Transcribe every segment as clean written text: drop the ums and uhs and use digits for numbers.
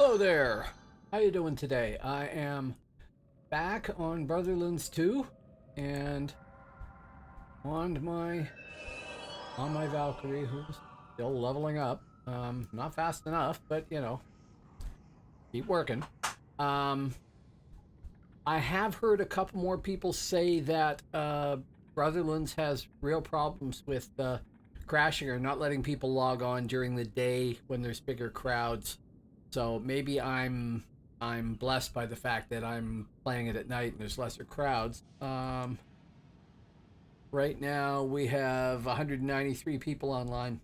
Hello there. How you doing today? I am back on Brotherlands 2 and on my Valkyrie, who's still leveling up. Not fast enough, but you know, keep working. I have heard a couple more people say that Brotherlands has real problems with crashing or not letting people log on during the day when there's bigger crowds. So maybe I'm blessed by the fact that I'm playing it at night and there's lesser crowds. Right now we have 193 people online.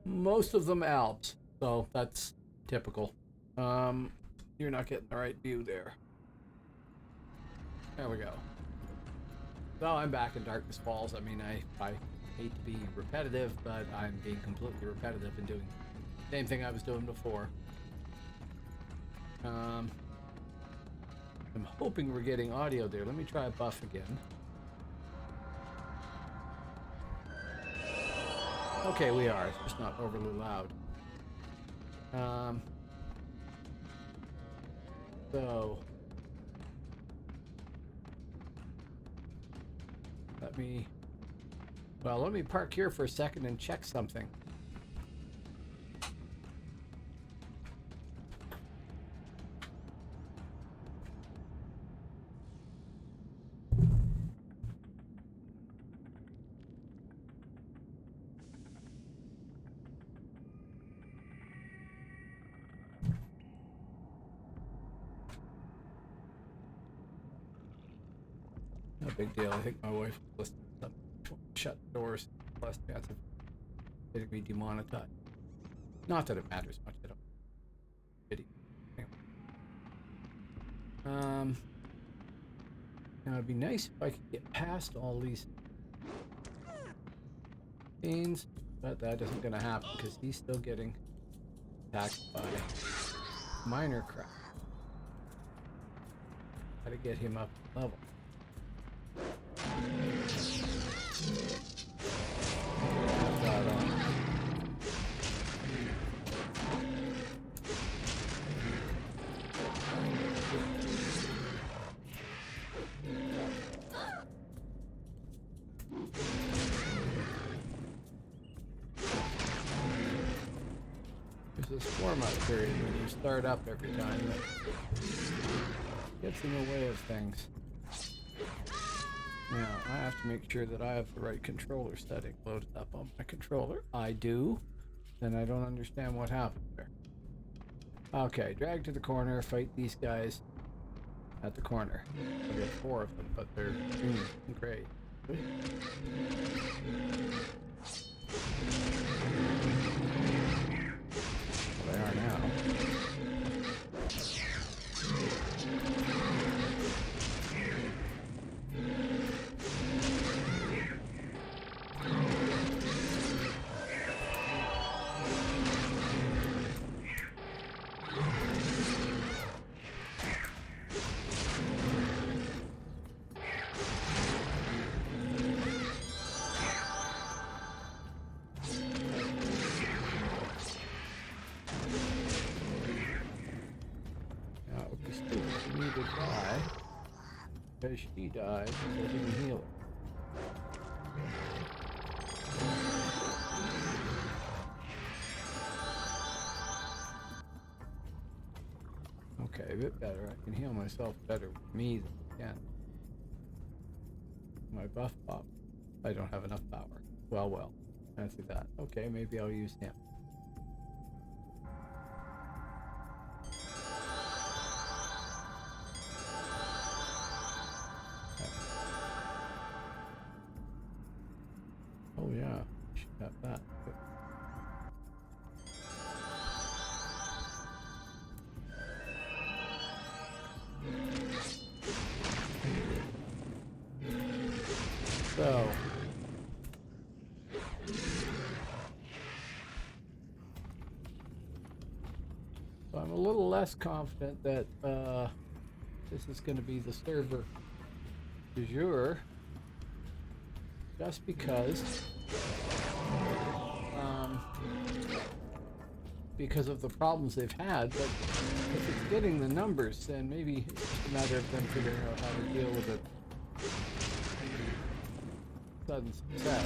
Most of them Alps, so that's typical. You're not getting the right view there. There we go. So I'm back in Darkness Falls. I mean, I hate to be repetitive, but I'm being completely repetitive and doing the same thing I was doing before. I'm hoping we're getting audio there. Let me try a buff again. Okay, we are. It's just not overly loud. So let me park here for a second and check something. No big deal. I think my wife was shut the doors, less chance of getting me demonetized. Not that it matters much. I don't. Anyway. Now it'd be nice if I could get past all these scenes, but that isn't going to happen because he's still getting attacked by minor crap. Gotta get him up level. There's this warm-up period when you start up every time that gets in the way of things. Now, I have to make sure that I have the right controller setting loaded up on my controller. I do. Then I don't understand what happened there. Okay, drag to the corner, fight these guys at the corner. I get 4 of them, but they're great. They are now. Because she died, so I didn't heal her. Okay, a bit better. I can heal myself better with me than I can. My buff pop. I don't have enough power. Well. Fancy that. Okay, maybe I'll use him. Oh yeah, should have that. So I'm a little less confident that this is going to be the server du jour. Just because because of the problems they've had, but if it's getting the numbers, then maybe it's just a matter of them figuring out how to deal with it. Sudden success.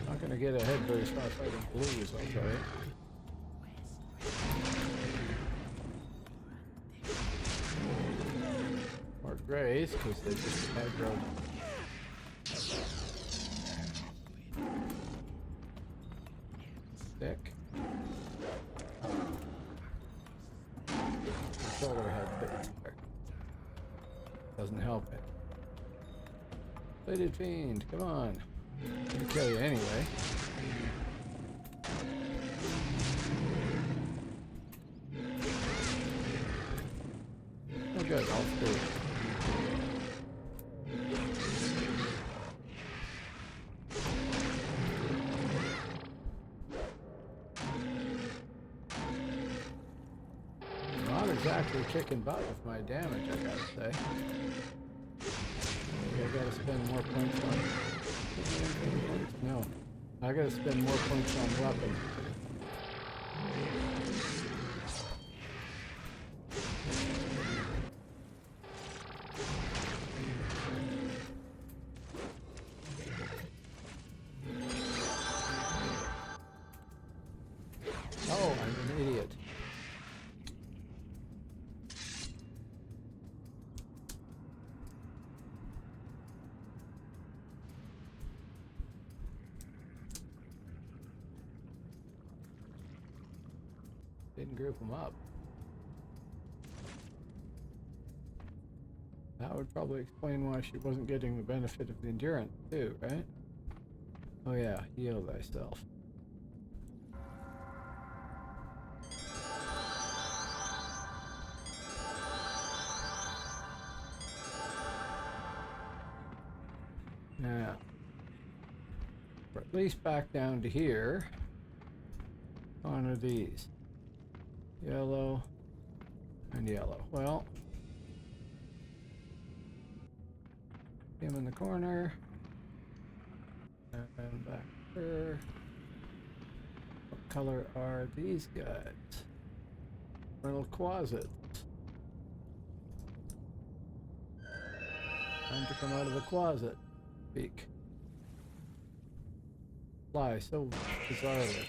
Not gonna get ahead very far fighting blues, I'll tell you. Or grays, because they just aggroed. Stick. Controller had bits there. Doesn't help it. Bladed Fiend, come on. I'm gonna kill you anyway. Oh good, all three. Not exactly kicking butt with my damage, I gotta say. Maybe I gotta spend more points on... No. I gotta spend more points on weapon. Oh, I'm an idiot. Didn't group them up. That would probably explain why she wasn't getting the benefit of the endurance too, right? Oh yeah, heal thyself. Now, we're at least back down to here. On are these? Yellow and yellow. Well, him in the corner. And back here. What color are these guys? Little closets. Time to come out of the closet. Speak. Fly so bizarrely.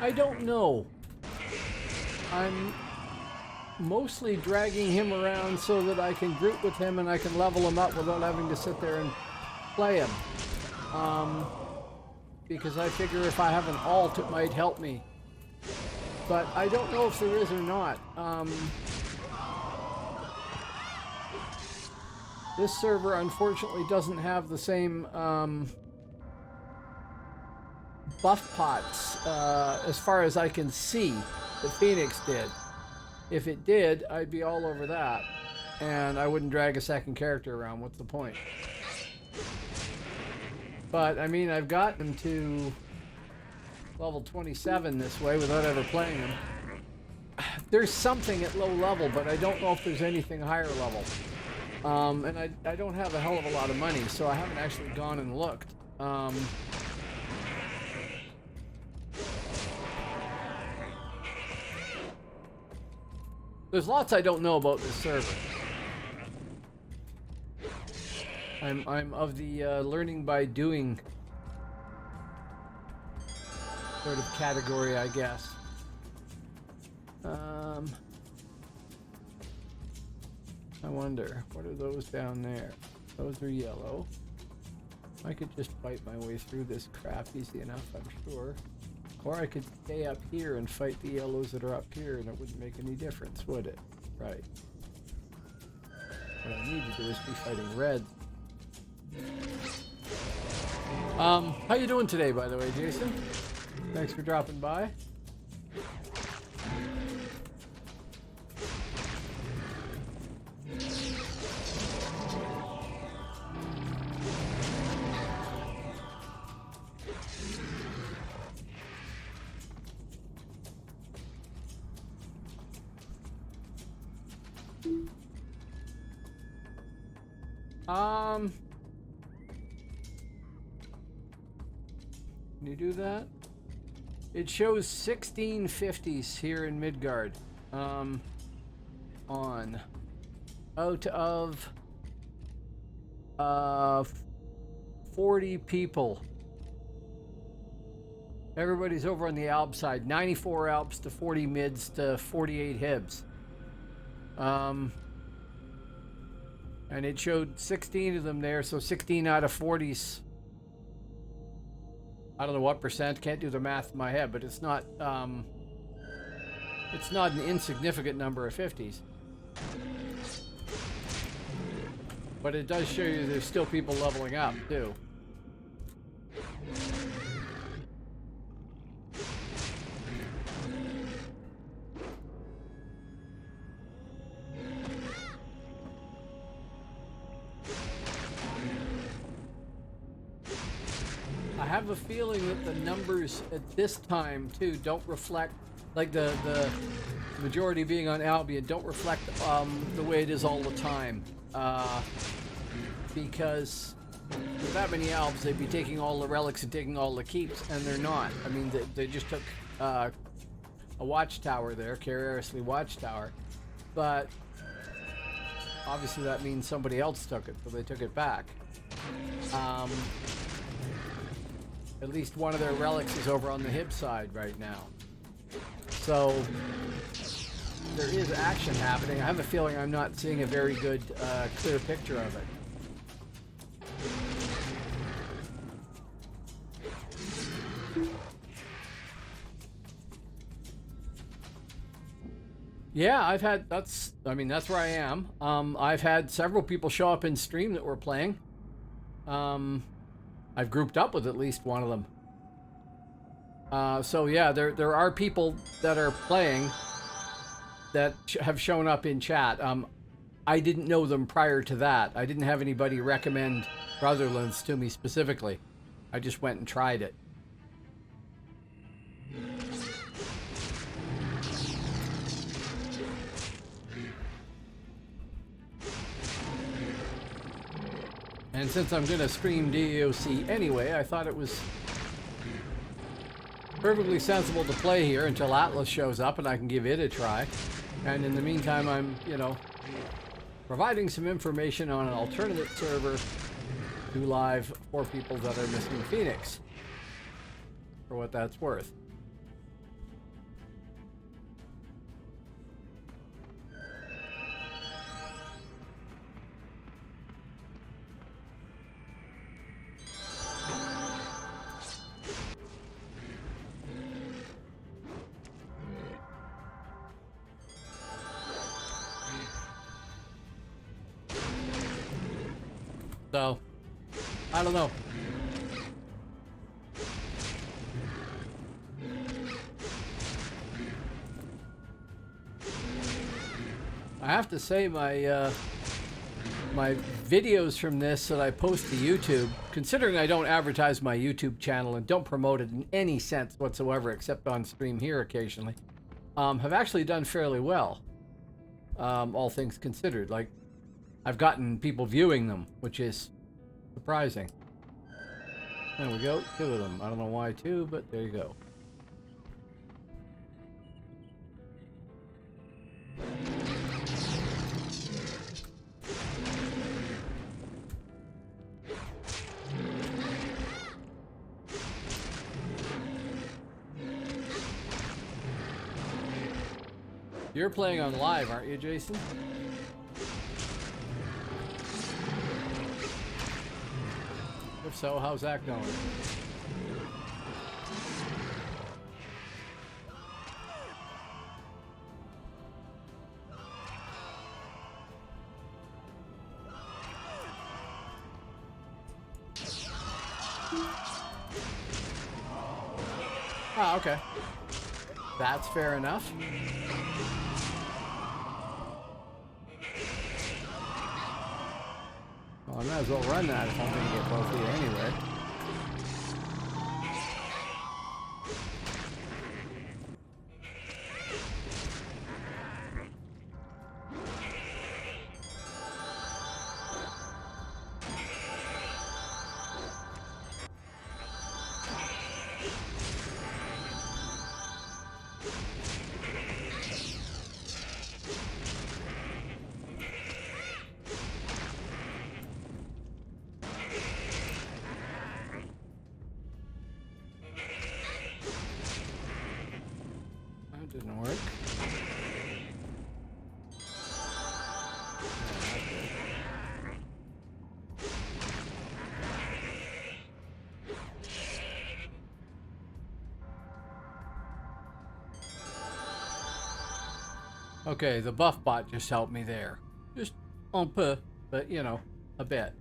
I don't know. I'm mostly dragging him around so that I can group with him and I can level him up without having to sit there and play him. Because I figure if I have an alt, it might help me. But I don't know if there is or not. This server, unfortunately, doesn't have the same buff pots, as far as I can see, that Phoenix did. If it did, I'd be all over that, and I wouldn't drag a second character around. What's the point? But, I mean, I've gotten him to level 27 this way without ever playing him. There's something at low level, but I don't know if there's anything higher level. And I don't have a hell of a lot of money, so I haven't actually gone and looked. There's lots I don't know about this server. I'm of the learning by doing sort of category, I guess. I wonder, what are those down there? Those are yellow. I could just fight my way through this crap easy enough, I'm sure. Or I could stay up here and fight the yellows that are up here, and it wouldn't make any difference, would it? Right. What I need to do is be fighting red. How you doing today, by the way, Jason? Thanks for dropping by. Can you do that? It shows 1650s here in Midgard. On. Out of 40 people. Everybody's over on the Alp side. 94 Alps to 40 mids to 48 Hibs. And it showed 16 of them there, so 16 out of 40s. I don't know what percent, can't do the math in my head, but it's not an insignificant number of 50s. But it does show you there's still people leveling up, too. I have a feeling that the numbers at this time too don't reflect, like the majority being on Albion, don't reflect the way it is all the time. Because with that many Alps, they'd be taking all the relics and taking all the keeps, and they're not. I mean, they just took a watchtower there, Carrierously Watchtower, but obviously that means somebody else took it, so they took it back. At least one of their relics is over on the Hib side right now. So there is action happening. I have a feeling I'm not seeing a very good, clear picture of it. Yeah, I've had, that's where I am. I've had several people show up in stream that were playing. I've grouped up with at least one of them. So yeah, there are people that are playing that have shown up in chat. I didn't know them prior to that. I didn't have anybody recommend Brotherlands to me specifically. I just went and tried it. And since I'm going to stream DAOC anyway, I thought it was perfectly sensible to play here until Atlas shows up and I can give it a try. And in the meantime, I'm, providing some information on an alternate server to live for people that are missing Phoenix, for what that's worth. So, I don't know. I have to say my videos from this that I post to YouTube, considering I don't advertise my YouTube channel and don't promote it in any sense whatsoever except on stream here occasionally, have actually done fairly well, all things considered. Like, I've gotten people viewing them, which is surprising. There we go, 2 of them. I don't know why 2, but there you go. You're playing on live, aren't you, Jason? If so, how's that going? Ah, okay. That's fair enough. Well, I might as well run that if I'm going to get both of you anyway. Didn't work. Okay, the buff bot just helped me there. Just un peu, but you know, a bit.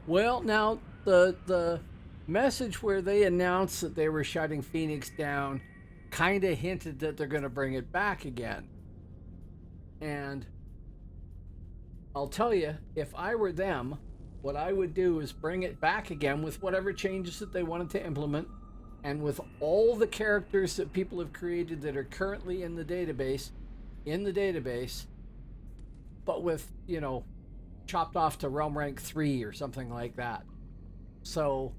Well, now the message where they announced that they were shutting Phoenix down kind of hinted that they're going to bring it back again. And I'll tell you, if I were them, what I would do is bring it back again with whatever changes that they wanted to implement, and with all the characters that people have created that are currently in the database, but with, you know, chopped off to realm rank 3 or something like that. So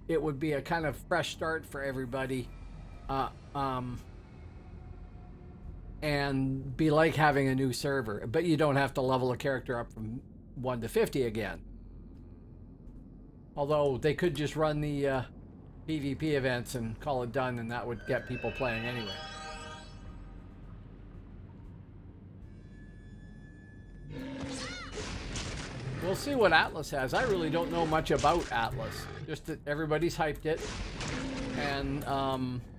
it would be a kind of fresh start for everybody, and be like having a new server, but you don't have to level a character up from 1 to 50 again. Although they could just run the PvP events and call it done, and that would get people playing anyway. We'll see what Atlas has. I really don't know much about Atlas. Just that everybody's hyped it, and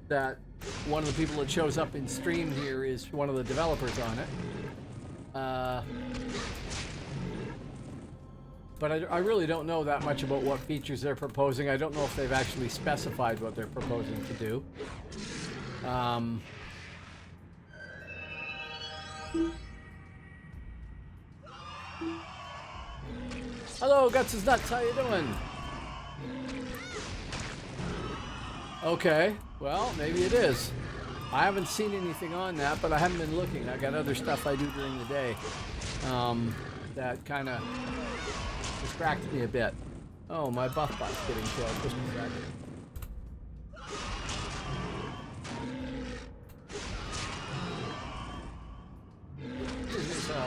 that one of the people that shows up in stream here is one of the developers on it. But I really don't know that much about what features they're proposing. I don't know if they've actually specified what they're proposing to do. Hello, Guts' Nuts, how you doing? Okay, well, maybe it is. I haven't seen anything on that, but I haven't been looking. I got other stuff I do during the day that kind of distracts me a bit. Oh, my buff bot's getting killed. Just a second.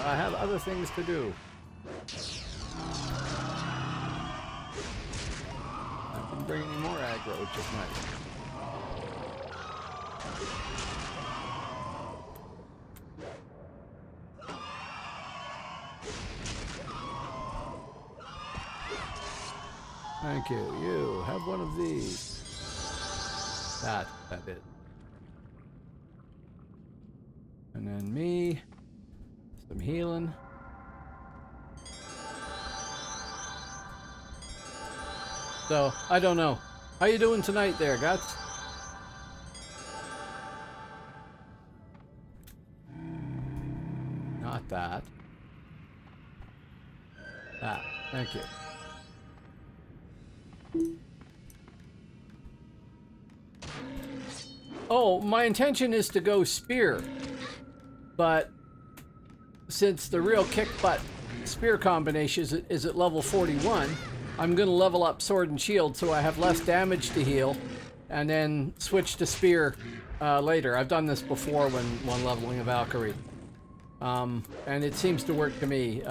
I have other things to do. I can bring any more aggro, which is nice. Thank you. You have one of these. That it. And then me. Some healing. So, I don't know. How you doing tonight there, Guts? Not that. That. Thank you. Oh, my intention is to go spear, but since the real kick butt spear combination is at level 41, I'm going to level up sword and shield so I have less damage to heal, and then switch to spear later. I've done this before when leveling a Valkyrie, and it seems to work to me.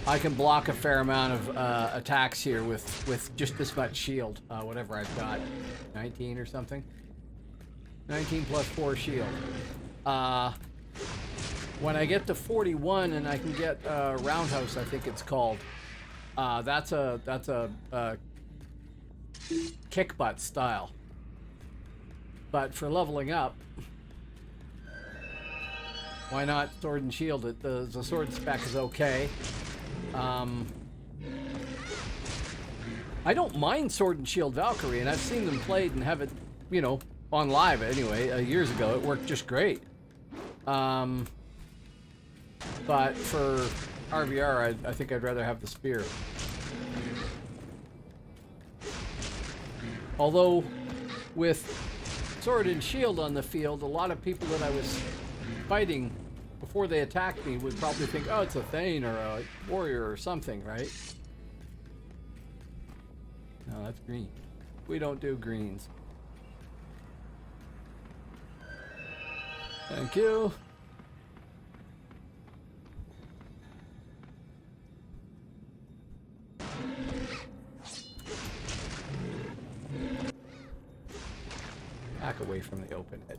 I can block a fair amount of attacks here with just this much shield, whatever I've got, 19 or something. 19 plus 4 shield. When I get to 41 and I can get Roundhouse, I think it's called. That's a kick butt style. But for leveling up, Why not sword and shield? The sword spec is okay. I don't mind sword and shield Valkyrie, and I've seen them played and have it, you know, on live anyway. Years ago, it worked just great. But for RVR, I think I'd rather have the spear. Although, with sword and shield on the field, a lot of people that I was fighting before they attacked me would probably think, oh, it's a Thane or a warrior or something, right? No, that's green. We don't do greens. Thank you. Back away from the open edge.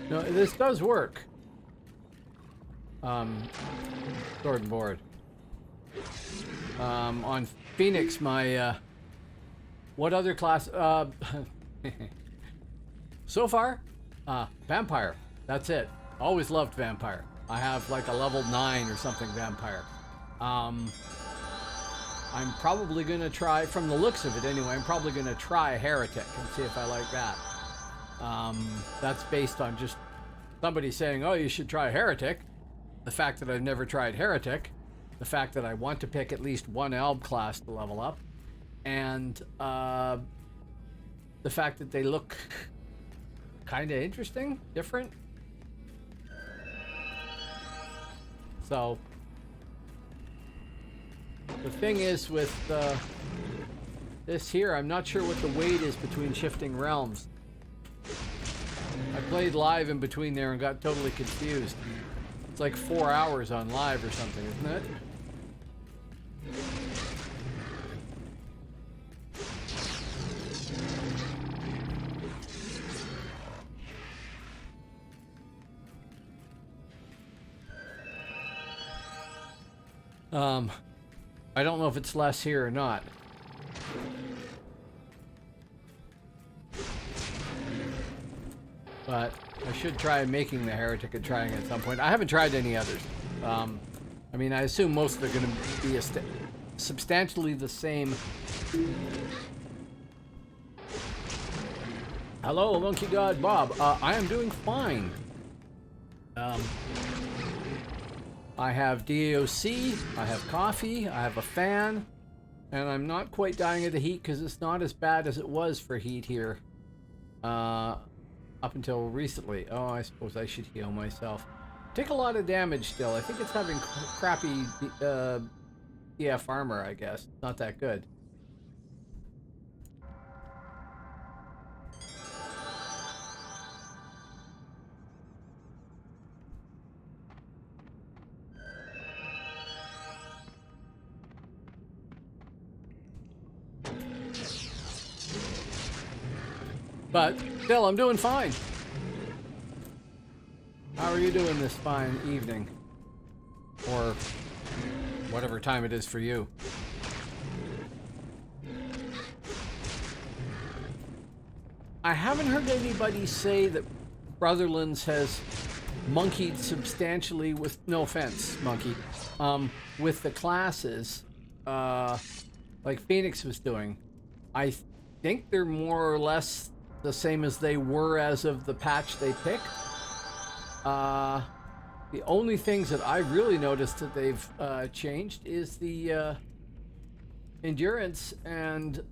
No, this does work. Sword and board. On Phoenix, my what other class? So far, vampire. That's it. Always loved vampire. I have like a level 9 or something vampire. I'm probably gonna try, from the looks of it anyway, I'm probably gonna try heretic and see if I like that. That's based on just somebody saying, oh, you should try heretic. The fact that I've never tried heretic, the fact that I want to pick at least one Alb class to level up, and the fact that they look kind of interesting, different. So the thing is with this here, I'm not sure what the weight is between shifting realms. I played live in between there and got totally confused. It's like 4 hours on live or something, isn't it? I don't know if it's less here or not. But I should try making the heretic and trying it at some point. I haven't tried any others. I mean, I assume most of them are going to be substantially the same. Hello, Monkey God Bob. I am doing fine. I have DAOC, I have coffee, I have a fan, and I'm not quite dying of the heat because it's not as bad as it was for heat here. Up until recently. Oh, I suppose I should heal myself. Take a lot of damage still. I think it's having crappy EF armor, I guess. Not that good. But still, I'm doing fine. How are you doing this fine evening? Or whatever time it is for you. I haven't heard anybody say that Brotherlands has monkeyed substantially with, no offense, monkey, with the classes, like Phoenix was doing. I think they're more or less the same as they were as of the patch they picked. The only things that I really noticed that they've changed is the endurance and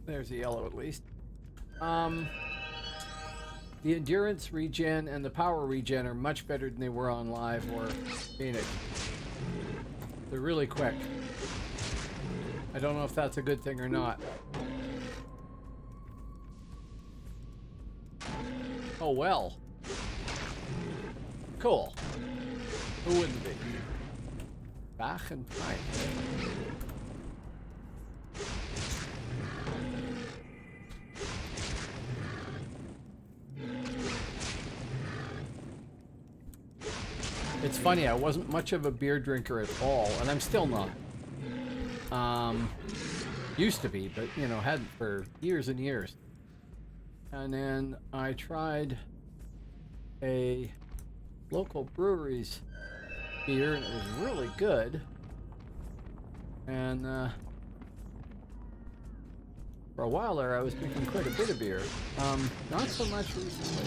there's the yellow at least. The endurance regen and the power regen are much better than they were on live or Phoenix. They're really quick. I don't know if that's a good thing or not. Oh well. Cool. Who wouldn't be? Back and right. It's funny, I wasn't much of a beer drinker at all, and I'm still not. Used to be, but, you know, hadn't for years and years. And then I tried a local brewery's beer, and it was really good. And for a while there, I was drinking quite a bit of beer. Not so much recently.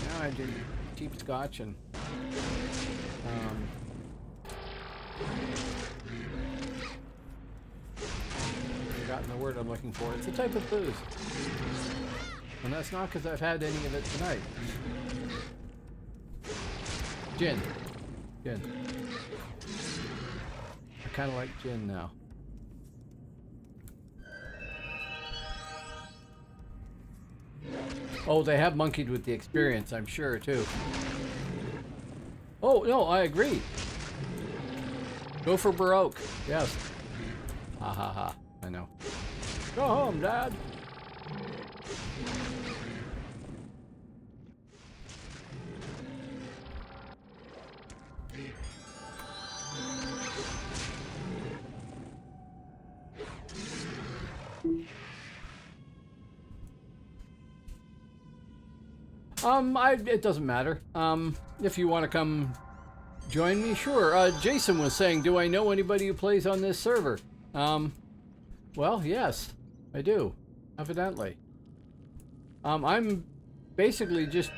Now I do cheap scotch and forgotten the word I'm looking for. It's a type of booze. And that's not because I've had any of it tonight. Gin. Gin. I kind of like gin now. Oh, they have monkeyed with the experience, I'm sure, too. Oh, no, I agree. Go for Baroque. Yes. Ha ha ha. I know. Go home, Dad. It doesn't matter. If you want to come join me, sure. Jason was saying, do I know anybody who plays on this server? Well, yes, I do, evidently. I'm basically just,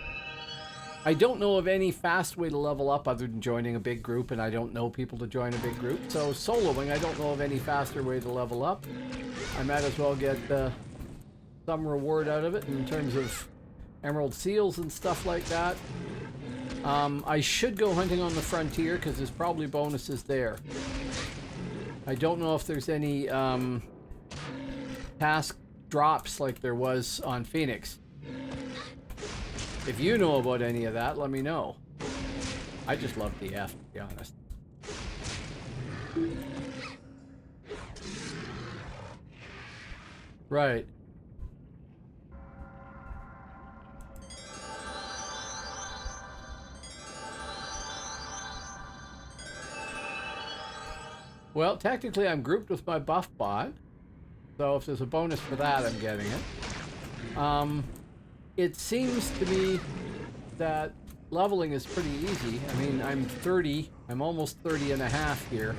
I don't know of any fast way to level up other than joining a big group, and I don't know people to join a big group. So soloing, I don't know of any faster way to level up. I might as well get some reward out of it in terms of emerald seals and stuff like that. I should go hunting on the frontier because there's probably bonuses there. I don't know if there's any task drops like there was on Phoenix. If you know about any of that, let me know. I just love DF, to be honest. Right. Well, technically I'm grouped with my buff bot, so if there's a bonus for that, I'm getting it. It seems to me that leveling is pretty easy. I mean, I'm 30, I'm almost 30 and a half here,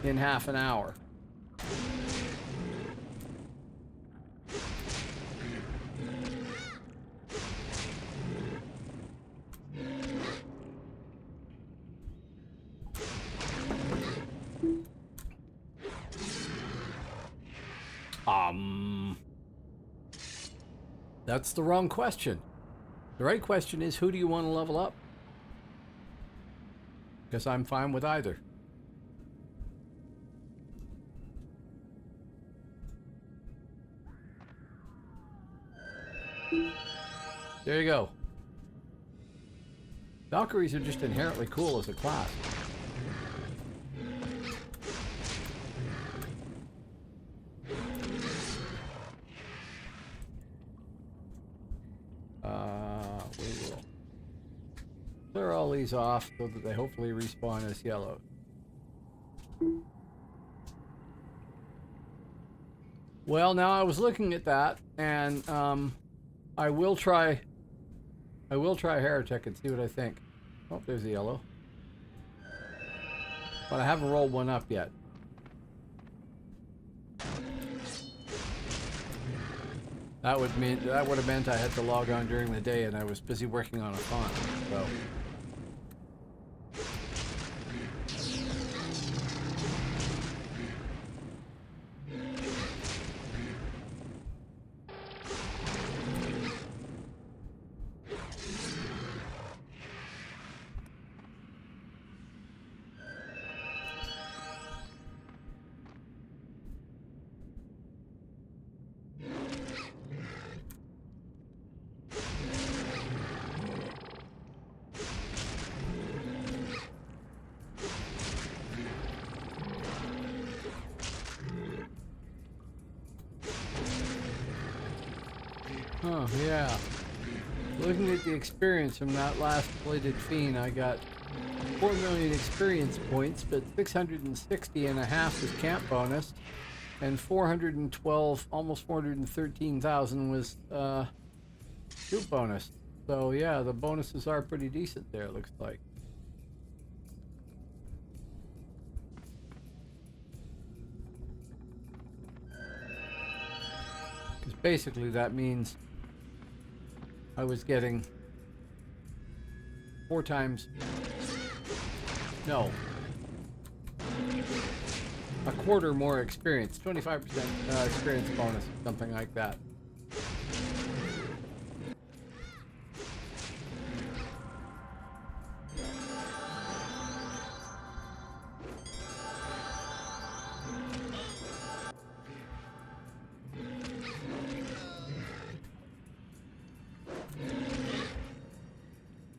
in half an hour. That's the wrong question. The right question is, who do you want to level up? Because I'm fine with either. There you go. Valkyries are just inherently cool as a class. We will clear all these off so that they hopefully respawn as yellow. Well, now I was looking at that, and I will try Heretic and see what I think. Oh, there's a yellow. But I haven't rolled one up yet. That would have meant I had to log on during the day, and I was busy working on a font. So. Oh, yeah. Looking at the experience from that last plated fiend, I got 4 million experience points, but 660.5 was camp bonus, and 412, almost 413,000 was troop bonus. So yeah, the bonuses are pretty decent there, it looks like. Because basically that means I was getting 4 times, no, a quarter more experience, 25% experience bonus, something like that.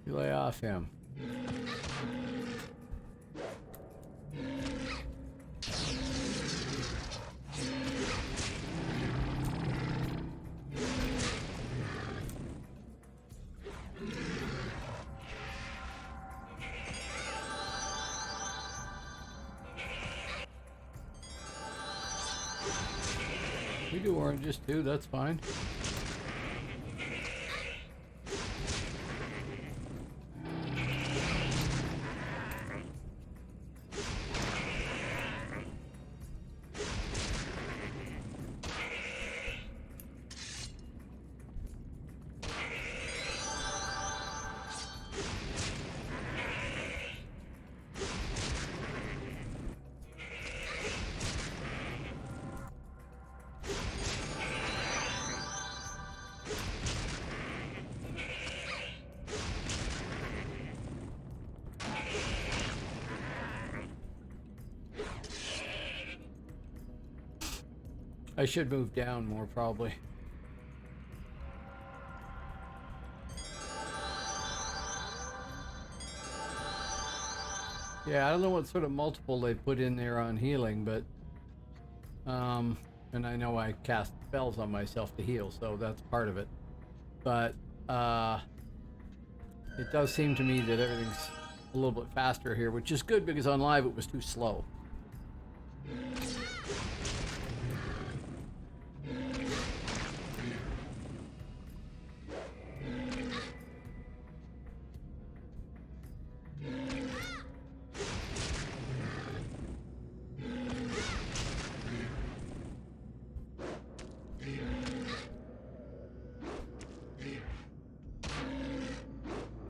You lay off him. We do oranges too, that's fine. I should move down more, probably. Yeah, I don't know what sort of multiple they put in there on healing, but and I know I cast spells on myself to heal, so that's part of it. But it does seem to me that everything's a little bit faster here, which is good because on live it was too slow.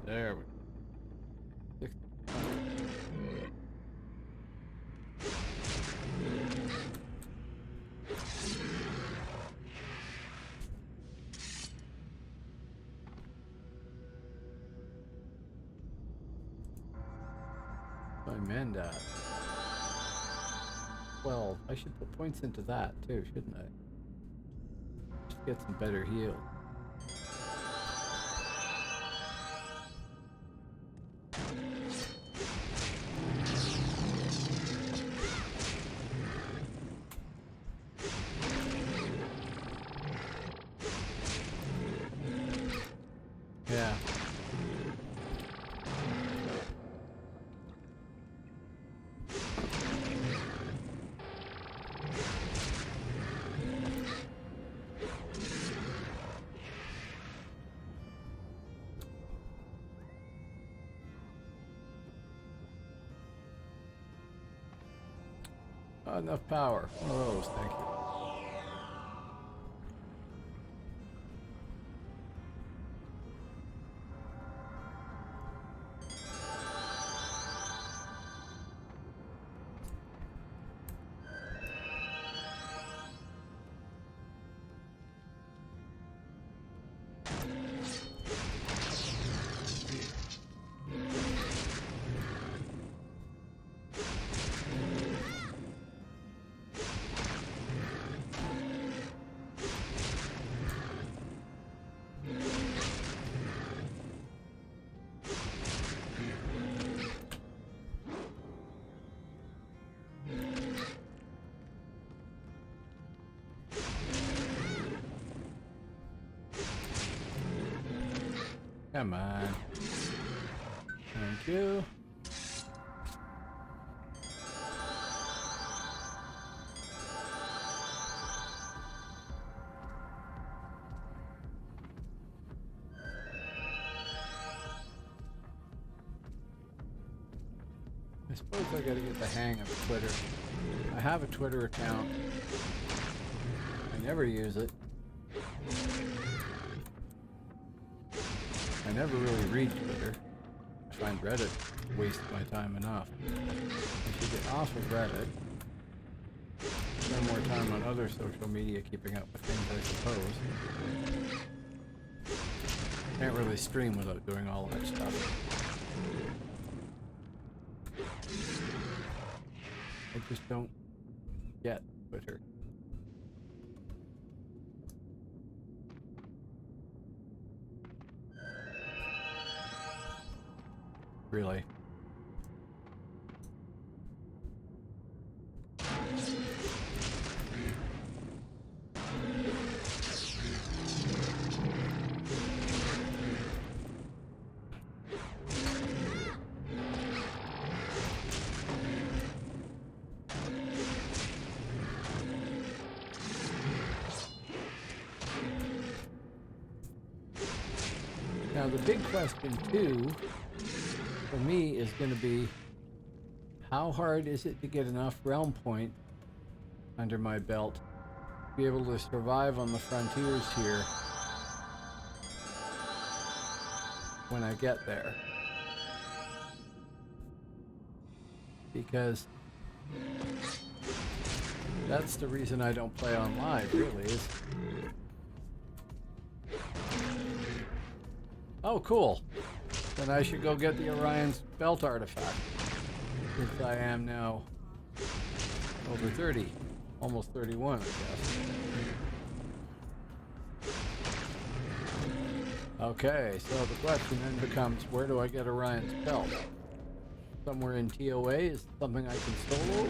There we go. I'm at 12. I should put points into that too, shouldn't I? Just get some better heal. Yeah. Not enough power. One of those, thank you. Come on. Thank you. I suppose I gotta get the hang of Twitter. I have a Twitter account. I never use it. I never really read Twitter. I find Reddit wastes my time enough. I should get off of Reddit. Spend more time on other social media keeping up with things, I suppose. Can't really stream without doing all that stuff. I just don't get Twitter. Really. Now the big question too, for me, is going to be how hard is it to get enough realm point under my belt to be able to survive on the frontiers here when I get there. Because that's the reason I don't play on live, really, is... Oh, cool. Then I should go get the Orion's belt artifact. Since I am now over 30. Almost 31, I guess. Okay, so the question then becomes, where do I get Orion's belt? Somewhere in TOA? Is it something I can solo?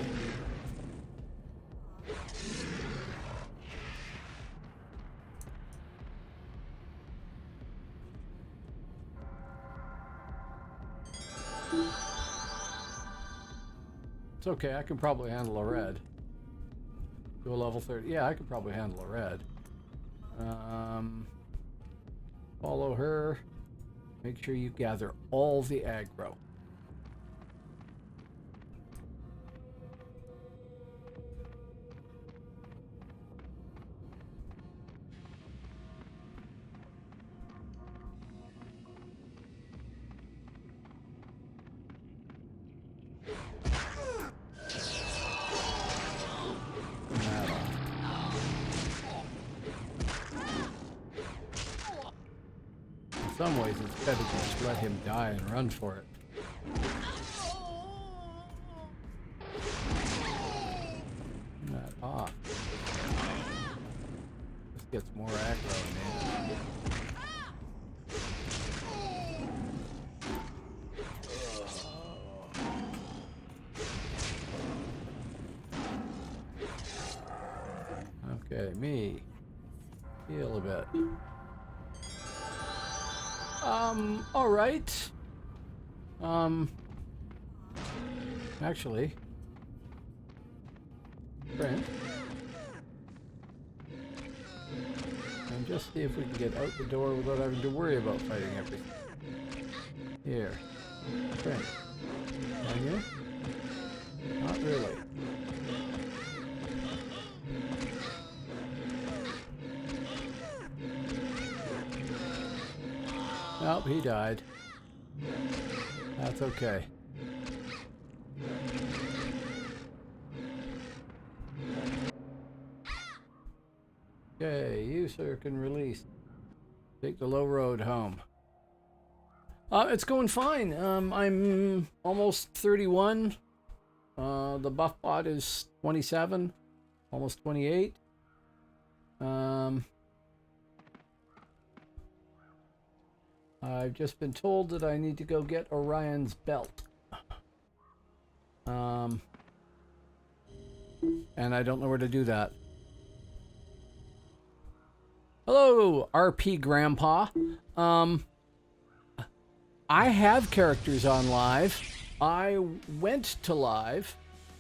It's okay, I can probably handle a red. To a level 30. Yeah, I could probably handle a red. Follow her. Make sure you gather all the aggro. In some ways, it's better to just let him die and run for it. Turn that off. This gets more aggro, man. Okay, me. Heal a bit. All right. Actually, print. And just see if we can get out the door without having to worry about fighting everything. Here. Print. Can you? Not really. Nope, he died. That's okay. Okay, you sir can release. Take the low road home. It's going fine. I'm almost 31. The buff bot is 27, almost 28. I've just been told that I need to go get Orion's belt. And I don't know where to do that. Hello, RP Grandpa. I have characters on live. I went to live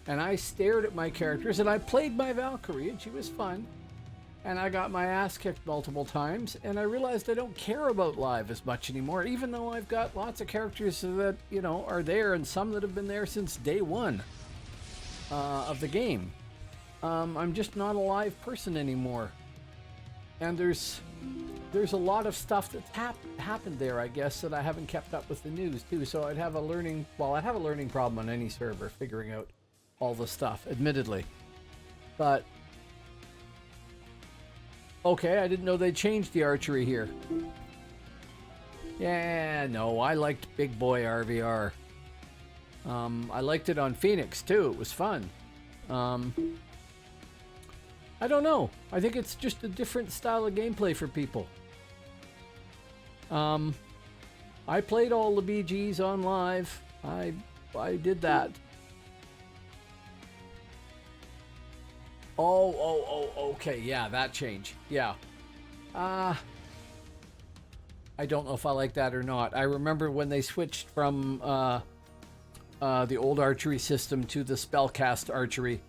and I stared at my characters and I played my Valkyrie and she was fun. And I got my ass kicked multiple times and I realized I don't care about live as much anymore, even though I've got lots of characters that, you know, are there and some that have been there since day one of the game. I'm just not a live person anymore. And there's a lot of stuff that's happened there, I guess, that I haven't kept up with the news too. So I'd have a learning problem on any server, figuring out all the stuff, admittedly. But okay, I didn't know they changed the archery here. Yeah, no, I liked Big Boy RVR. I liked it on Phoenix too. It was fun. I don't know. I think it's just a different style of gameplay for people. I played all the BGs on live. I did that. Okay. Yeah, that change. Yeah. I don't know if I like that or not. I remember when they switched from the old archery system to the spellcast archery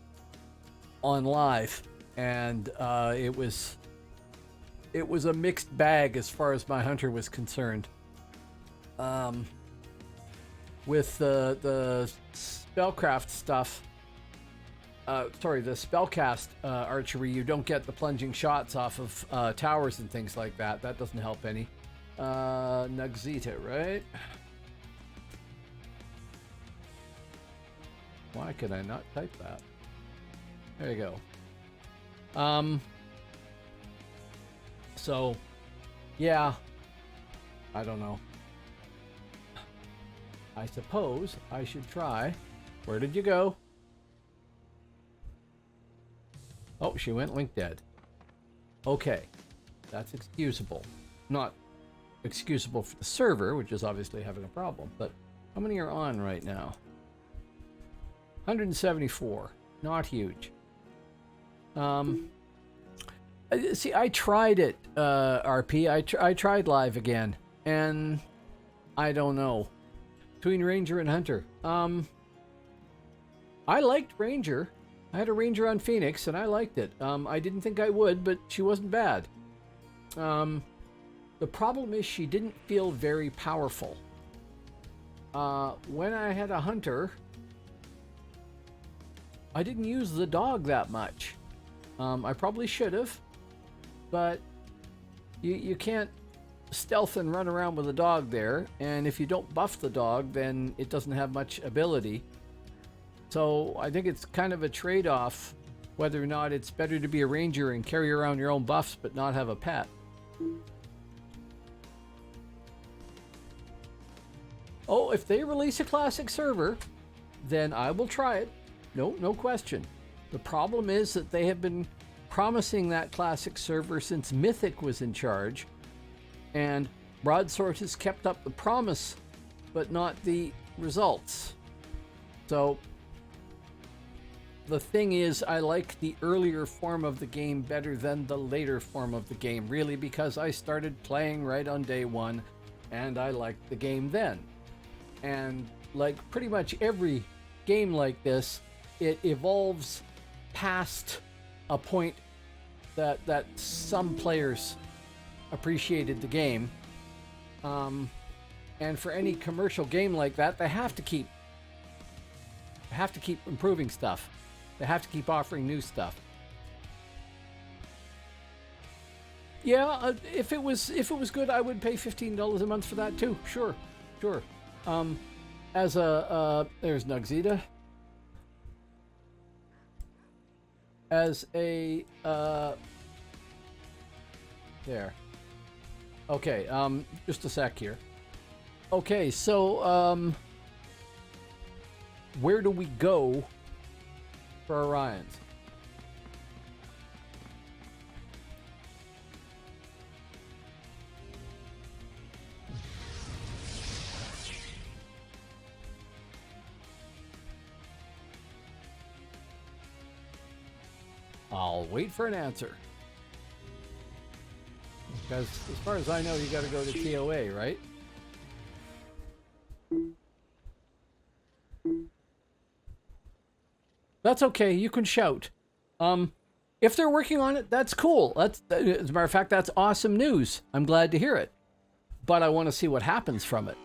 on live, and it was a mixed bag as far as my hunter was concerned. With the spellcraft stuff, the spellcast archery, you don't get the plunging shots off of towers and things like that. That doesn't help any. Nugzita, right? Why could I not type that? There you go. So, yeah, I don't know. I suppose I should try. Where did you go? Oh, she went link dead. Okay, that's excusable. Not excusable for the server, which is obviously having a problem, but how many are on right now? 174. Not huge. See, I tried it, RP. I tried live again, and I don't know. Between Ranger and Hunter. I liked Ranger. I had a Ranger on Phoenix, and I liked it. I didn't think I would, but she wasn't bad. The problem is she didn't feel very powerful. When I had a Hunter, I didn't use the dog that much. I probably should have, but you can't stealth and run around with a dog there, and if you don't buff the dog, then it doesn't have much ability. So I think it's kind of a trade-off whether or not it's better to be a ranger and carry around your own buffs but not have a pet. Oh, if they release a classic server, then I will try it. No question. The problem is that they have been promising that classic server since Mythic was in charge, and Broadsword has kept up the promise, but not the results. So the thing is, I like the earlier form of the game better than the later form of the game, really, because I started playing right on day one, and I liked the game then. And like pretty much every game like this, it evolves past a point that some players appreciated the game. And for any commercial game like that, they have to keep improving stuff. They have to keep offering new stuff. Yeah, if it was good, I would pay $15 a month for that too. Sure. As there's Nugzita. As a there. Okay, just a sec here. Okay, so where do we go for Orions? I'll wait for an answer. Because as far as I know, you got to go to TOA, right? That's okay. You can shout. If they're working on it, that's cool. As a matter of fact, that's awesome news. I'm glad to hear it. But I want to see what happens from it.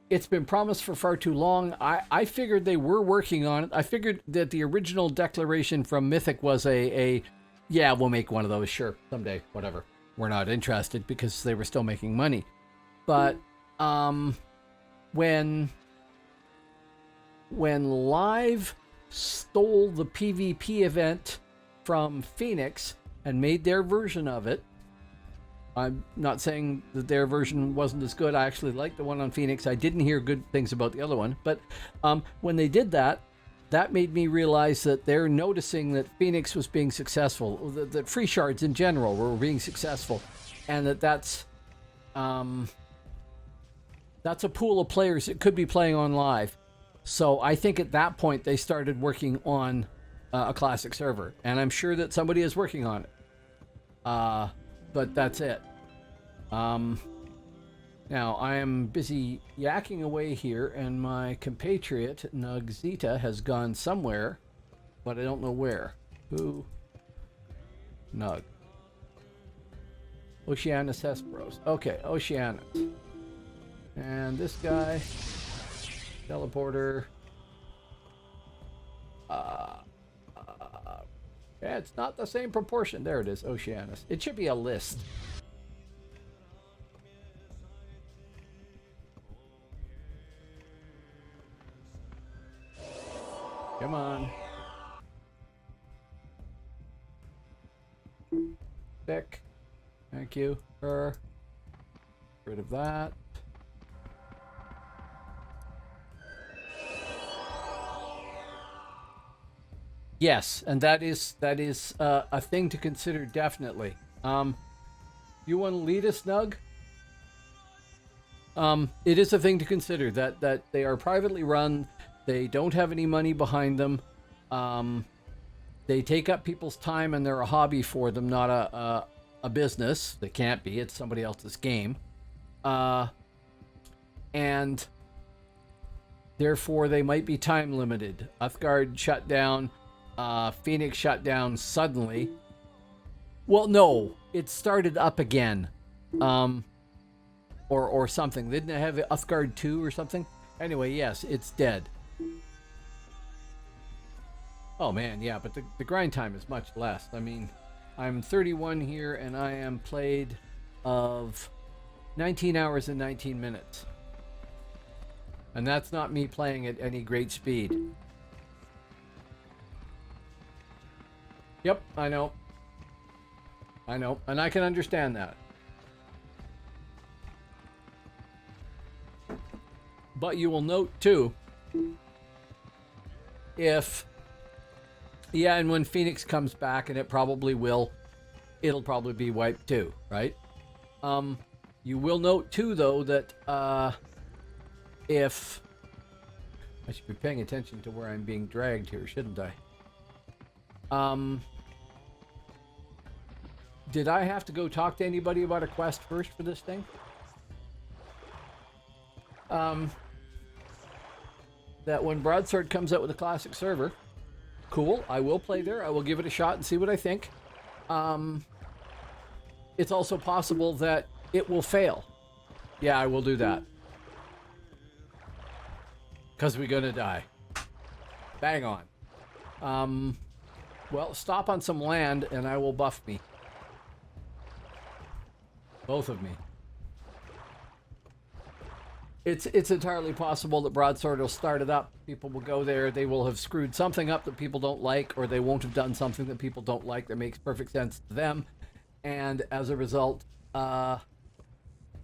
It's been promised for far too long. I figured they were working on it. I figured that the original declaration from Mythic was yeah, we'll make one of those, sure, someday, whatever. We're not interested because they were still making money. But when Live stole the PvP event from Phoenix and made their version of it, I'm not saying that their version wasn't as good. I actually liked the one on Phoenix. I didn't hear good things about the other one. But when they did that, that made me realize that they're noticing that Phoenix was being successful, that free shards in general were being successful, and that's a pool of players that could be playing on Live. So I think at that point they started working on a classic server, and I'm sure that somebody is working on it. But that's it. Now, I am busy yakking away here, and my compatriot, Nugzita, has gone somewhere, but I don't know where. Who? Nug. Oceanus Hesperos. Okay, Oceanus. And this guy, teleporter. Yeah, it's not the same proportion. There it is, Oceanus. It should be a list. Come on. Thick. Thank you. Her. Get rid of that. Yes, and that is a thing to consider, definitely. You want to lead us, Nug? It is a thing to consider that they are privately run. They don't have any money behind them. They take up people's time, and they're a hobby for them, not a business. They can't be. It's somebody else's game. And therefore, they might be time limited. Uthgard shut down. Phoenix shut down suddenly. Well, no, it started up again. Or something. Didn't it have Uthgard 2 or something? Anyway, yes, it's dead. Oh man, yeah, but the grind time is much less. I mean, I'm 31 here, and I am played of 19 hours and 19 minutes. And that's not me playing at any great speed. Yep, I know. I know, and I can understand that. But you will note, too, if... Yeah, and when Phoenix comes back, and it probably will, it'll probably be wiped, too, right? You will note, too, though, that if... I should be paying attention to where I'm being dragged here, shouldn't I? Did I have to go talk to anybody about a quest first for this thing? That when Broadsword comes out with a classic server, cool, I will play there. I will give it a shot and see what I think. It's also possible that it will fail. Yeah, I will do that. Because we're gonna die. Bang on. Well, stop on some land and I will buff me. Both of me. It's entirely possible that Broadsword will start it up. People will go there. They will have screwed something up that people don't like, or they won't have done something that people don't like that makes perfect sense to them. And as a result,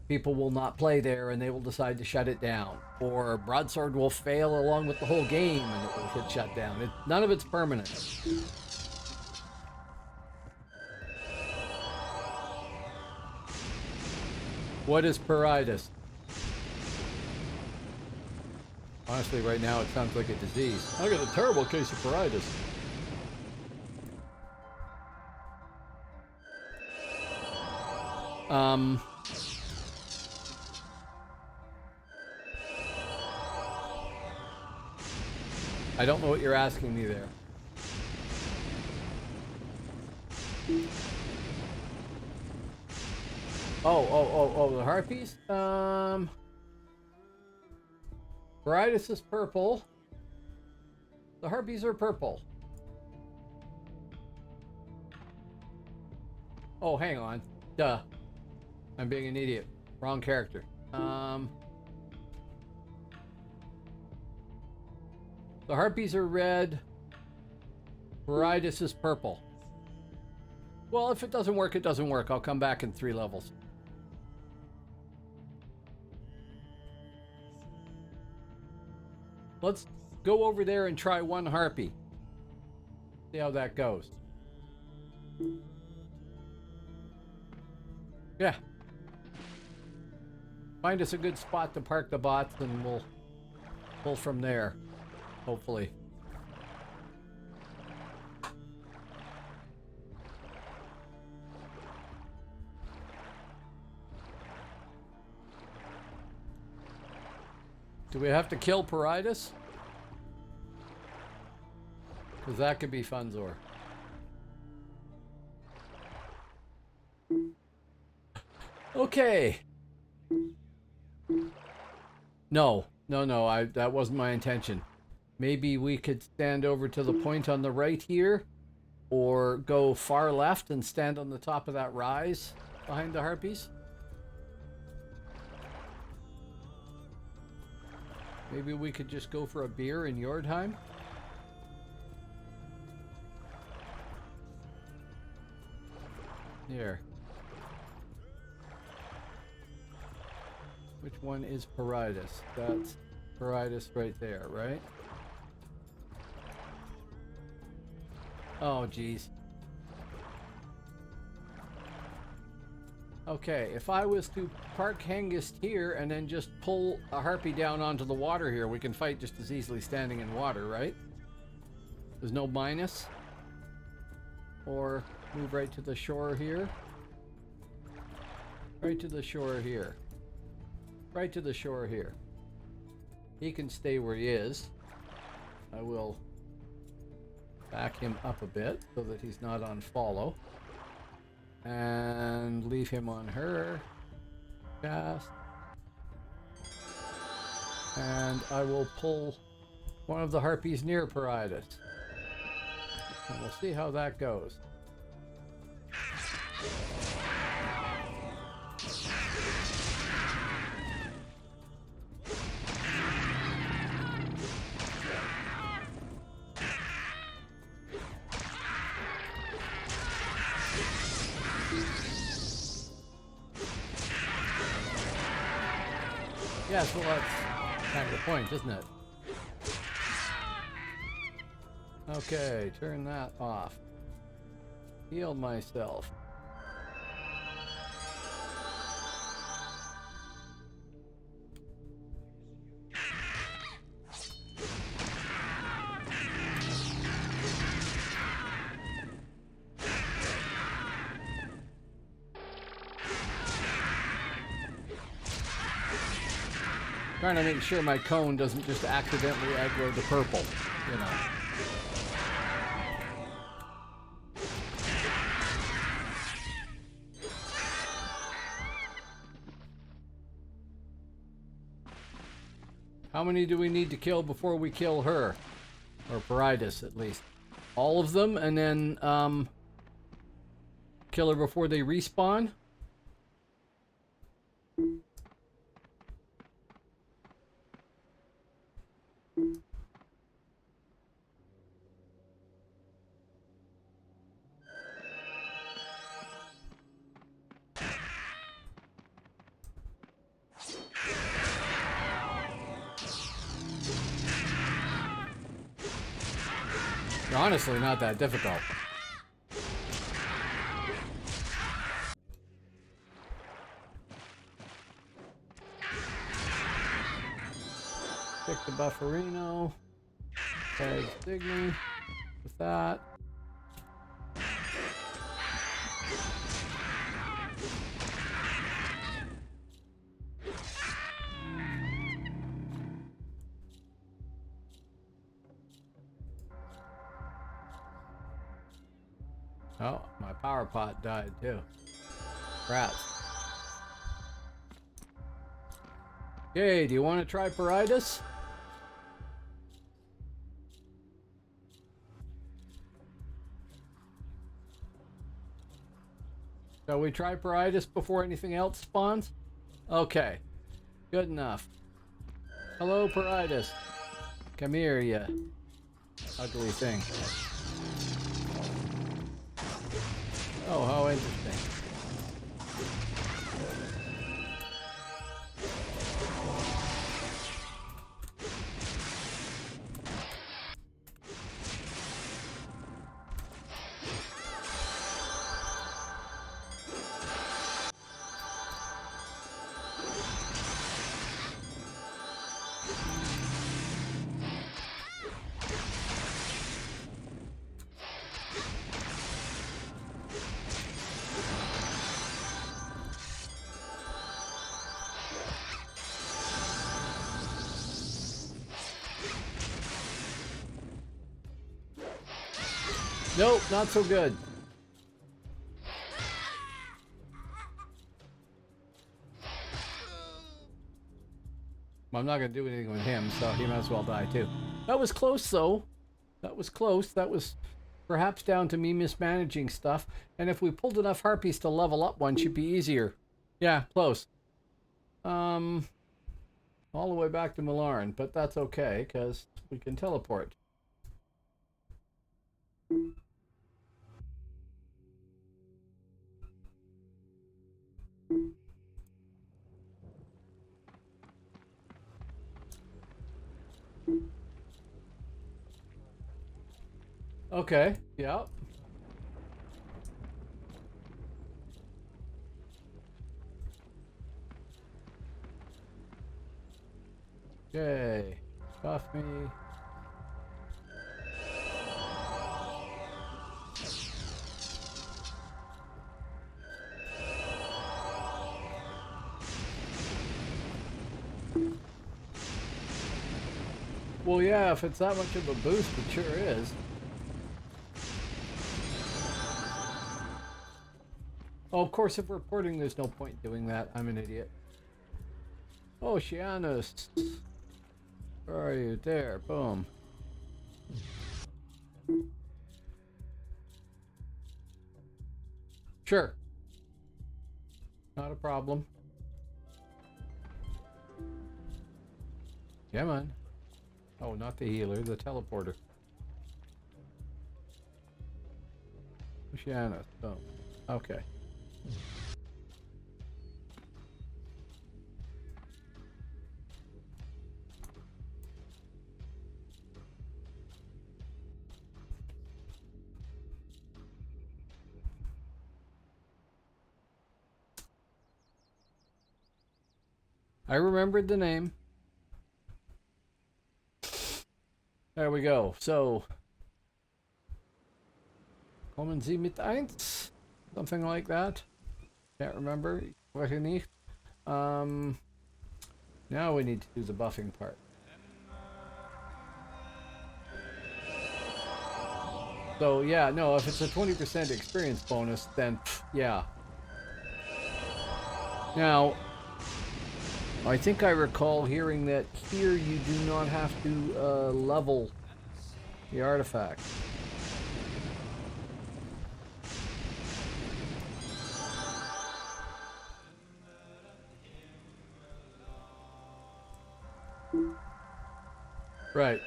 people will not play there and they will decide to shut it down. Or Broadsword will fail along with the whole game and it will get shut down. None of it's permanent. What is paritis? Honestly, right now it sounds like a disease. I got a terrible case of paritis. I don't know what you're asking me there. Oh, the harpies? Varitus is purple. The harpies are purple. Oh, hang on. Duh. I'm being an idiot. Wrong character. The harpies are red. Varitus is purple. Well, if it doesn't work, it doesn't work. I'll come back in 3 levels. Let's go over there and try 1 harpy. See how that goes. Yeah. Find us a good spot to park the bots and we'll pull from there. Hopefully. Do we have to kill Peritus? Because that could be Funzor. Okay. No, that wasn't my intention. Maybe we could stand over to the point on the right here, or go far left and stand on the top of that rise behind the harpies. Maybe we could just go for a beer in Yordheim. Here. Which one is Peritus? That's Peritus right there, right? Oh, geez. Okay, if I was to park Hengist here and then just pull a harpy down onto the water here, we can fight just as easily standing in water, right? There's no minus. Or move right to the shore here. Right to the shore here. Right to the shore here. He can stay where he is. I will back him up a bit so that he's not on follow. And leave him on her. Cast. And I will pull one of the harpies near Peritus. And we'll see how that goes. Yes, well, that's kind of the point, isn't it? Okay, turn that off. Heal myself. Trying to make sure my cone doesn't just accidentally aggro the purple, you know. How many do we need to kill before we kill her? Or Peritus, at least. All of them, and then, kill her before they respawn? Honestly, not that difficult. Pick the Bufferino. Tag Signy with that. Oh, my power pot died too. Rats. Okay, do you want to try Paritas? Shall we try Paritas before anything else spawns? Okay, good enough. Hello, Paritas. Come here, you ugly thing. Oh, how interesting. Nope, not so good. Well, I'm not going to do anything with him, so he might as well die too. That was close, though. That was close. That was perhaps down to me mismanaging stuff. And if we pulled enough harpies to level up one, she'd be easier. Yeah, close. All the way back to Milarn, but that's okay, because we can teleport. Okay, yeah. Okay, buff me. Well, yeah, if it's that much of a boost, it sure is. Oh, of course, if we're porting, there's no point doing that. I'm an idiot. Oh, Shianus. Where are you? There. Boom. Sure. Not a problem. Come on. Oh, not the healer, the teleporter. Shianus. Boom. Okay. I remembered the name. There we go. So, kommen Sie mit eins? Something like that. Can't remember. Weiß ich nicht. Now we need to do the buffing part. So yeah, no, if it's a 20% experience bonus, then yeah. Now, I think I recall hearing that here you do not have to level the artifact. Right.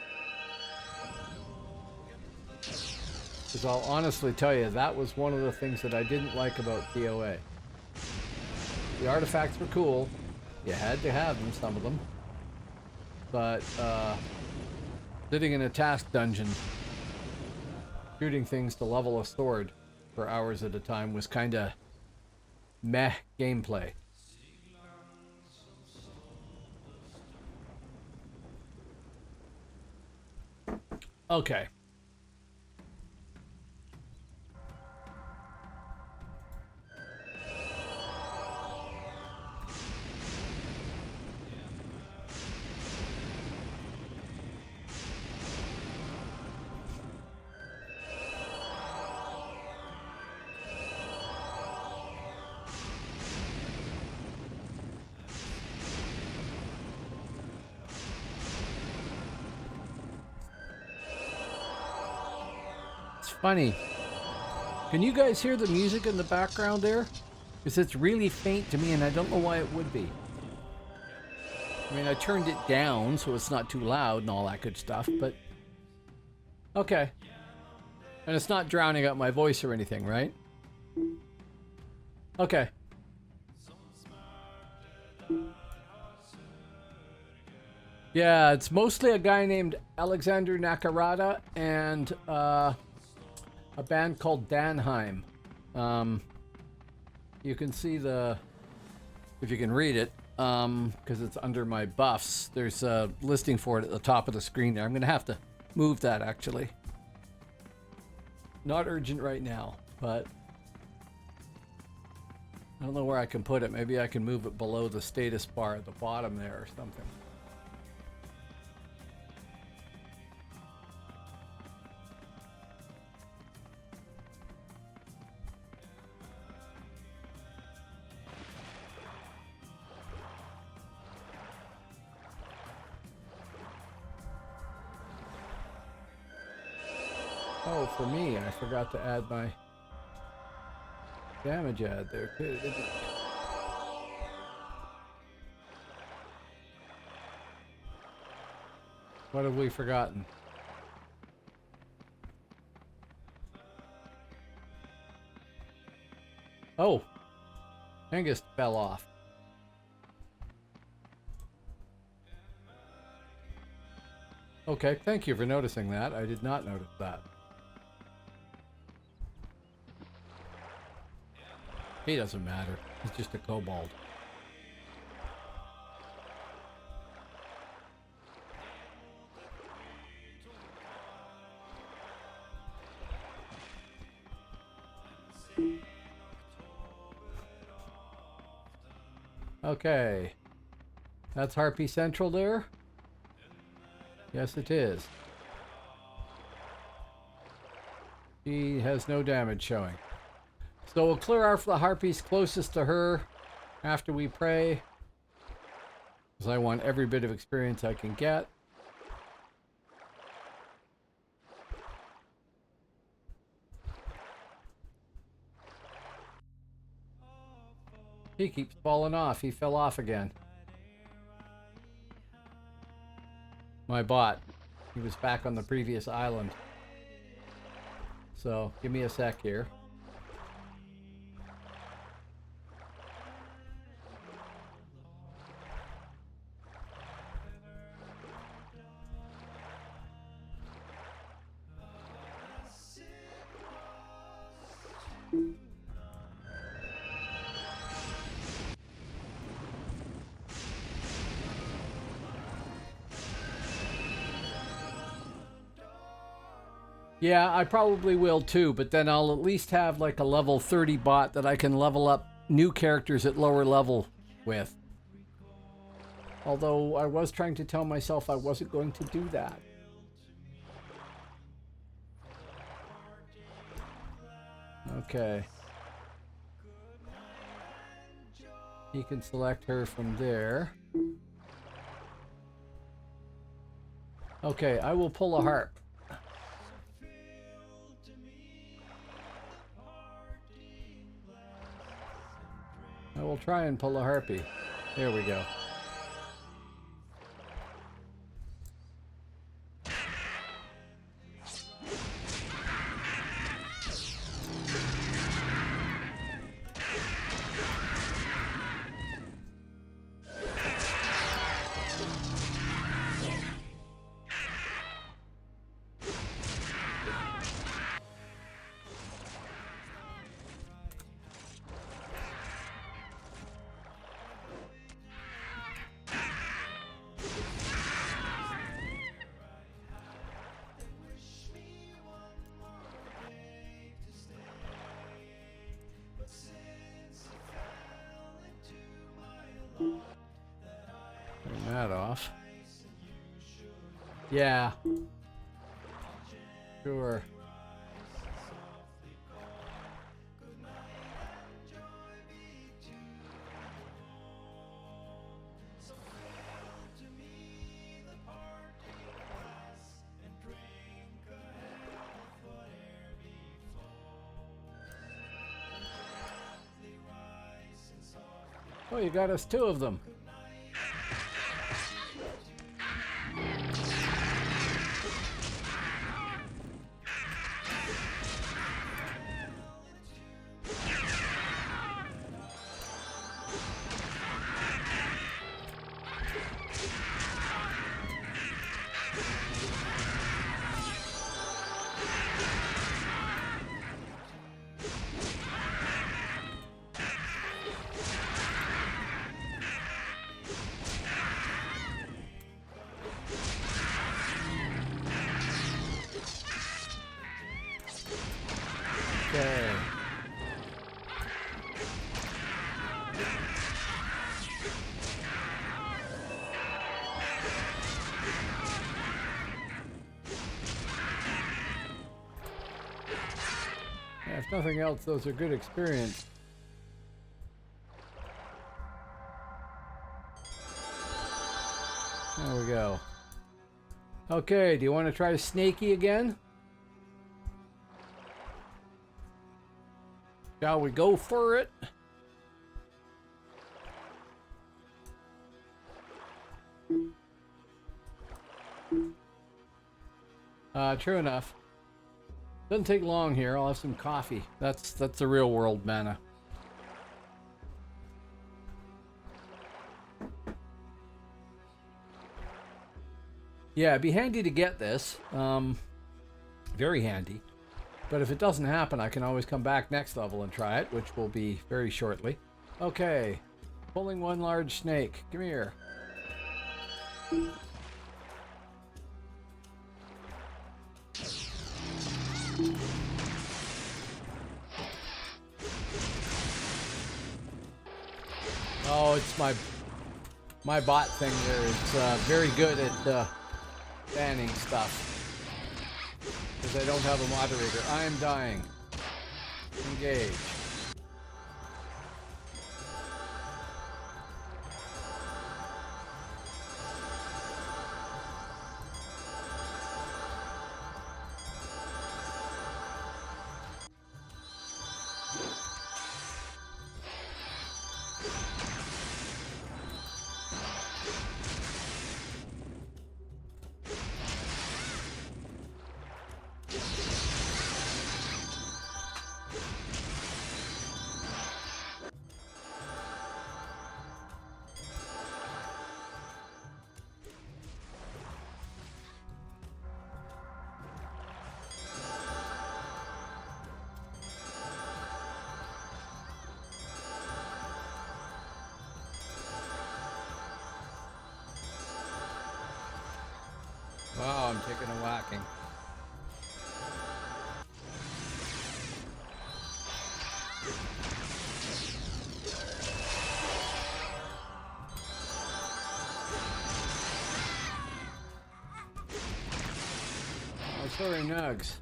Because I'll honestly tell you, that was one of the things that I didn't like about DOA. The artifacts were cool. You had to have them, some of them. But sitting in a task dungeon, shooting things to level a sword for hours at a time was kind of meh gameplay. Okay. funny. Can you guys hear the music in the background there? Because it's really faint to me and I don't know why it would be. I mean, I turned it down so it's not too loud and all that good stuff, but... Okay. And it's not drowning out my voice or anything, right? Okay. Yeah, it's mostly a guy named Alexander Nakarada and a band called Danheim. You can see if you can read it, because it's under my buffs. There's a listing for it at the top of the screen there. I'm going to have to move that, actually. Not urgent right now, but I don't know where I can put it. Maybe I can move it below the status bar at the bottom there or something. Oh, for me, I forgot to add my damage ad there too, didn't I? What have we forgotten? Oh, Angus fell off. Okay, thank you for noticing that. I did not notice that. He doesn't matter. He's just a kobold. Okay. That's Harpy Central there? Yes, it is. She has no damage showing. So we'll clear off the harpies closest to her after we pray, because I want every bit of experience I can get. He keeps falling off. He fell off again. My bot. He was back on the previous island. So give me a sec here. Yeah, I probably will too, but then I'll at least have like a level 30 bot that I can level up new characters at lower level with. Although I was trying to tell myself I wasn't going to do that. Okay. You can select her from there. Okay, I will pull a harp. I will try and pull a harpy. There we go. Turn that off. Yeah. Sure. Oh, you got us 2 of them. Okay. Yeah, if nothing else, those are good experience. There we go. Okay, do you want to try Snaky again? Shall we go for it? True enough. Doesn't take long here. I'll have some coffee. That's the real world mana. Yeah, it'd be handy to get this. Very handy. But if it doesn't happen, I can always come back next level and try it, which will be very shortly. Okay. Pulling one large snake. Come here. Oh, it's my bot thing there is very good at banning stuff. Because I don't have a moderator. I am dying. Engage. Wow, I'm taking a whacking. Oh, sorry, Nugs.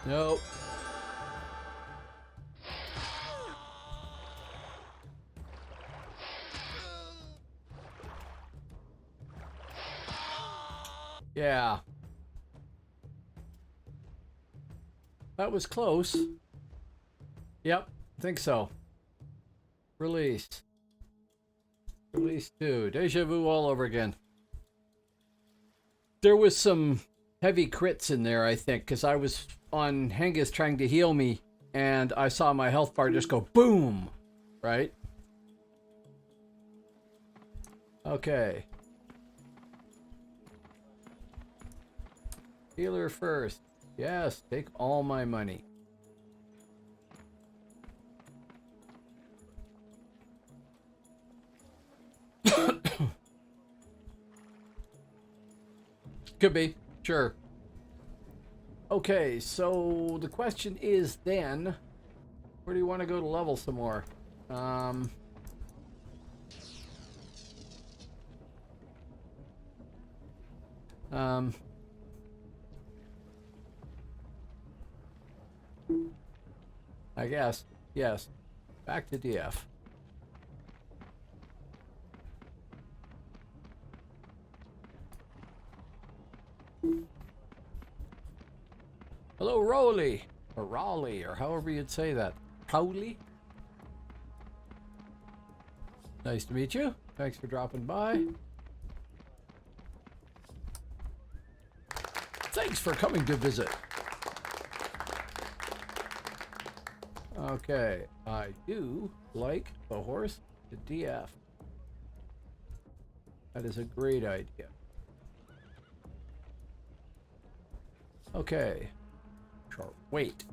Nope. Yeah. That was close. Yep, think so. Release. Release 2. Deja vu all over again. There was some heavy crits in there, I think, because I was on Hengist trying to heal me, and I saw my health bar just go boom, right? Okay. Healer first. Yes, take all my money. Could be, sure. Okay, so the question is then, where do you want to go to level some more? I guess, yes. Back to DF. Hello, Rowley. Or Raleigh, or however you'd say that. Rowley? Nice to meet you. Thanks for dropping by. Thanks for coming to visit. Okay, I do like the horse to DF. That is a great idea. Okay. Short wait.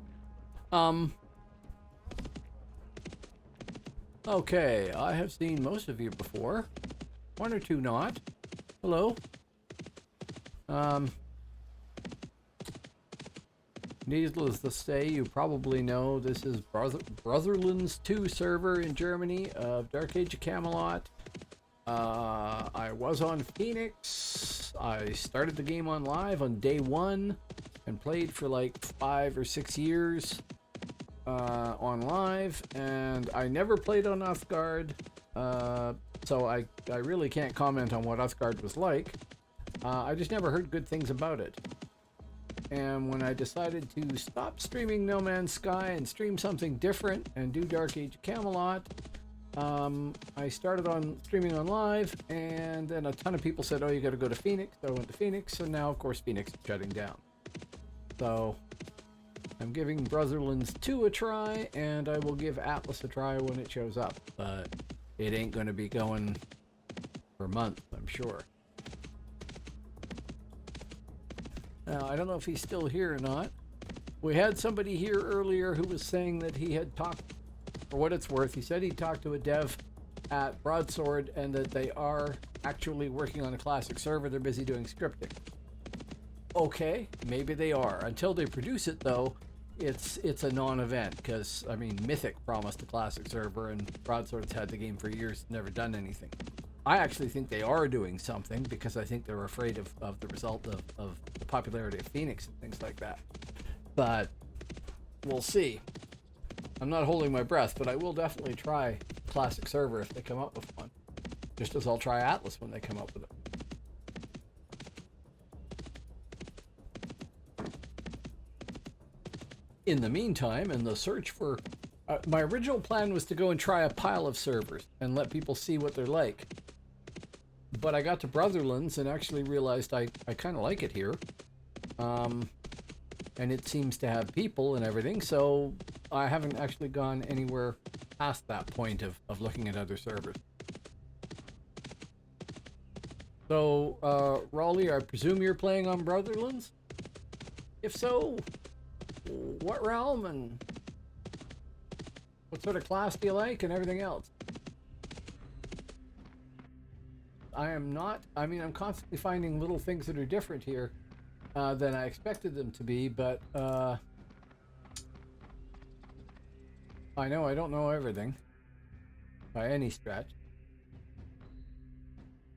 Okay, I have seen most of you before. One or two not. Hello. Needless to say, you probably know this is Brotherlands 2 server in Germany of Dark Age of Camelot. I was on Phoenix. I started the game on live on day 1 and played for like 5 or 6 years on live, and I never played on Uthgard, so I really can't comment on what Uthgard was like. I just never heard good things about it. And when I decided to stop streaming No Man's Sky and stream something different and do Dark Age of Camelot, I started on streaming on live, and then a ton of people said, oh, you got to go to Phoenix. So I went to Phoenix, and now, of course, Phoenix is shutting down. So I'm giving Brotherlands 2 a try, and I will give Atlas a try when it shows up. But it ain't going to be going for months, I'm sure. Now, I don't know if he's still here or not. We had somebody here earlier who was saying that he had talked, for what it's worth, he said he talked to a dev at Broadsword and that they are actually working on a classic server. They're busy doing scripting. Okay, maybe they are. Until they produce it, though, it's a non-event, because, I mean, Mythic promised a classic server, and Broadsword's had the game for years, never done anything. I actually think they are doing something, because I think they're afraid of the result of the popularity of Phoenix and things like that. But we'll see. I'm not holding my breath, but I will definitely try classic server if they come up with one. Just as I'll try Atlas when they come up with it. In the meantime, in the search for... my original plan was to go and try a pile of servers and let people see what they're like. But I got to Brotherlands and actually realized I kind of like it here. And it seems to have people and everything, so I haven't actually gone anywhere past that point of looking at other servers. So, Raleigh, I presume you're playing on Brotherlands? If so, what realm and what sort of class do you like and everything else? I'm constantly finding little things that are different here than I expected them to be, but I know I don't know everything by any stretch.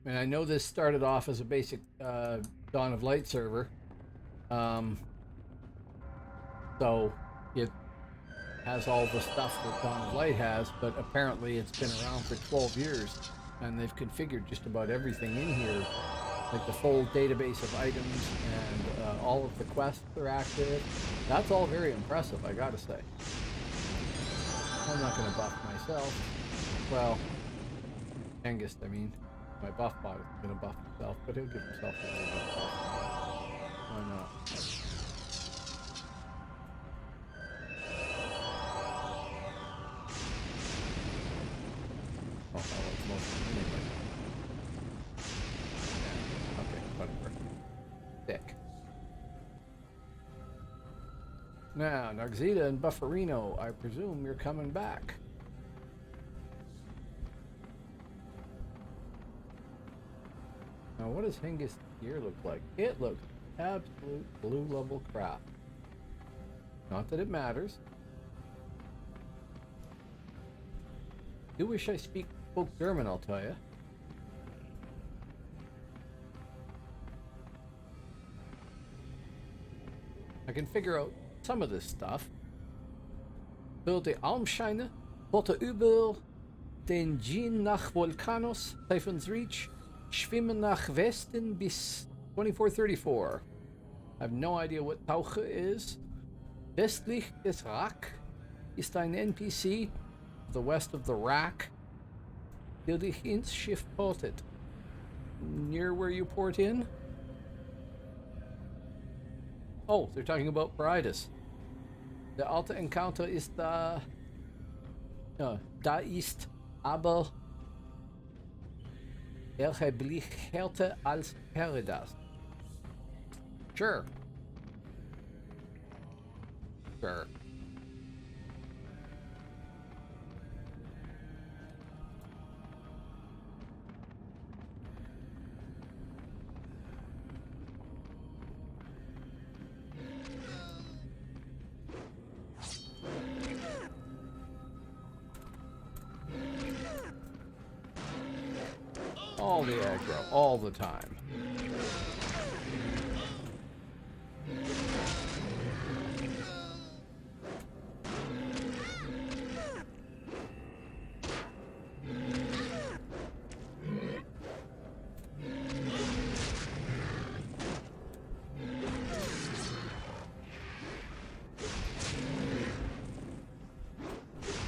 And I know this started off as a basic Dawn of Light server, so it has all the stuff that Dawn of Light has, but apparently it's been around for 12 years, and they've configured just about everything in here, like the full database of items, and all of the quests are active. That's all very impressive, I gotta say. I'm not gonna buff myself. Well, Angus, I mean, my buff bot is gonna buff himself, but he'll give himself a little bit of buff. Why not? Oh, that was mostly anyway. Yeah, okay, whatever. Sick. Now, Nargzita and Bufferino, I presume you're coming back. Now, what does Hengist gear look like? It looks absolute blue level crap. Not that it matters. Do wish I spoke German, I'll tell you. I can figure out some of this stuff. Für die Almscheine wollte über den Gin nach Volcanos, Typhon's Reach, schwimmen nach Westen bis 2434. I have no idea what Tauche is, Westlich des Rak ist ein NPC to the west of the Rack, der dich ins Schiff portet. Near where you port in? Oh, they're talking about Bridus. Der alte Encounter ist da. Ja, da ist aber erheblicher als Paradise. Sure. Sure. All the aggro, all the time.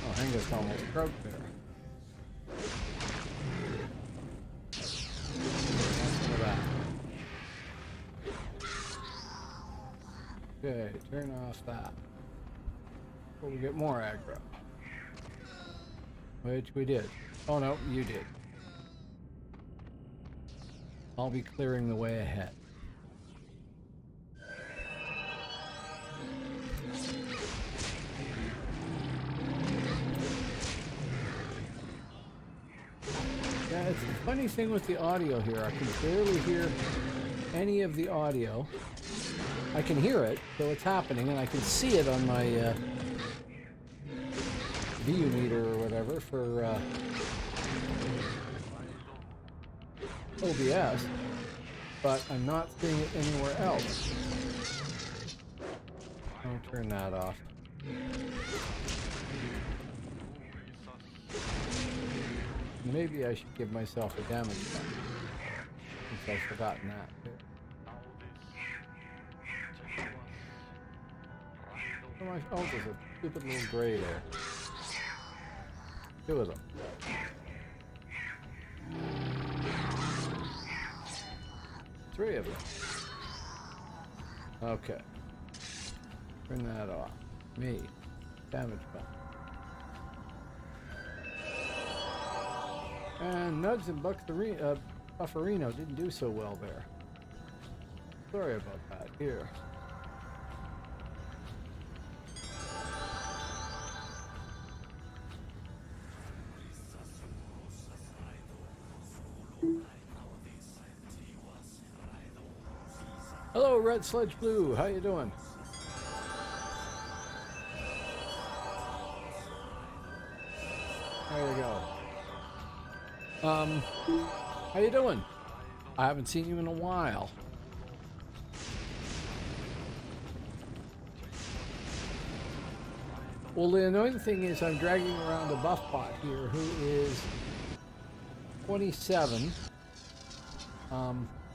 Oh, Hengist almost broke there. Okay, turn off that. Before we get more aggro. Which we did. Oh no, you did. I'll be clearing the way ahead. Yeah, it's the funny thing with the audio here. I can barely hear any of the audio. I can hear it, so it's happening, and I can see it on my VU meter or whatever for OBS, but I'm not seeing it anywhere else. I'll turn that off. Maybe I should give myself a damage button, since I've forgotten that too. Oh, there's a stupid little gray there. Two of them. Three of them. Okay. Turn that off. Me. Damage button. And Nugs and Bufferino didn't do so well there. Sorry about that. Here. Hello, Red Sledge Blue. How you doing? There you go. How you doing? I haven't seen you in a while. Well, the annoying thing is I'm dragging around a buff bot here who is 27.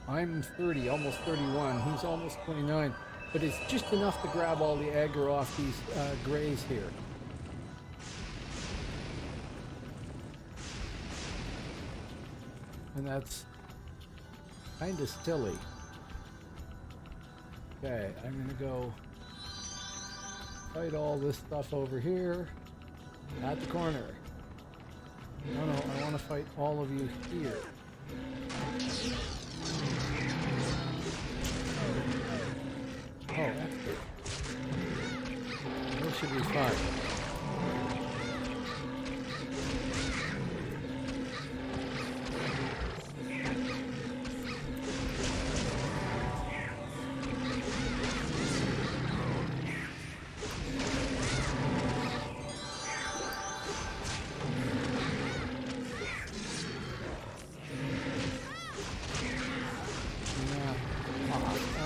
I'm 30, almost 31. He's almost 29. But it's just enough to grab all the aggro off these grays here. And that's kind of silly. Okay, I'm going to go fight all this stuff over here at the corner. No, I want to fight all of you here. Oh, that's good. This should be fun.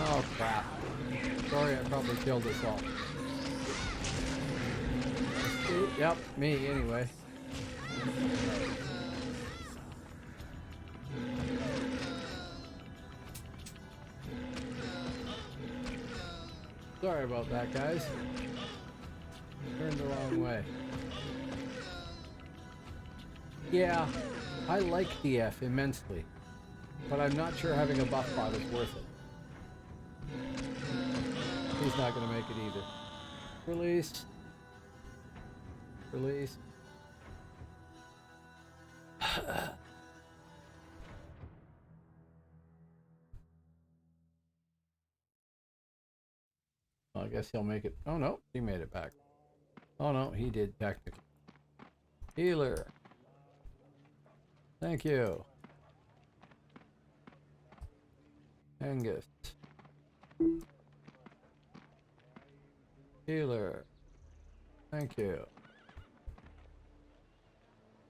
Oh crap. Sorry, I probably killed us all. Yep, me anyway. Sorry about that, guys. Turned the wrong way. Yeah, I like DF immensely, but I'm not sure having a buff bot is worth it. He's not going to make it either. Release. Release. Well, I guess he'll make it. Oh no, he made it back. Oh no, he did technically. Healer. Thank you. Angus. Healer. Thank you.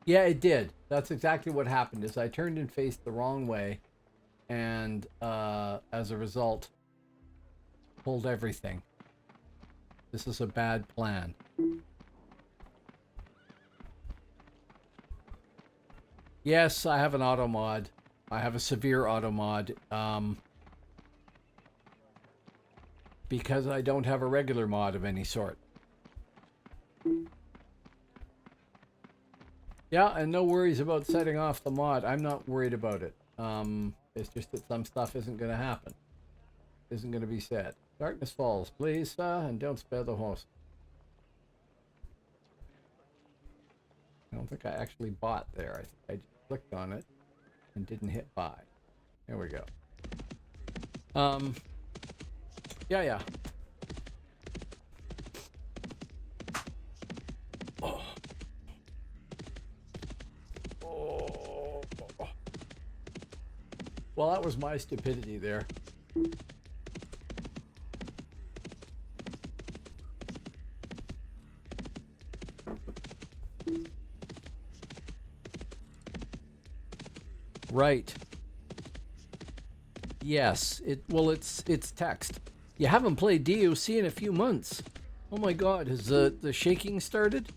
Yeah, it did. That's exactly what happened, is I turned and faced the wrong way, and as a result, pulled everything. This is a bad plan. Yes, I have an auto mod. I have a severe auto mod. Because I don't have a regular mod of any sort. Yeah, and no worries about setting off the mod. I'm not worried about it. It's just that some stuff isn't going to happen. Isn't going to be said. Darkness falls, please, and don't spare the horse. I don't think I actually bought there. I think I just clicked on it and didn't hit buy. There we go. Yeah. Oh. Oh. Well, that was my stupidity there. Right. Yes. It's text. You haven't played DAOC in a few months. Oh my god, has the shaking started?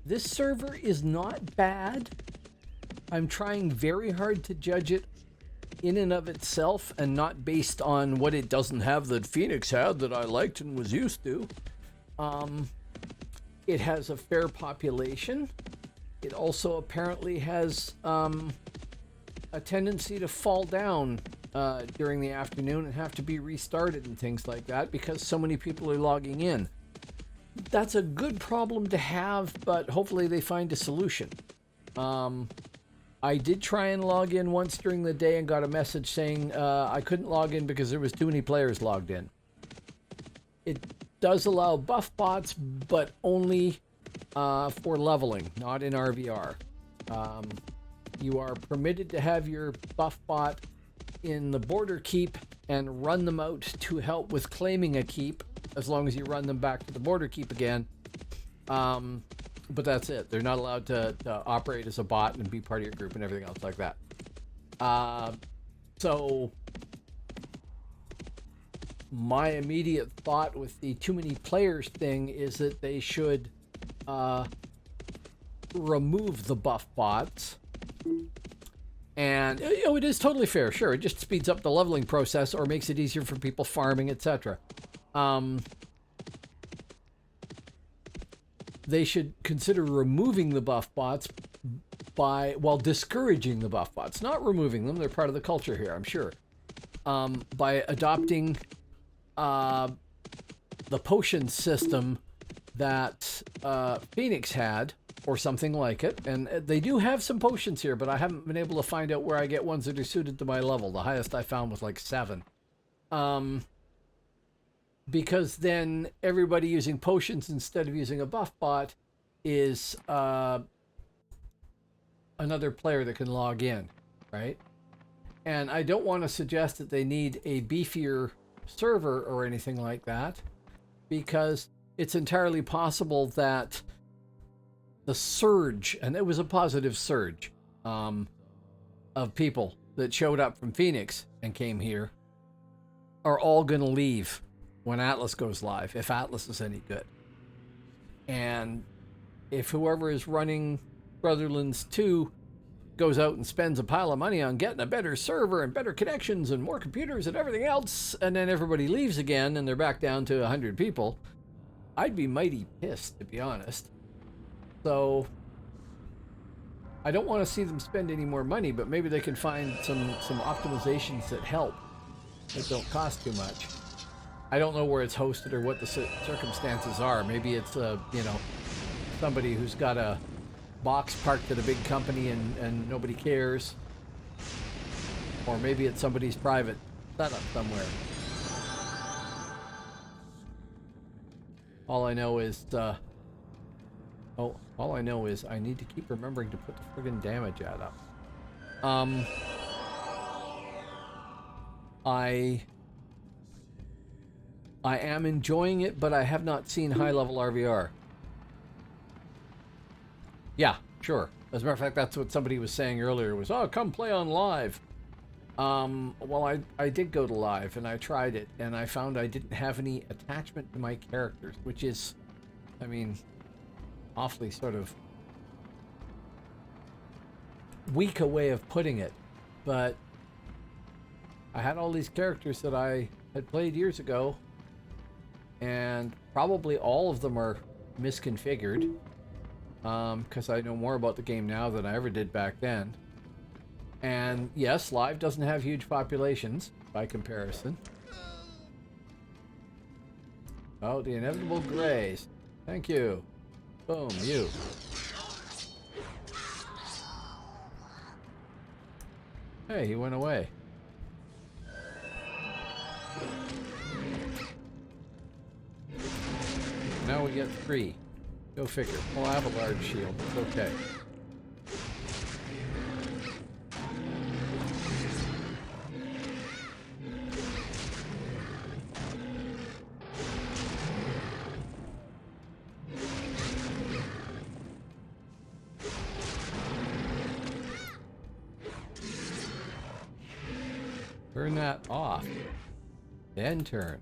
This server is not bad. I'm trying very hard to judge it in and of itself and not based on what it doesn't have that Phoenix had that I liked and was used to. It has a fair population. It also apparently has a tendency to fall down during the afternoon and have to be restarted and things like that because so many people are logging in. That's a good problem to have, but hopefully they find a solution. I did try and log in once during the day and got a message saying I couldn't log in because there was too many players logged in. It does allow buff bots, but only for leveling, not in RVR. You are permitted to have your buff bot in the border keep and run them out to help with claiming a keep, as long as you run them back to the border keep again. But that's it. They're not allowed to operate as a bot and be part of your group and everything else like that. So my immediate thought with the too many players thing is that they should remove the buff bots. And it is totally fair. Sure, it just speeds up the leveling process or makes it easier for people farming, etc. They should consider removing the buff bots while discouraging the buff bots, not removing them. They're part of the culture here, I'm sure. By adopting the potion system that Phoenix had, or something like it. And they do have some potions here, but I haven't been able to find out where I get ones that are suited to my level. The highest I found was like 7. Because then everybody using potions instead of using a buff bot is another player that can log in, right? And I don't want to suggest that they need a beefier server or anything like that, because it's entirely possible that the surge, and it was a positive surge of people that showed up from Phoenix and came here, are all going to leave when Atlas goes live, if Atlas is any good. And if whoever is running Brotherlands 2 goes out and spends a pile of money on getting a better server and better connections and more computers and everything else, and then everybody leaves again and they're back down to 100 people, I'd be mighty pissed, to be honest. So I don't want to see them spend any more money, but maybe they can find some optimizations that help, that don't cost too much. I don't know where it's hosted or what the circumstances are. Maybe it's you know, somebody who's got a box parked at a big company and nobody cares, or maybe it's somebody's private setup somewhere. All I know is all I know is I need to keep remembering to put the friggin' damage add up. I am enjoying it, but I have not seen high-level RVR. Yeah, sure. As a matter of fact, that's what somebody was saying earlier, was, oh, come play on live. Well, I did go to live, and I tried it, and I found I didn't have any attachment to my characters, which is, I mean, awfully sort of weak a way of putting it. But I had all these characters that I had played years ago, and probably all of them are misconfigured, because I know more about the game now than I ever did back then. And yes, live doesn't have huge populations by comparison. Oh, the inevitable graze. Thank you. Boom, you. Hey, he went away. Now we get 3. Go figure. Well, I have a large shield. It's okay. Turn that off. Then turn.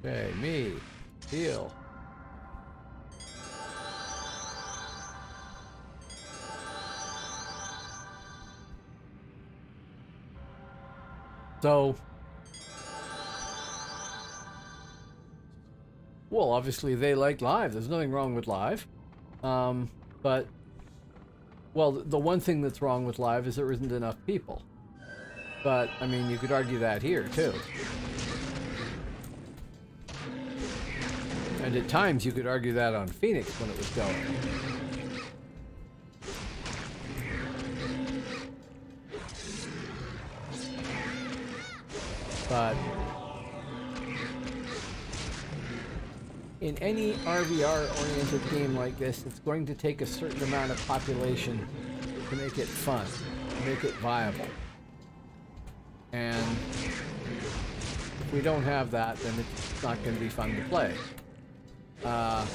Okay, me. Heal. So, well, obviously they like live. There's nothing wrong with live. But, well, the one thing that's wrong with live is there isn't enough people. But, I mean, you could argue that here, too. And at times you could argue that on Phoenix when it was going. But in any RVR-oriented game like this, it's going to take a certain amount of population to make it fun, to make it viable. And if we don't have that, then it's not going to be fun to play. Okay.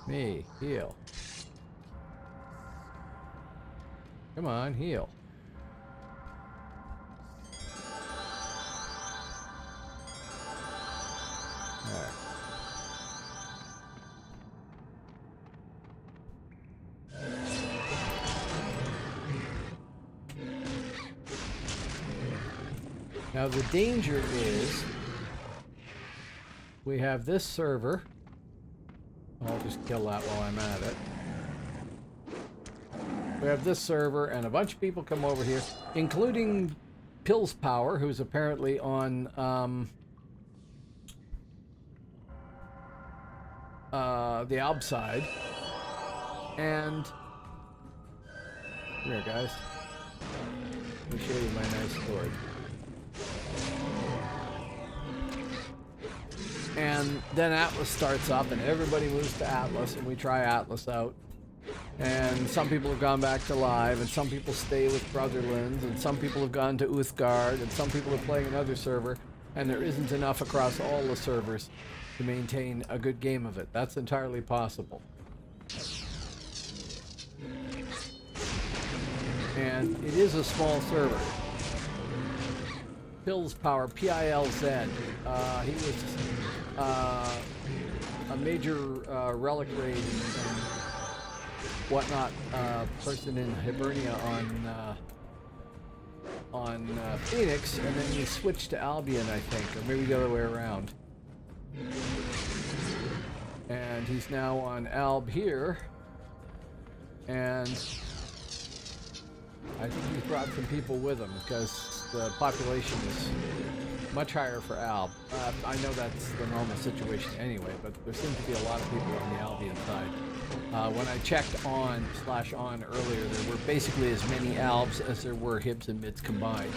Me, heal. Come on, heal. There. Now the danger is we have this server. I'll just kill that while I'm at it. We have this server and a bunch of people come over here, including Pills Power, who's apparently on the Alb side. And here, guys. Let me show you my nice sword. And then Atlas starts up and everybody moves to Atlas and we try Atlas out. And some people have gone back to live and some people stay with Brotherlands and some people have gone to Uthgard and some people are playing another server, and there isn't enough across all the servers to maintain a good game of it. That's entirely possible. And it is a small server. Pills Power, P-I-L-Z. He was a major relic raid and whatnot person in Hibernia on Phoenix, and then he switched to Albion, I think, or maybe the other way around. And he's now on Alb here, and I think he's brought some people with him because the population is much higher for Alb. I know that's the normal situation anyway, but there seem to be a lot of people on the Albion side. When I checked on earlier, there were basically as many Albs as there were Hibs and Mids combined.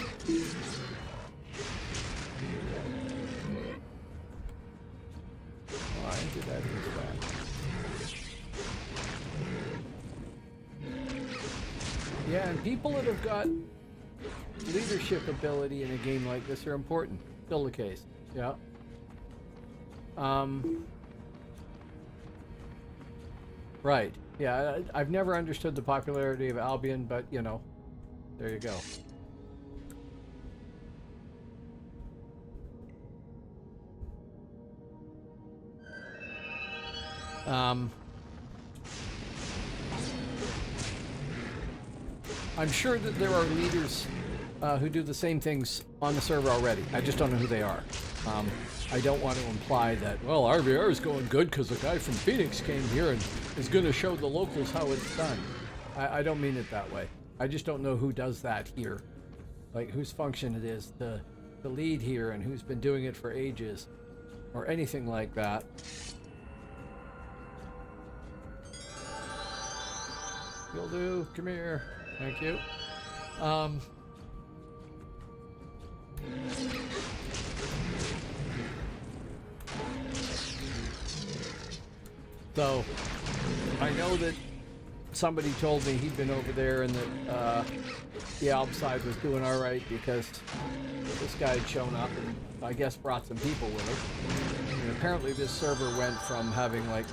Why did that do that? Yeah, and people that have got leadership ability in a game like this are important. Still the case. Yeah. Right. Yeah, I've never understood the popularity of Albion, but, you know, there you go. I'm sure that there are leaders who do the same things on the server already. I just don't know who they are. I don't want to imply that, well, RVR is going good because a guy from Phoenix came here and is going to show the locals how it's done. I don't mean it that way. I just don't know who does that here. Like, whose function it is to lead here and who's been doing it for ages or anything like that. You'll do. Come here. Thank you. So, I know that somebody told me he'd been over there and that the Alb side was doing all right because this guy had shown up and I guess brought some people with him. And apparently this server went from having like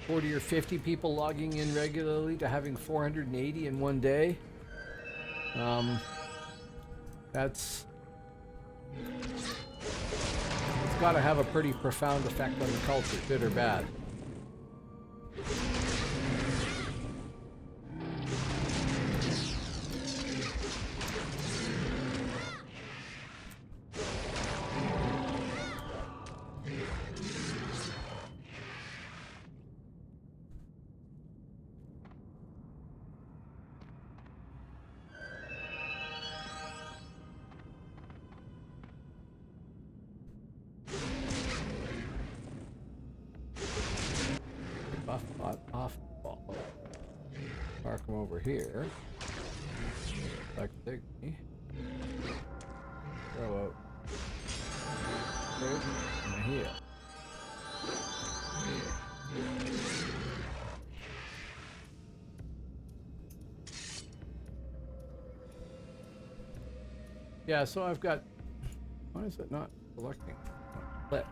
40 or 50 people logging in regularly to having 480 in one day. It's got to have a pretty profound effect on the culture, good or bad. Off ball. Park him over here. Like Signy. Throw out. And here. Yeah, so I've got. Why is it not selecting? Let.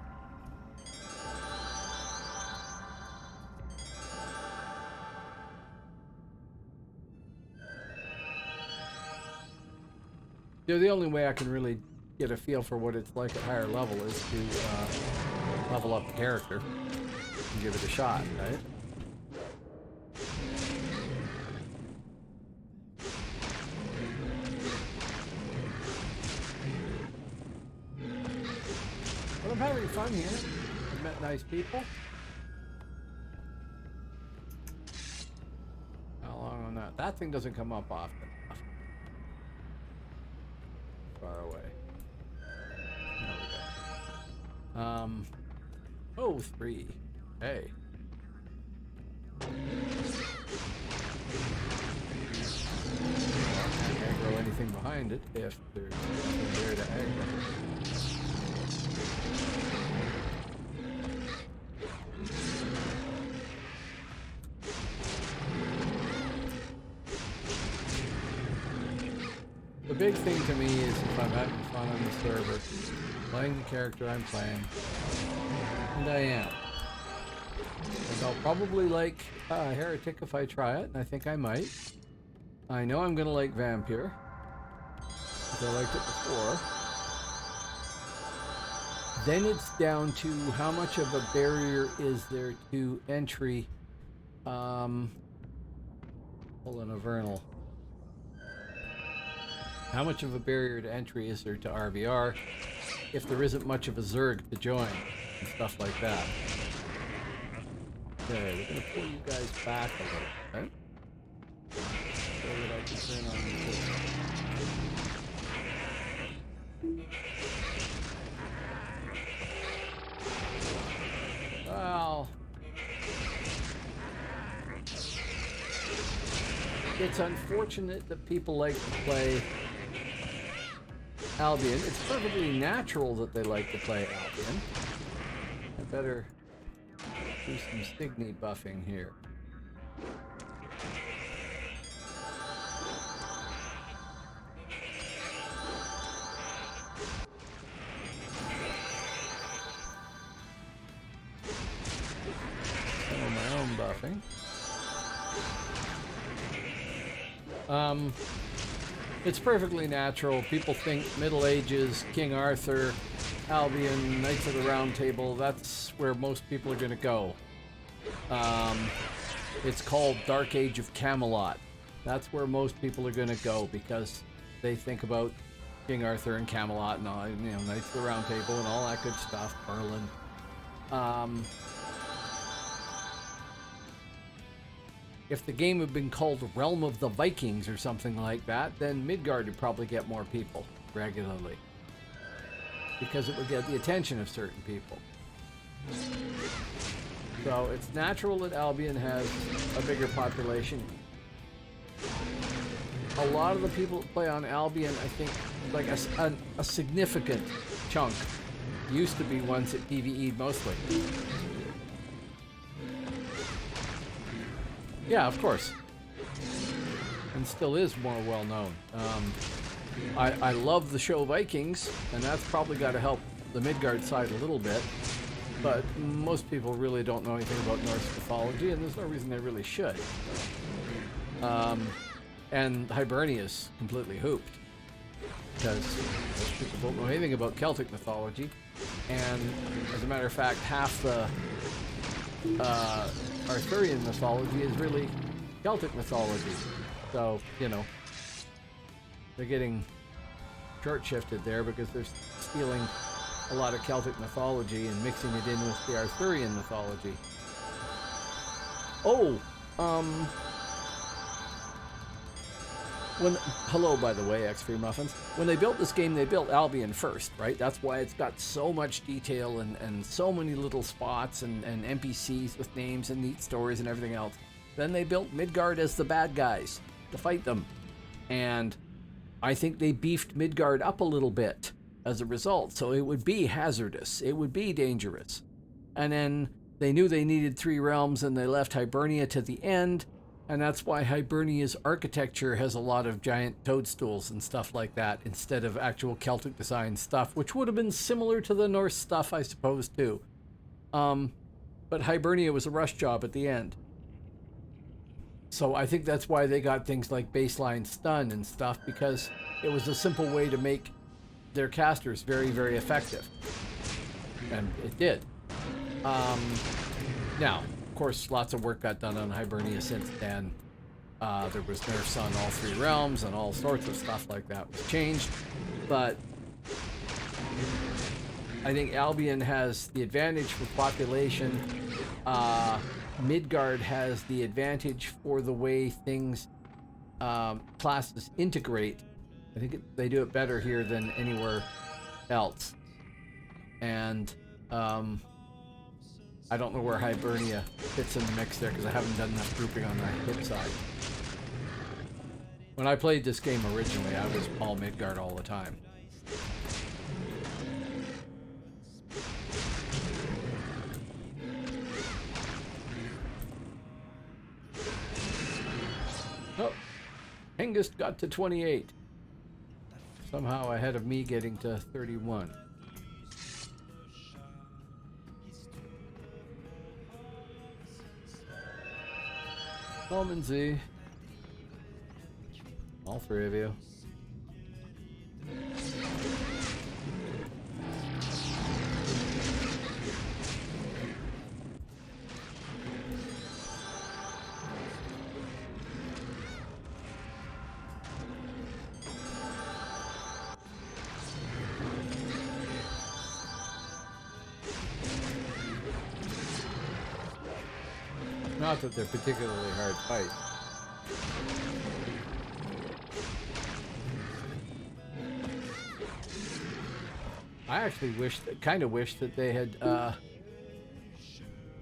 The only way I can really get a feel for what it's like at higher level is to level up the character and give it a shot, right? But I'm having fun here. I've met nice people. How long on that? That thing doesn't come up often. Far away. There we go. Oh, 3. Hey. Can't aggro anything behind it if there's nothing there to aggro. The big thing to me is if I'm having fun on the server, playing the character I'm playing, and I am. And I'll probably like Heretic if I try it, and I think I might. I know I'm going to like Vampire. because I liked it before. Then it's down to how much of a barrier is there to entry. Hold on, a vernal. How much of a barrier to entry is there to RVR if there isn't much of a Zerg to join and stuff like that? Okay, we're gonna pull you guys back a little bit so that I can turn on the well, it's unfortunate that people like to play Albion. It's perfectly natural that they like to play Albion. I better do some Signy buffing here. Some of my own buffing. It's perfectly natural. People think Middle Ages, King Arthur, Albion, Knights of the Round Table, that's where most people are going to go. It's called Dark Age of Camelot. That's where most people are going to go because they think about King Arthur and Camelot and all, Knights of the Round Table and all that good stuff, Merlin. If the game had been called Realm of the Vikings or something like that, then Midgard would probably get more people regularly. Because it would get the attention of certain people. So it's natural that Albion has a bigger population. A lot of the people that play on Albion, I think, like a significant chunk, used to be ones that PvE'd mostly. Yeah, of course. And still is more well known. I love the show Vikings, and that's probably got to help the Midgard side a little bit. But most people really don't know anything about Norse mythology, and there's no reason they really should. And Hibernia is completely hooped. Because most people don't know anything about Celtic mythology. And as a matter of fact, half the Arthurian mythology is really Celtic mythology. So, they're getting short-shifted there because they're stealing a lot of Celtic mythology and mixing it in with the Arthurian mythology. Hello, by the way, X3 Muffins. When they built this game, they built Albion first, right? That's why it's got so much detail and so many little spots and NPCs with names and neat stories and everything else. Then they built Midgard as the bad guys to fight them. And I think they beefed Midgard up a little bit as a result. So it would be hazardous. It would be dangerous. And then they knew they needed 3 realms and they left Hibernia to the end. And that's why Hibernia's architecture has a lot of giant toadstools and stuff like that instead of actual Celtic design stuff, which would have been similar to the Norse stuff, I suppose, too. But Hibernia was a rush job at the end. So I think that's why they got things like baseline stun and stuff, because it was a simple way to make their casters very, very effective. And it did. Now, of course, lots of work got done on Hibernia since then. There was nerfs on all 3 realms and all sorts of stuff like that was changed. But I think Albion has the advantage for population. Midgard has the advantage for the way things, classes integrate. I think they do it better here than anywhere else. And I don't know where Hibernia fits in the mix there because I haven't done enough grouping on the hit side. When I played this game originally, I was all Midgard all the time. Oh, Hengist got to 28. Somehow ahead of me getting to 31. Almond Z. All 3 of you. Not that they're particularly hard fights. I actually kind of wish that they had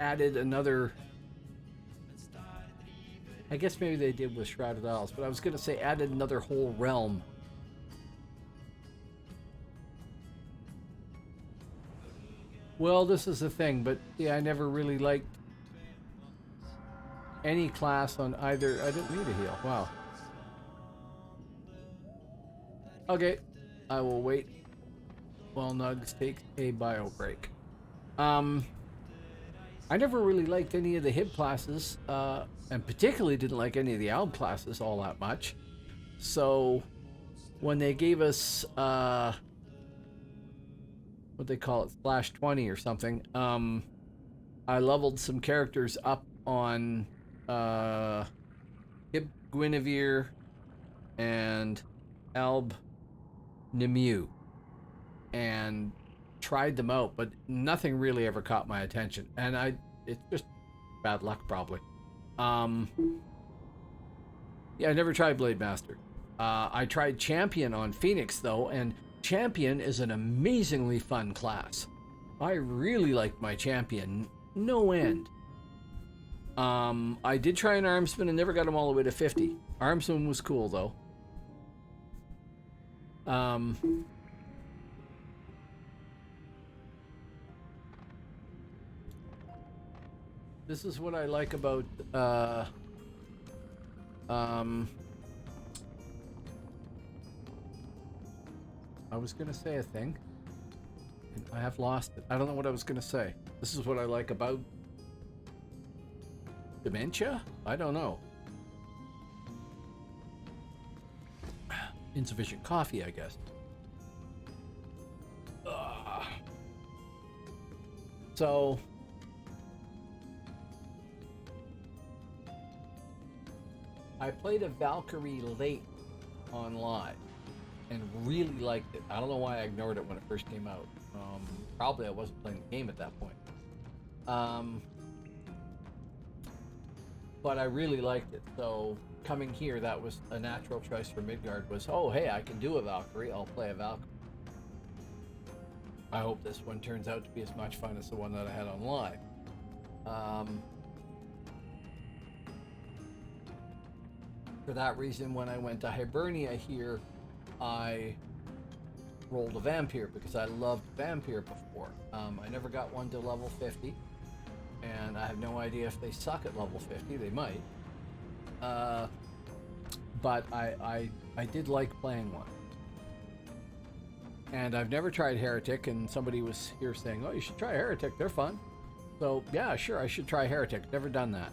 added another. I guess maybe they did with Shrouded Isles, but I was going to say added another whole realm. Well, this is the thing, but yeah, I never really liked any class on either. I didn't need a heal. Wow. Okay, I will wait while Nugs takes a bio break. I never really liked any of the HIB classes, and particularly didn't like any of the ALB classes all that much. So when they gave us what they call it, Splash 20 or something, I leveled some characters up on HIB Guinevere and ALB Nimue, and tried them out, but nothing really ever caught my attention, and it's just bad luck probably. Yeah, I never tried Blade Master. I tried Champion on Phoenix though, and Champion is an amazingly fun class. I really liked my Champion, no end. I did try an Armsman and never got him all the way to 50. Armsman was cool though. This is what I like about I was gonna say a thing and I have lost it. I don't know what I was gonna say. This is what I like about dementia? I don't know. Insufficient coffee, I guess. So I played a Valkyrie late on live and really liked it. I don't know why I ignored it when it first came out. Probably I wasn't playing the game at that point. But I really liked it. So coming here, that was a natural choice for Midgard was, oh, hey, I can do a Valkyrie. I'll play a Valkyrie. I hope this one turns out to be as much fun as the one that I had on live. For that reason, when I went to Hibernia here, I rolled a Vampire because I loved Vampire before. I never got one to level 50, and I have no idea if they suck at level 50. They might. But I did like playing one. And I've never tried Heretic, and somebody was here saying, oh, you should try Heretic, they're fun. So yeah, sure, I should try Heretic. Never done that.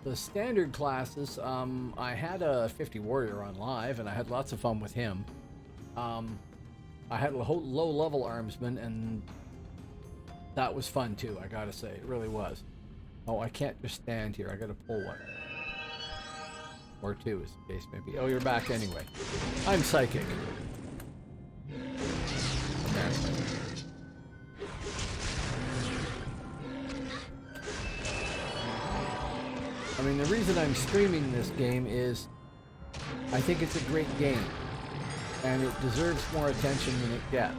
The standard classes, I had a 50 Warrior on live, and I had lots of fun with him. I had a low-level Armsman, and that was fun too, I gotta say. It really was. Oh, I can't just stand here. I gotta pull one. Or two, as the case may be. Oh, you're back anyway. I'm psychic. I mean, the reason I'm streaming this game is I think it's a great game, and it deserves more attention than it gets.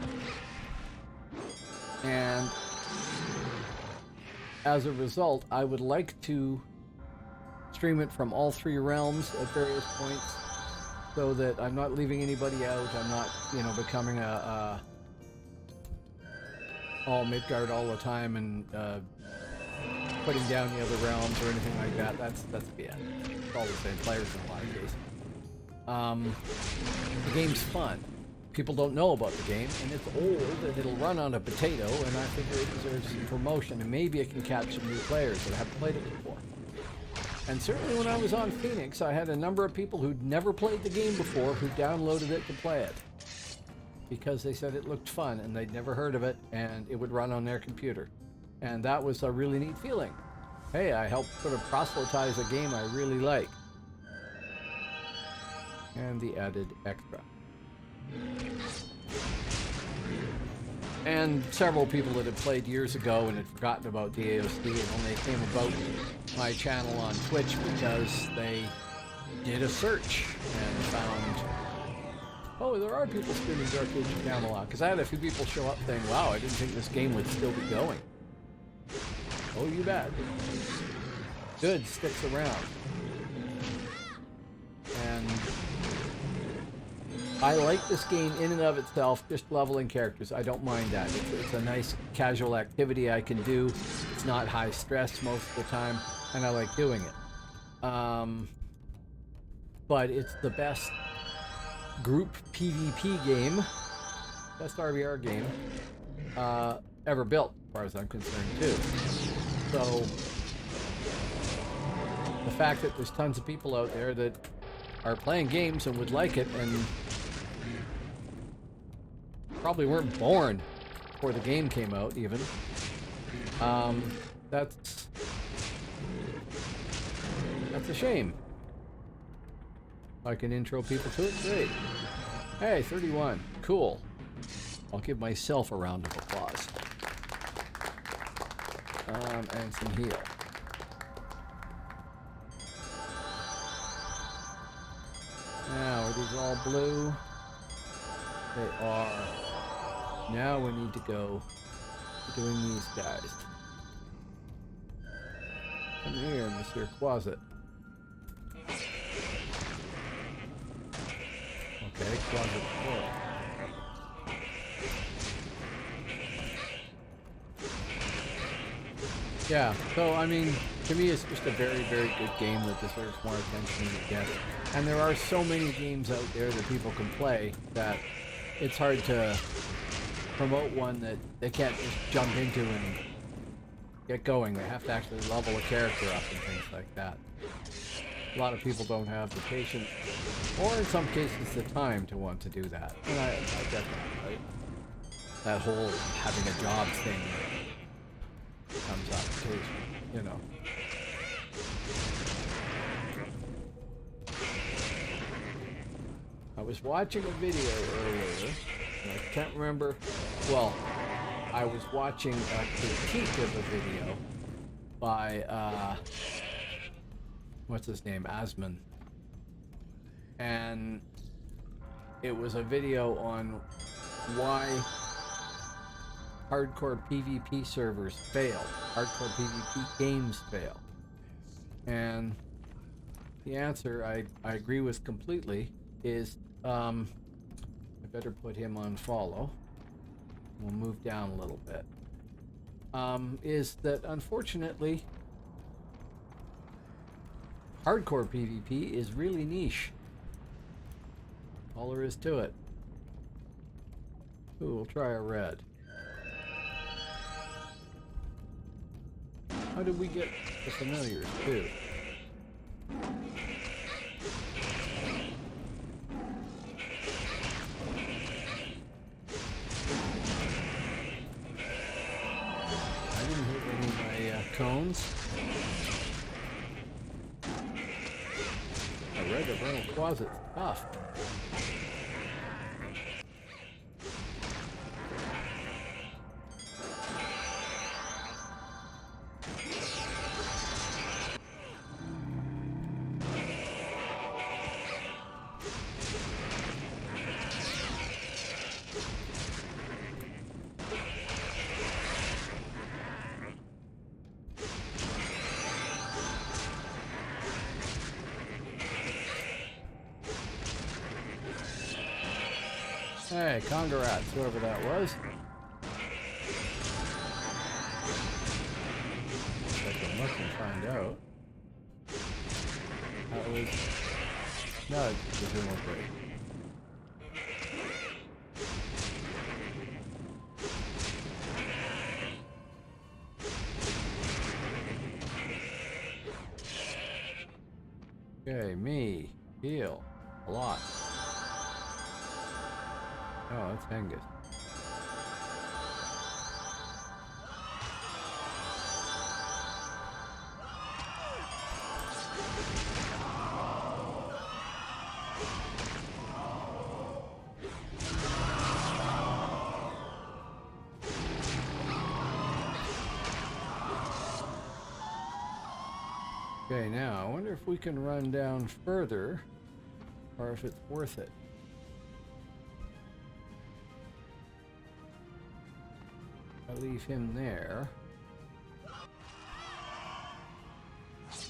And as a result, I would like to stream it from all three realms at various points, so that I'm not leaving anybody out. I'm not, becoming a all Midgard all the time and putting down the other realms or anything like that. That's BS. It's all the same players in a lot of cases. The game's fun. People don't know about the game, and it's old, and it'll run on a potato, and I figure it deserves some promotion, and maybe it can catch some new players that haven't played it before. And certainly when I was on Phoenix, I had a number of people who'd never played the game before who downloaded it to play it, because they said it looked fun, and they'd never heard of it, and it would run on their computer. And that was a really neat feeling. Hey, I helped sort of proselytize a game I really like. And the added extra. and several people that had played years ago and had forgotten about DAOC, and only came about my channel on Twitch because they did a search and found, oh, there are people streaming Dark Age of Camelot. Because I had a few people show up saying, wow, I didn't think this game would still be going. Oh, you bet. Good, sticks around. And I like this game in and of itself, just leveling characters. I don't mind that. It's a nice casual activity I can do. It's not high stress most of the time, and I like doing it. But it's the best group PvP game, best RVR game, ever built, as far as I'm concerned, too. So, the fact that there's tons of people out there that are playing games and would like it, and probably weren't born before the game came out, even, that's a shame. I can intro people to it, great. Hey, 31, cool. I'll give myself a round of applause. And some heal. Now, are these all blue? They are. Now we need to go doing these guys. Come here, Mr. Quasit. Okay, Quasit 4. Yeah, so I mean, to me it's just a very, very good game that deserves more attention than it gets. And there are so many games out there that people can play that it's hard to promote one that they can't just jump into and get going. They have to actually level a character up and things like that. A lot of people don't have the patience, or in some cases the time to want to do that. And I get that, right? That whole having a job thing comes up occasionally, you know. I was watching a video earlier, and I can't remember, well, I was watching a critique of a video by, what's his name, Asman, and it was a video on why hardcore PvP servers fail, hardcore PvP games fail. And the answer I agree with completely is, I better put him on follow. We'll move down a little bit. Is that unfortunately hardcore PvP is really niche. All there is to it. Ooh, we'll try a red. How did we get the familiars too? I didn't hit any of my cones. I read the rental closet stuff. Hey, congrats, whoever that was. I can look and find out. That was... No, it didn't look great. Okay, me. Heal. A lot. Oh, that's Angus. Okay, now I wonder if we can run down further or if it's worth it. I leave him there. Keep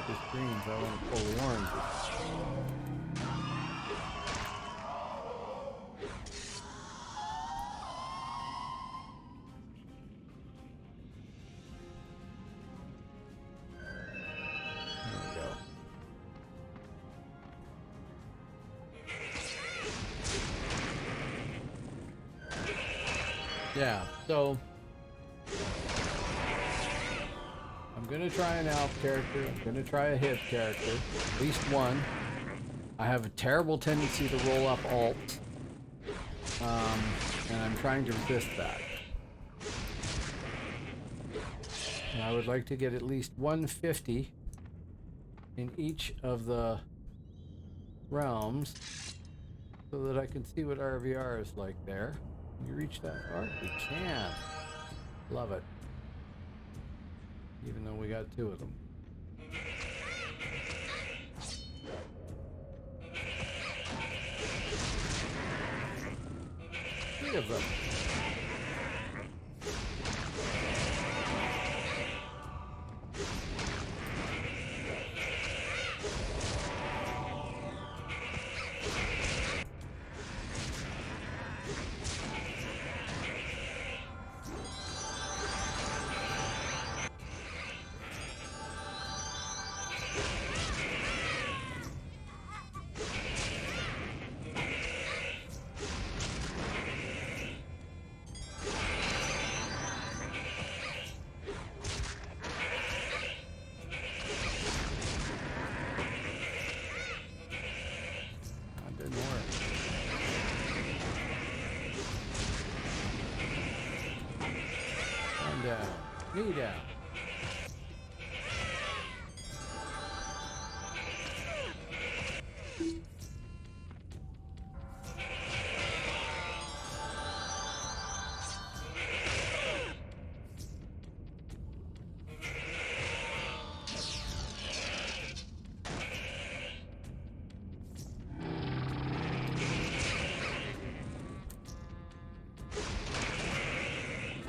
this green, so I want to pull the orange. Yeah, so I'm gonna try an Alp character, I'm gonna try a Hib character, at least one. I have a terrible tendency to roll up alt, and I'm trying to resist that. And I would like to get at least 150 in each of the realms so that I can see what RVR is like there. Can you reach that far? We can. Love it. Even though we got two of them. Three of them. Knee down.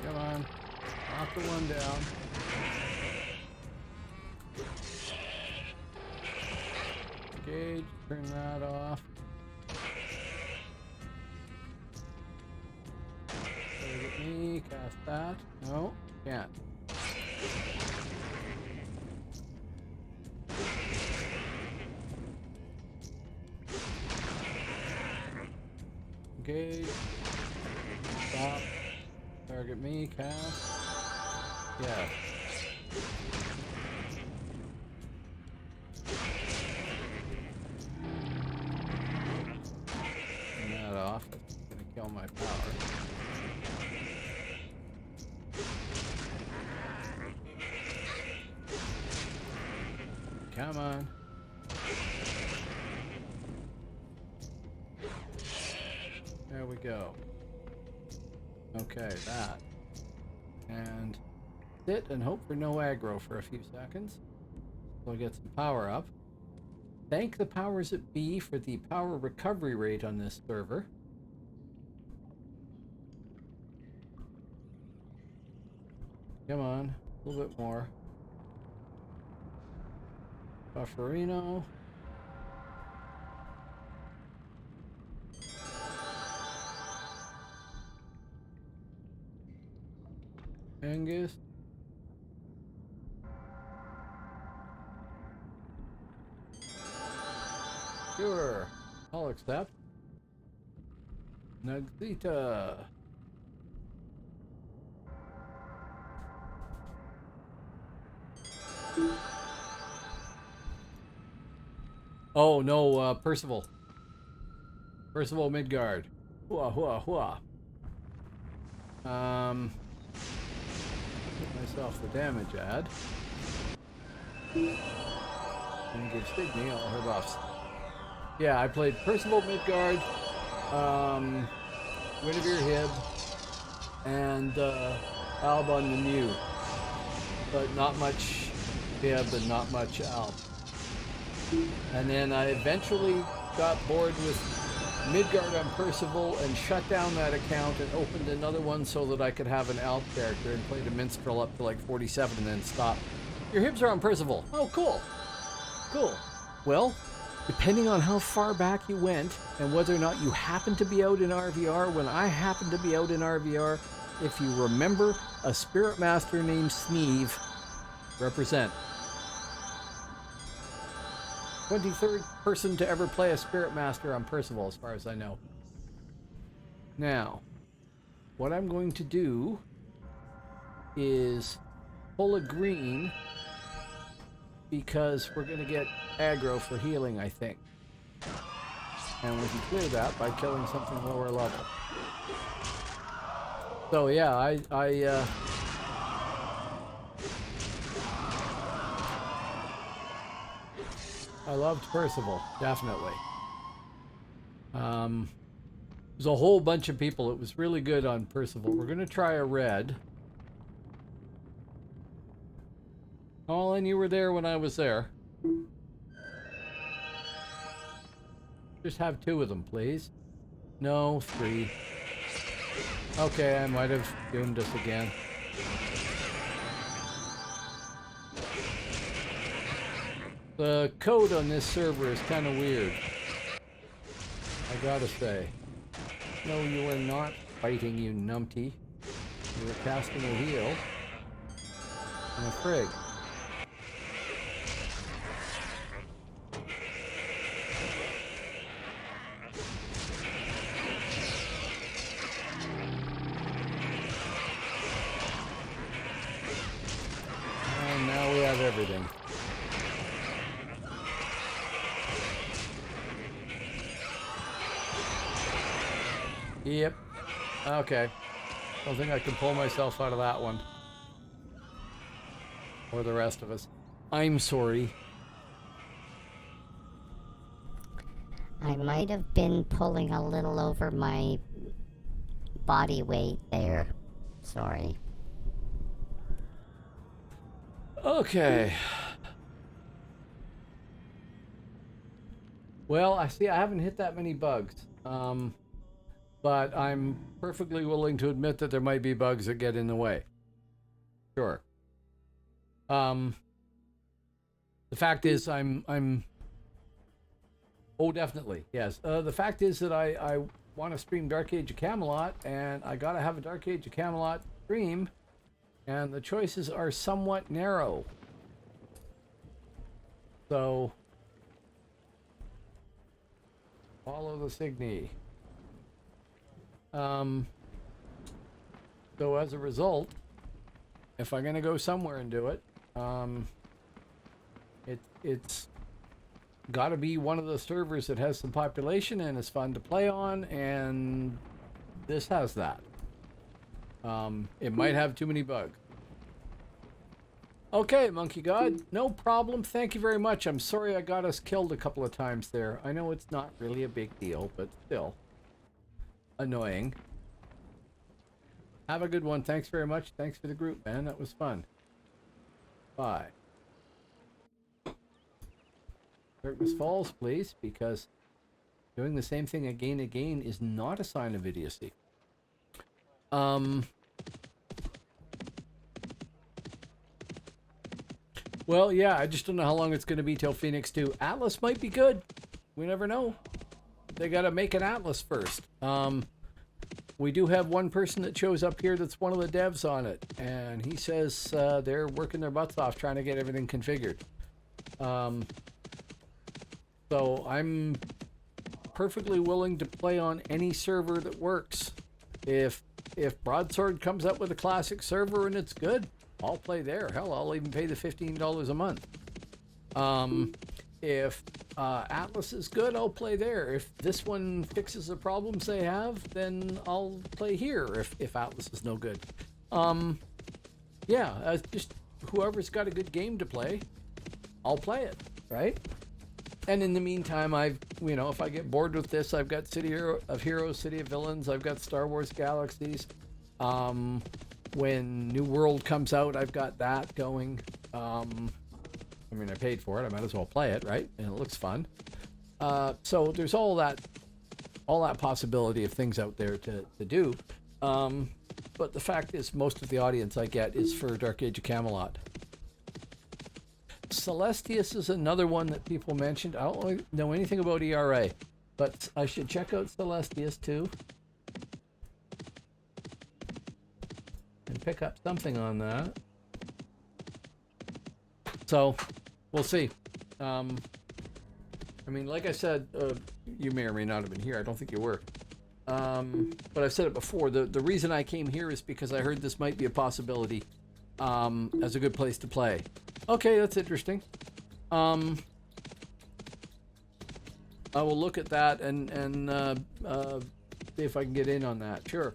Come on. Knock the one down. Engage, turn that off. Target me, cast that. No, can't. Engage. Stop. Target me, cast. Yeah. Turn that off. That's gonna kill my power. Come on. There we go. Okay, that. And sit and hope for no aggro for a few seconds. So I get some power up. Thank the powers that be for the power recovery rate on this server. Come on, a little bit more. Bufferino. Angus. Sure, I'll accept. Nagzita. Oh no, Percival. Percival Midgard. Hua hua hua. Get myself the damage add. And give Signy all her buffs. Yeah, I played Percival Midgard, Guinevere Hib, and Alb on the new, but not much Bib and not much Alb. And then I eventually got bored with Midgard on Percival and shut down that account and opened another one so that I could have an Alb character and played a minstrel up to like 47 and then stop. Your hibs are on Percival. Oh, cool. Cool. Well, depending on how far back you went and whether or not you happened to be out in RVR, when I happened to be out in RVR, if you remember a spirit master named Sneeve, represent. 23rd person to ever play a spirit master on Percival, as far as I know. Now, what I'm going to do is pull a green because we're going to get aggro for healing, I think. And we can clear that by killing something lower level. So yeah, I loved Percival, definitely. There's a whole bunch of people. It was really good on Percival. We're going to try a red. Colin, you were there when I was there. Just have 2 of them, please. No, 3. Okay, I might have doomed us again. The code on this server is kind of weird, I gotta say. No, you are not fighting, you numpty. You were casting a heal. And a frig. And now we have everything. Yep. Okay. Don't think I can pull myself out of that one. Or the rest of us. I'm sorry. I might have been pulling a little over my body weight there. Sorry. Okay. Well, I haven't hit that many bugs. But I'm perfectly willing to admit that there might be bugs that get in the way. Sure. The fact is I'm oh, definitely, yes. The fact is that I want to stream Dark Age of Camelot, and I gotta have a Dark Age of Camelot stream, and the choices are somewhat narrow. So, follow the Signy. So as a result, if I'm gonna go somewhere and do it, it's got to be one of the servers that has some population and is fun to play on, and this has that. It might have too many bugs. Okay, Monkey God, no problem. Thank you very much. I'm sorry I got us killed a couple of times there. I know it's not really a big deal, but still annoying. Have a good one. Thanks very much. Thanks for the group, man. That was fun. Bye. Darkness Falls, please, because doing the same thing again and again is not a sign of idiocy. Well, yeah, I just don't know how long it's going to be till Phoenix 2. Atlas might be good. We never know. They got to make an Atlas first. We do have one person that shows up here that's one of the devs on it, and he says they're working their butts off trying to get everything configured. So I'm perfectly willing to play on any server that works. If Broadsword comes up with a classic server and it's good, I'll play there. Hell, I'll even pay the $15 a month. If Atlas is good, I'll play there. If this one fixes the problems they have, then I'll play here if Atlas is no good. Yeah, just whoever's got a good game to play, I'll play it, right? And in the meantime, if I get bored with this, I've got City of Heroes, City of Villains, I've got Star Wars Galaxies. when New World comes out, I've got that going. I mean, I paid for it. I might as well play it, right? And it looks fun. So there's all that possibility of things out there to do. But the fact is, most of the audience I get is for Dark Age of Camelot. Celestius is another one that people mentioned. I don't know anything about ERA, but I should check out Celestius too. And pick up something on that. So, we'll see. I mean, like I said, you may or may not have been here. I don't think you were. But I've said it before. The reason I came here is because I heard this might be a possibility as a good place to play. Okay, that's interesting. I will look at that and see if I can get in on that. Sure.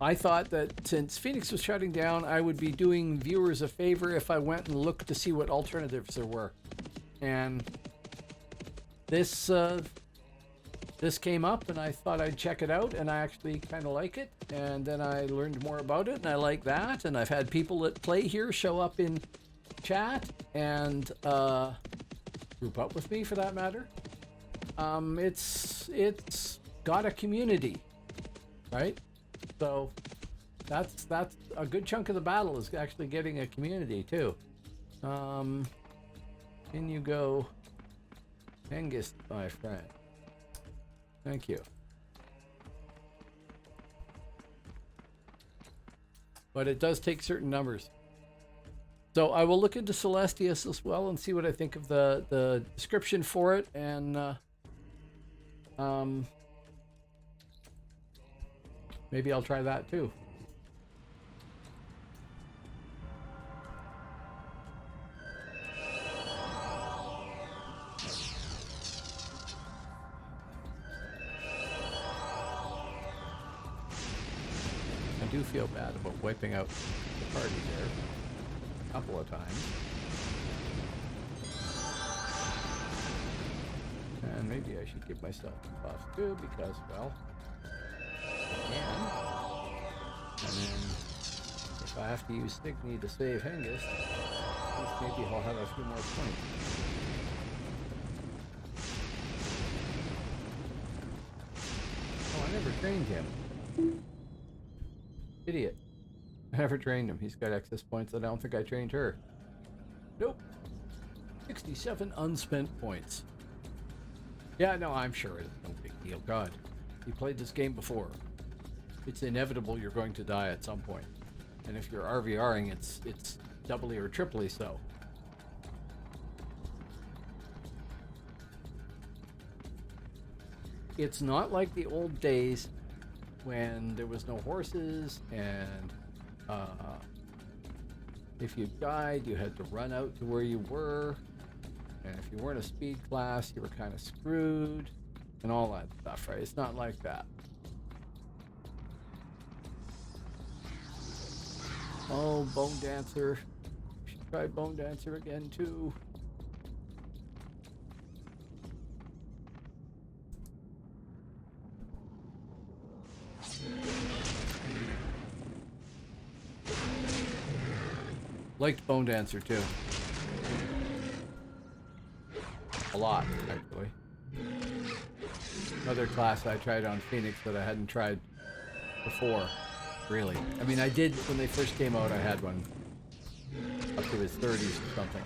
I thought that since Phoenix was shutting down, I would be doing viewers a favor if I went and looked to see what alternatives there were. And this came up, and I thought I'd check it out, and I actually kind of like it. And then I learned more about it, and I like that. And I've had people that play here show up in chat and group up with me, for that matter. It's got a community, right? So that's a good chunk of the battle is actually getting a community too. In you go, Hengist, my friend. Thank you. But it does take certain numbers. So I will look into Celestius as well and see what I think of the description for it, and maybe I'll try that too. I do feel bad about wiping out the party there a couple of times. And maybe I should give myself a buff too, because, well, I can. And then if I have to use Signy to save Hengist, at least maybe I'll have a few more points. Oh, I never trained him. Idiot. I never trained him. He's got excess points. I don't think I trained her. Nope. 67 unspent points. Yeah, no, I'm sure it's no big deal. God, you played this game before. It's inevitable you're going to die at some point. And if you're RVRing, it's doubly or triply so. It's not like the old days when there was no horses, and if you died, you had to run out to where you were, and if you weren't a speed class, you were kind of screwed, and all that stuff, right? It's not like that. Oh, Bone Dancer. You should try Bone Dancer again, too. Liked Bone Dancer too. A lot, actually. Another class I tried on Phoenix that I hadn't tried before, really. I mean, I did when they first came out. I had one up to his 30s or something.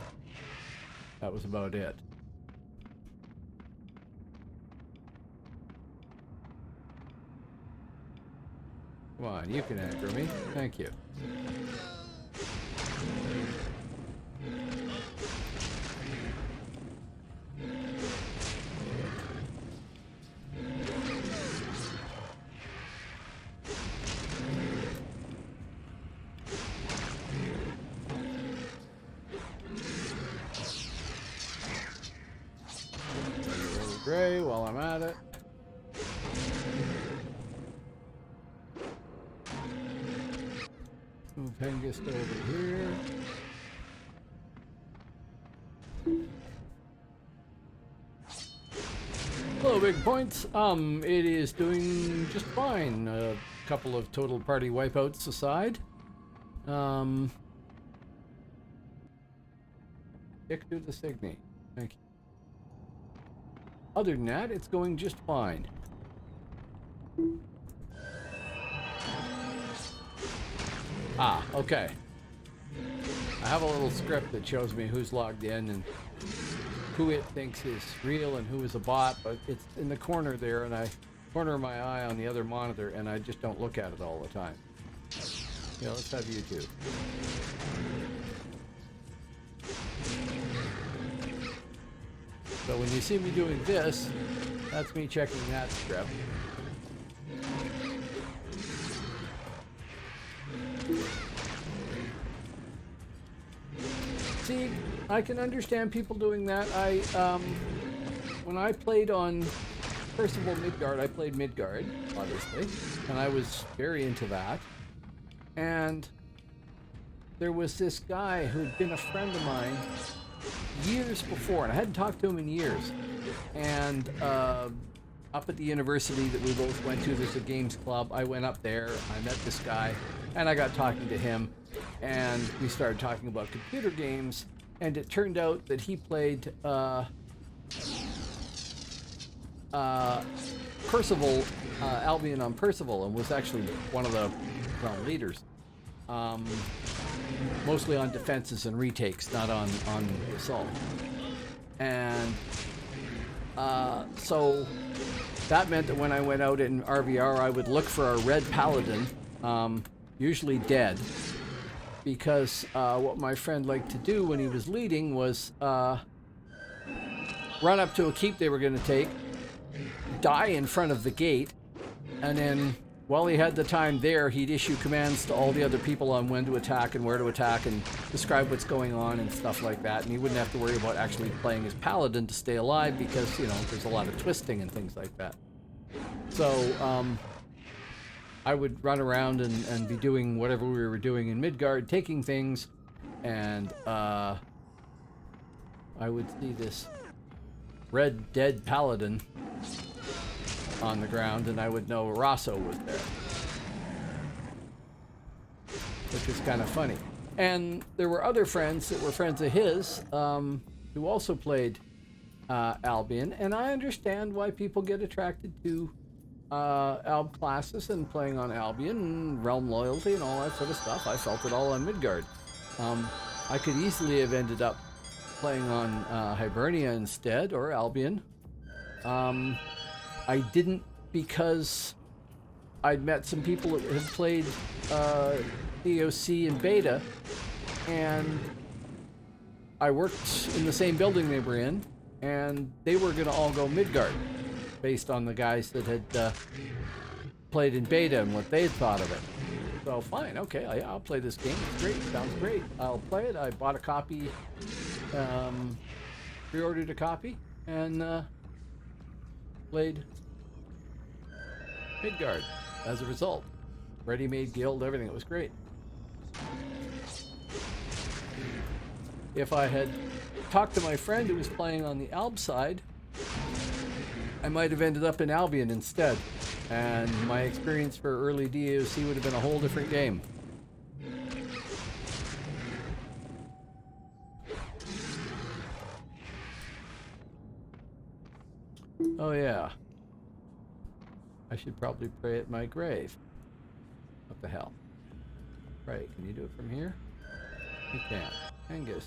That was about it. Come on, you can aggro me. Thank you. Gray while I'm at it. Move Hengist over here. Hello, Big Points. It is doing just fine. A couple of total party wipeouts aside. Stick to the Signy. Thank you. Other than that, it's going just fine. Ah, okay. I have a little script that shows me who's logged in and who it thinks is real and who is a bot, but it's in the corner there, and I corner my eye on the other monitor, and I just don't look at it all the time. Yeah, let's have YouTube. So when you see me doing this, that's me checking that script. See, I can understand people doing that. When I played on, first of all, Midgard, I played Midgard, obviously, and I was very into that. And there was this guy who'd been a friend of mine years before, and I hadn't talked to him in years. And up at the university that we both went to, there's a games club. I went up there, I met this guy, and I got talking to him, and we started talking about computer games, and it turned out that he played Percival, Albion on Percival, and was actually one of the leaders. Mostly on defenses and retakes, not on assault. And so that meant that when I went out in RVR, I would look for a red paladin, usually dead, because what my friend liked to do when he was leading was run up to a keep they were going to take, die in front of the gate, and then while he had the time there, he'd issue commands to all the other people on when to attack and where to attack and describe what's going on and stuff like that. And he wouldn't have to worry about actually playing his paladin to stay alive because, you know, there's a lot of twisting and things like that. So I would run around and be doing whatever we were doing in Midgard, taking things, and I would see this red dead paladin on the ground, and I would know Rosso was there, which was kind of funny. And there were other friends that were friends of his who also played Albion, and I understand why people get attracted to Alb classes and playing on Albion and realm loyalty and all that sort of stuff. I felt it all on Midgard. I could easily have ended up playing on Hibernia instead, or Albion. I didn't, because I'd met some people that had played DAOC in beta, and I worked in the same building they were in, and they were going to all go Midgard based on the guys that had played in beta and what they had thought of it. So fine, okay, I'll play this game. It's great, sounds great. I'll play it. I bought a copy, pre-ordered a copy, and played Midgard as a result. Ready-made guild, everything. It was great. If I had talked to my friend who was playing on the Alb side, I might have ended up in Albion instead, and my experience for early DAOC would have been a whole different game. Oh yeah. I should probably pray at my grave. What the hell? Right, can you do it from here? You can. Angus.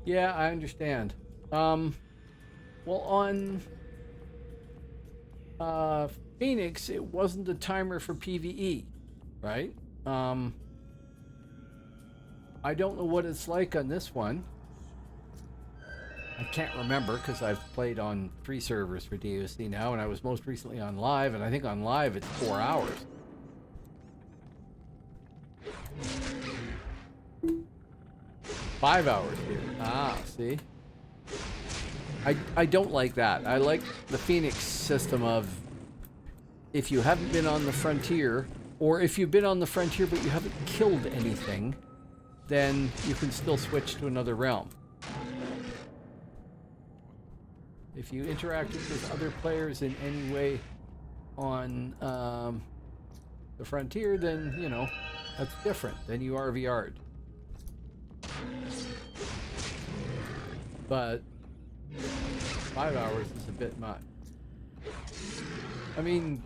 Yeah, I understand. Well, on Phoenix, it wasn't a timer for PvE, right? I don't know what it's like on this one. I can't remember because I've played on 3 servers for DAOC now, and I was most recently on live, and I think on live it's 4 hours. Five hours here. Ah, see? I don't like that. I like the Phoenix system of, if you haven't been on the frontier Or if you've been on the frontier but you haven't killed anything, then you can still switch to another realm. If you interacted with other players in any way on the frontier, then, you know, that's different. Then you RVR'd. But 5 hours is a bit much. I mean,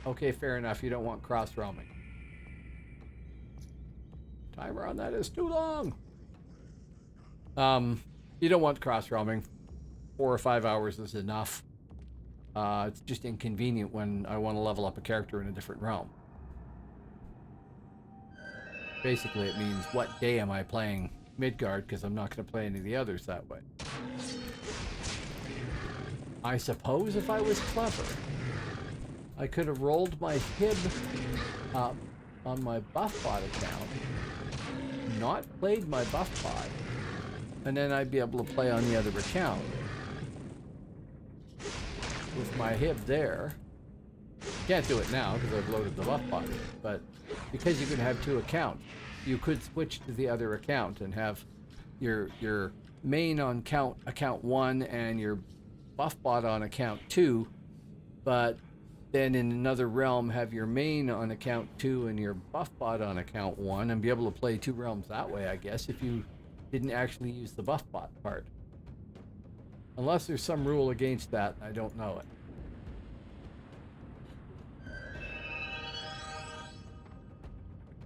okay, fair enough. You don't want cross-roaming. Timer on that is too long. You don't want cross-roaming. 4 or 5 hours is enough. It's just inconvenient when I want to level up a character in a different realm. Basically, it means what day am I playing Midgard, because I'm not going to play any of the others that way. I suppose if I was clever, I could have rolled my HIB up on my BuffBot account, not played my BuffBot, and then I'd be able to play on the other account with my HIB there. Can't do it now because I've loaded the BuffBot in, but because you can have 2 accounts, you could switch to the other account and have your main on account 1 and your BuffBot on account 2, but then in another realm have your main on account 2 and your BuffBot on account 1, and be able to play 2 realms that way, I guess, if you didn't actually use the BuffBot part. Unless there's some rule against that, I don't know it.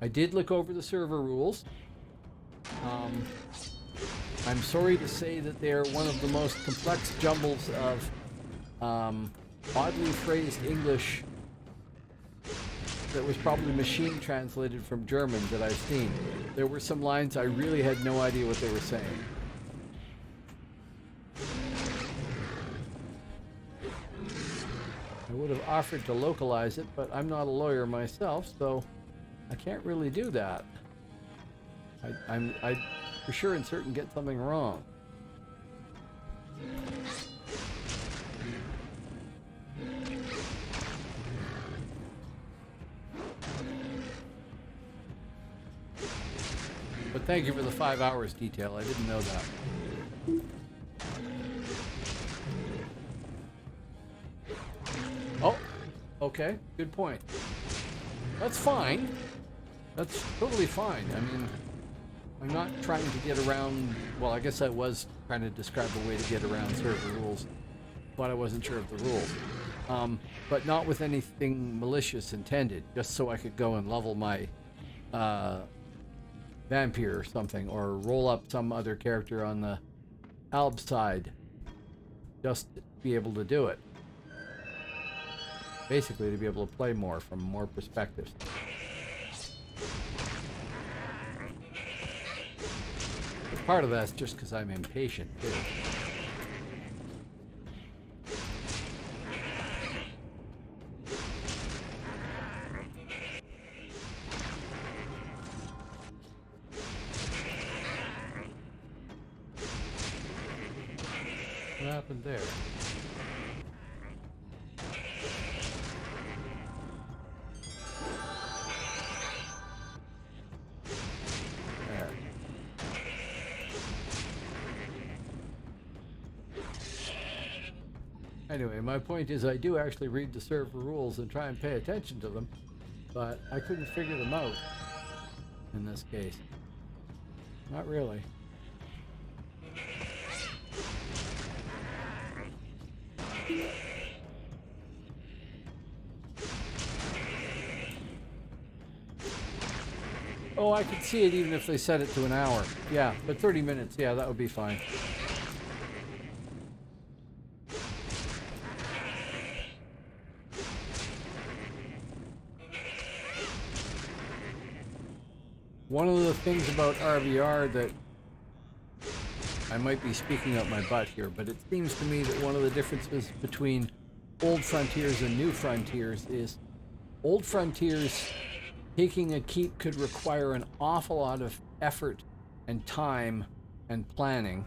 I did look over the server rules. I'm sorry to say that they're one of the most complex jumbles of oddly phrased English that was probably machine translated from German that I've seen. There were some lines I really had no idea what they were saying. I would have offered to localize it, but I'm not a lawyer myself, so I can't really do that. I'd for sure and certain get something wrong. But thank you for the 5 hours detail. I didn't know that. Oh, okay. Good point. That's fine. That's totally fine. I mean, I'm not trying to get around... Well, I guess I was trying to describe a way to get around server rules, but I wasn't sure of the rules. But not with anything malicious intended, just so I could go and level my vampire or something, or roll up some other character on the Alb side, just to be able to do it. Basically, to be able to play more from more perspectives. But part of that's just because I'm impatient, too. What happened there? There. Anyway, my point is I do actually read the server rules and try and pay attention to them, but I couldn't figure them out in this case. Not really. Oh, I could see it even if they set it to an hour. Yeah, but 30 minutes, yeah, that would be fine. One of the things about RVR that I might be speaking up my butt here, but it seems to me that one of the differences between old frontiers and new frontiers is old frontiers taking a keep could require an awful lot of effort and time and planning,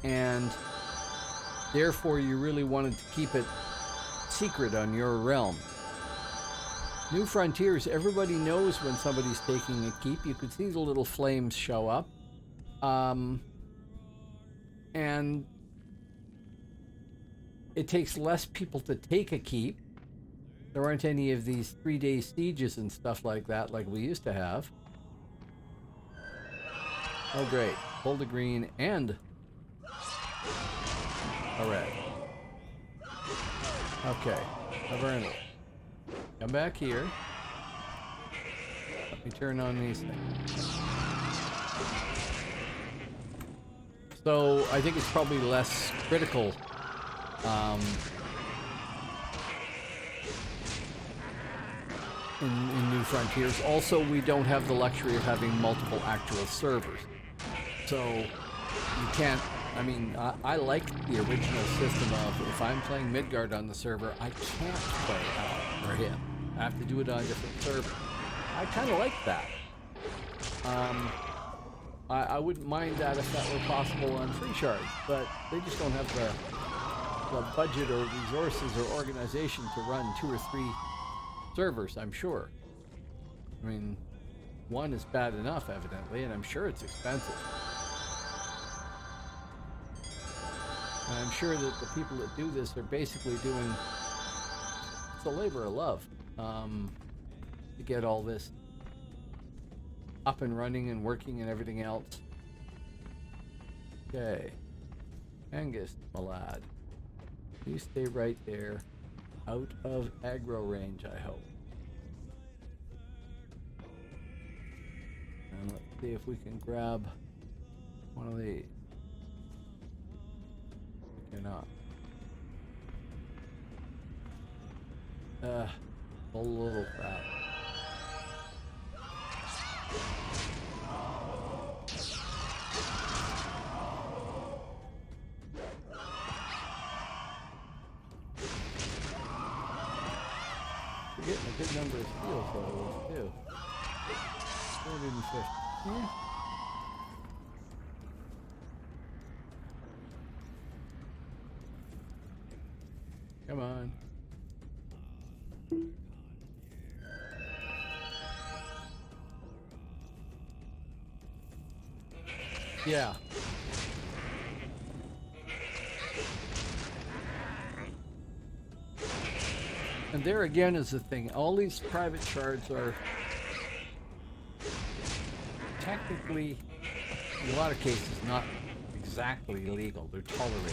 and therefore you really wanted to keep it secret on your realm. New Frontiers, everybody knows when somebody's taking a keep. You can see the little flames show up. And it takes less people to take a keep. There aren't any of these 3-day sieges and stuff like that like we used to have. Oh great, pulled a green and a red. Okay, I've earned it. Come back here. Let me turn on these things. So I think it's probably less critical in New Frontiers. Also, we don't have the luxury of having multiple actual servers. So you can't, I mean, I like the original system of if I'm playing Midgard on the server, I can't play Al or him. I have to do it on a different server. I kind of like that. I wouldn't mind that if that were possible on Free Charge, but they just don't have the budget or resources or organization to run 2 or 3 servers, I'm sure. I mean, one is bad enough, evidently, and I'm sure it's expensive. And I'm sure that the people that do this are basically doing, it's a labor of love to get all this up and running and working and everything else. Okay. Angus, my lad. You stay right there, out of aggro range, I hope. And let's see if we can grab one of these. We cannot. A little crap. We're getting a good number of steals out of this too. 450. Yeah. Come on. Yeah. And there again is the thing. All these private shards are technically, in a lot of cases, not exactly legal. They're tolerated.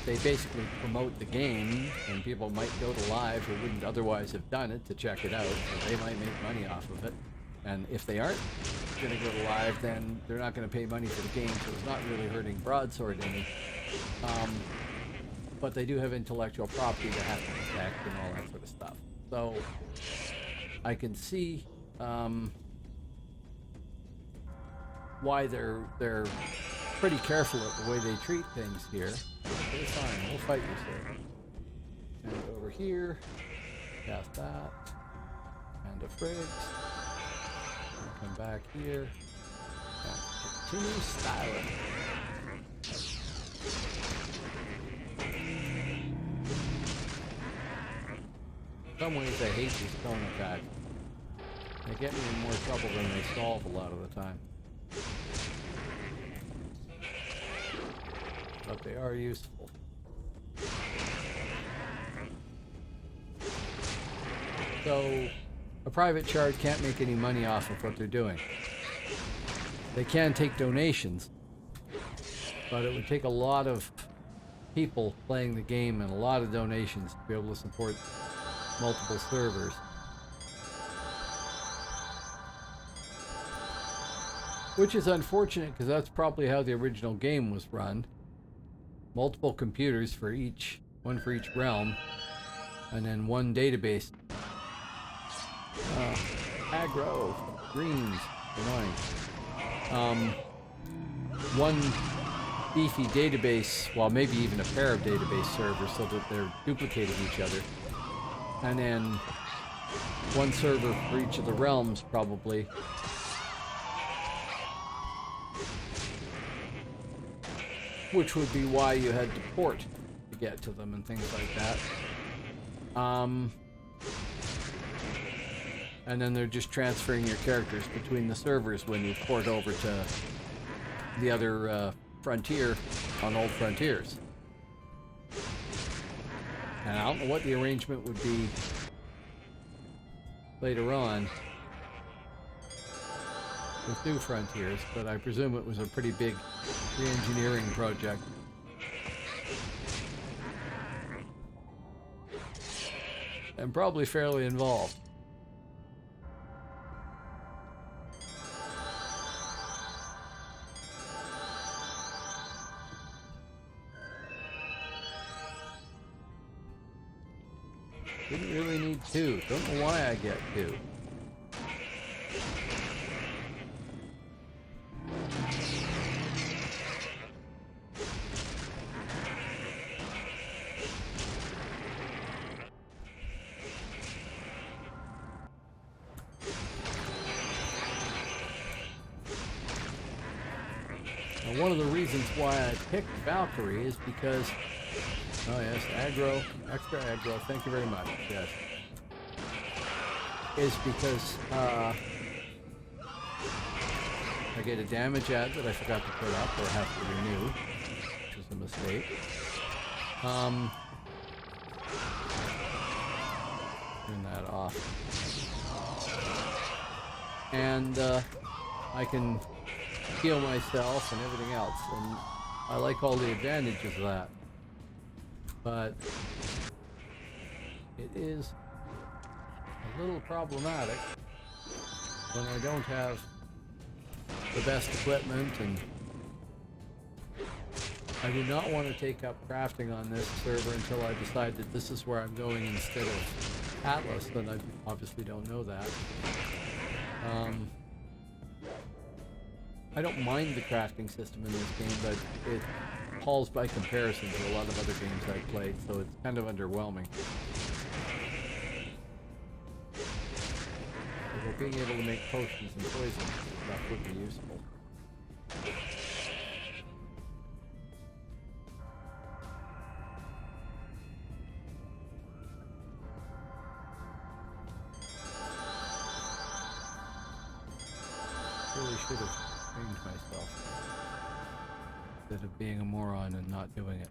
They basically promote the game, and people might go to live who wouldn't otherwise have done it to check it out, so they might make money off of it. And if they aren't going to go to live, then they're not going to pay money for the game, so it's not really hurting Broadsword any. But they do have intellectual property they have to protect and all that sort of stuff. So I can see why they're pretty careful at the way they treat things here. Okay, fine, we'll fight you, sir. And over here, cast that, and a Friggs. Come back here, and continue styling. In some ways, I hate these stone attacks. They get me in more trouble than they solve a lot of the time. But they are useful. So, a private shard can't make any money off of what they're doing. They can take donations, but it would take a lot of people playing the game and a lot of donations to be able to support multiple servers. Which is unfortunate, because that's probably how the original game was run. Multiple computers for each, one for each realm, and then one database. Aggro, greens, annoying. One beefy database, well, maybe even a pair of database servers so that they're duplicating each other. And then one server for each of the realms, probably. Which would be why you had to port to get to them and things like that. And then they're just transferring your characters between the servers when you port over to the other frontier on old frontiers. And I don't know what the arrangement would be later on with new frontiers, but I presume it was a pretty big re-engineering project. And probably fairly involved. Didn't really need two. Don't know why I get two. Now, one of the reasons why I picked Valkyrie is because, oh yes, aggro, extra aggro, thank you very much, yes. Is because I get a damage ad that I forgot to put up or have to renew, which was a mistake. Turn that off. And I can heal myself and everything else, and I like all the advantages of that. But it is a little problematic when I don't have the best equipment, and I do not want to take up crafting on this server until I decide that this is where I'm going instead of Atlas, but I obviously don't know that. I don't mind the crafting system in this game, but it pales by comparison to a lot of other games I've played, so it's kind of underwhelming. Although being able to make potions and poisons that would be useful. Really should have trained myself instead of being a moron and not doing it.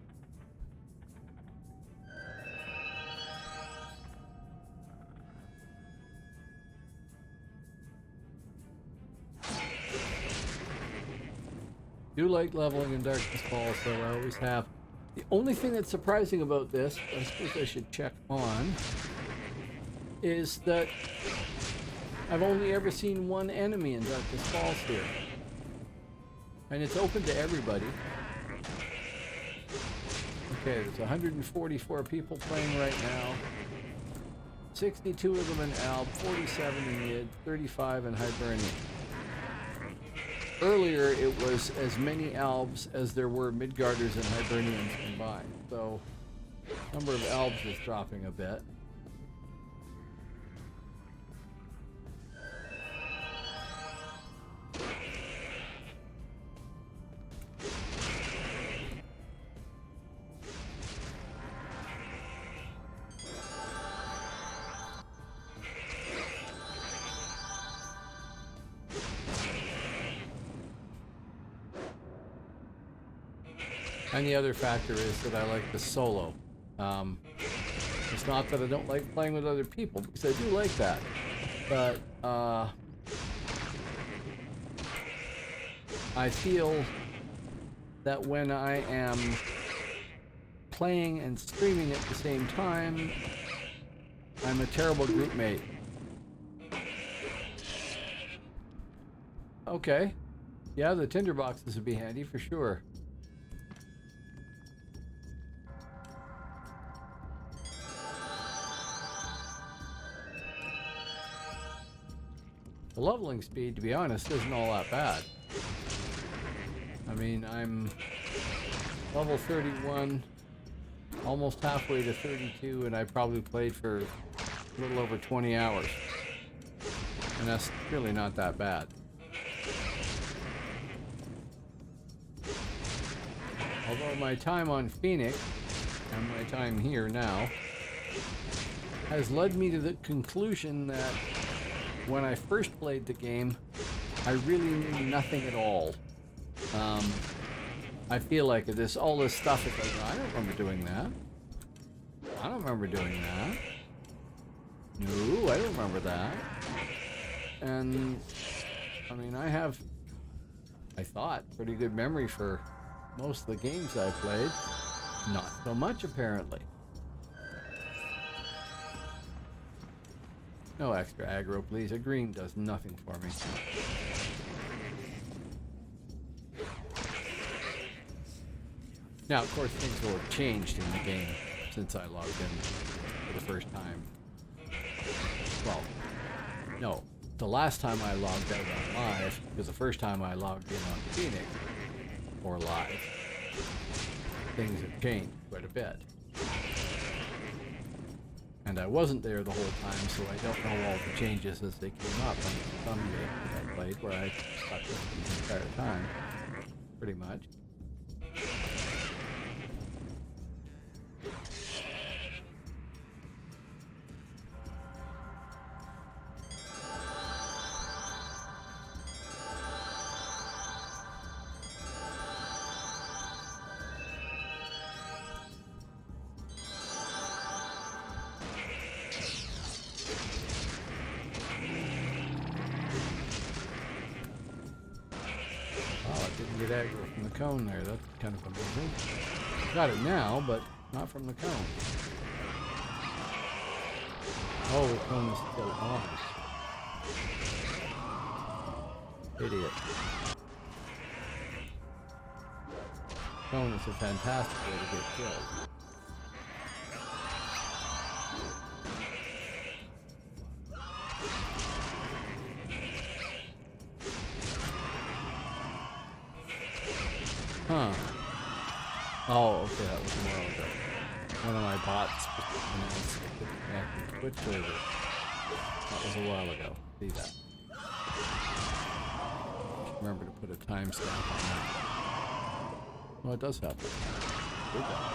Do like leveling in Darkness Falls, so I always have. The only thing that's surprising about this, I suppose I should check on, is that I've only ever seen one enemy in Darkness Falls here. And it's open to everybody. Okay, there's 144 people playing right now. 62 of them in Alb, 47 in Mid, 35 in Hibernian. Earlier, it was as many Albs as there were Midgarders and Hibernians combined. So, number of Albs is dropping a bit. And the other factor is that I like the solo. It's not that I don't like playing with other people, because I do like that. But I feel that when I am playing and streaming at the same time, I'm a terrible group mate. Okay. Yeah, the tinderboxes would be handy for sure. The leveling speed, to be honest, isn't all that bad. I mean, I'm level 31, almost halfway to 32, and I probably played for a little over 20 hours. And that's really not that bad. Although my time on Phoenix, and my time here now, has led me to the conclusion that when I first played the game, I really knew nothing at all. I feel like all this stuff is like, I don't remember doing that. I don't remember doing that. No, I don't remember that. And, I mean, I thought, pretty good memory for most of the games I played. Not so much, apparently. No extra aggro, please. A green does nothing for me. Now, of course, things will have changed in the game since I logged in for the first time. Well, no. The last time I logged out on live was the first time I logged in on Phoenix or live. Things have changed quite a bit. And I wasn't there the whole time, so I don't know all the changes as they came up on some games that I played where I stuck with them the entire time, pretty much. Get aggro from the cone there. That's kind of amazing. Got it now, but not from the cone. Oh, the cone is still on. Idiot. Cone is a fantastic way to get killed. Huh. Oh, okay, that was a while ago. One of my bots announced it couldn't connect to Twitch server. That was a while ago. See that. Just remember to put a timestamp on that. Oh, it does happen. Did that.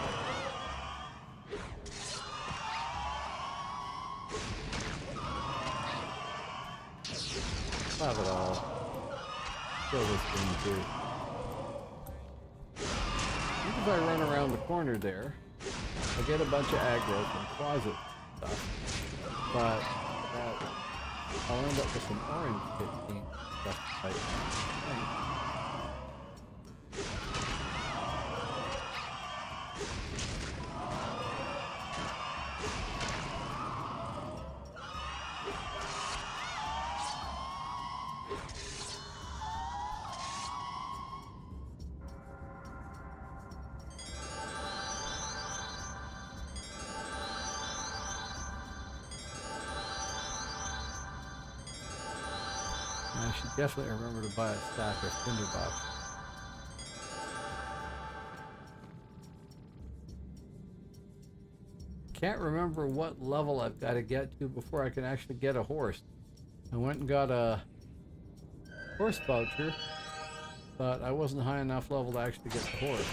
Have it all. Kill this thing too. If I run around the corner there, I get a bunch of aggro from closet stuff, but I'll end up with some orange 15 stuff to fight. I should definitely remember to buy a stack of tinderbox. Can't remember what level I've got to get to before I can actually get a horse. I went and got a horse voucher, but I wasn't high enough level to actually get the horse.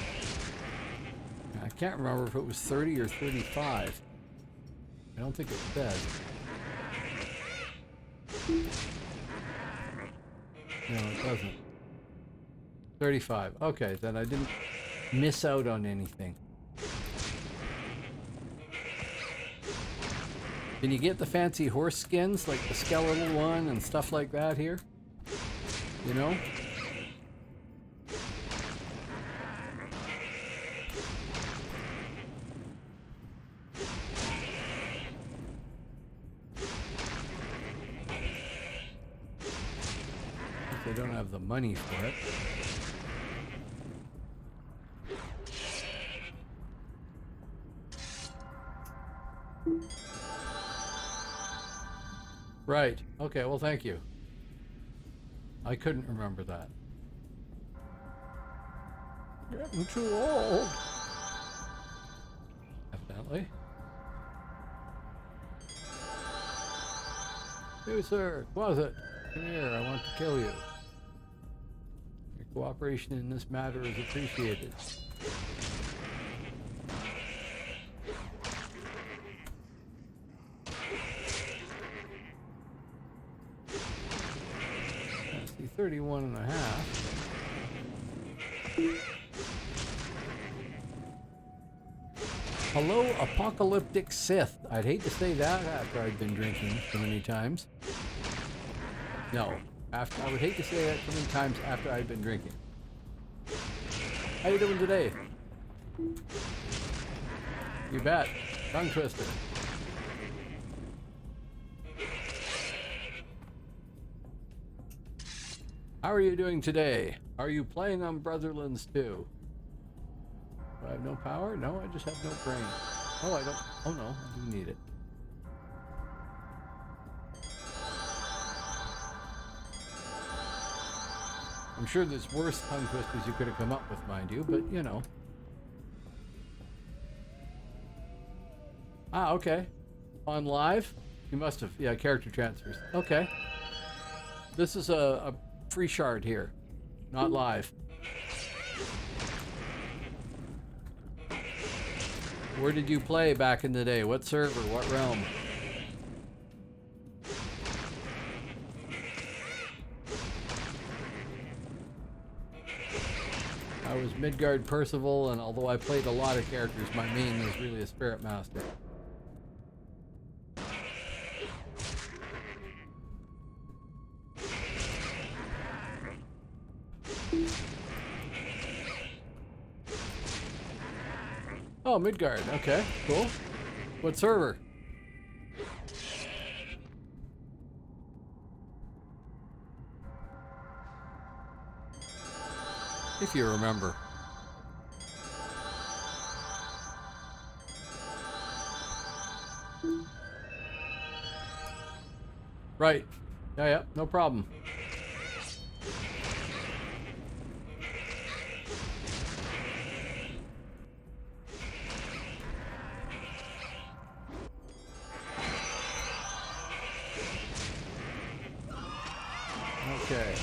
I can't remember if it was 30 or 35. I don't think it said. No, it doesn't. 35. Okay, then I didn't miss out on anything. Can you get the fancy horse skins, like the skeletal one and stuff like that here? You know? They don't have the money for it. Right. Okay, well, thank you. I couldn't remember that. Getting too old. Evidently. Hey, sir. Closet. Come here. I want to kill you. Your cooperation in this matter is appreciated. 31 and a half. Hello, apocalyptic Sith. I'd hate to say that after I've been drinking so many times. No, I would hate to say that so many times after I've been drinking. How you doing today? You bet. Tongue twister. How are you doing today? Are you playing on Brotherlands 2? Do I have no power? No, I just have no brain. Oh, I don't. Oh no, I do need it. I'm sure there's worse tongue twisters you could have come up with, mind you, but you know. Ah, okay. On live? You must have. Yeah, character transfers. Okay. This is a free shard here, not live. Where did you play back in the day? What server? What realm? I was Midgard Percival, and although I played a lot of characters, my main was really a Spirit Master. Oh, Midgard. Okay, cool. What server? If you remember. Right. Yeah, no problem. Okay.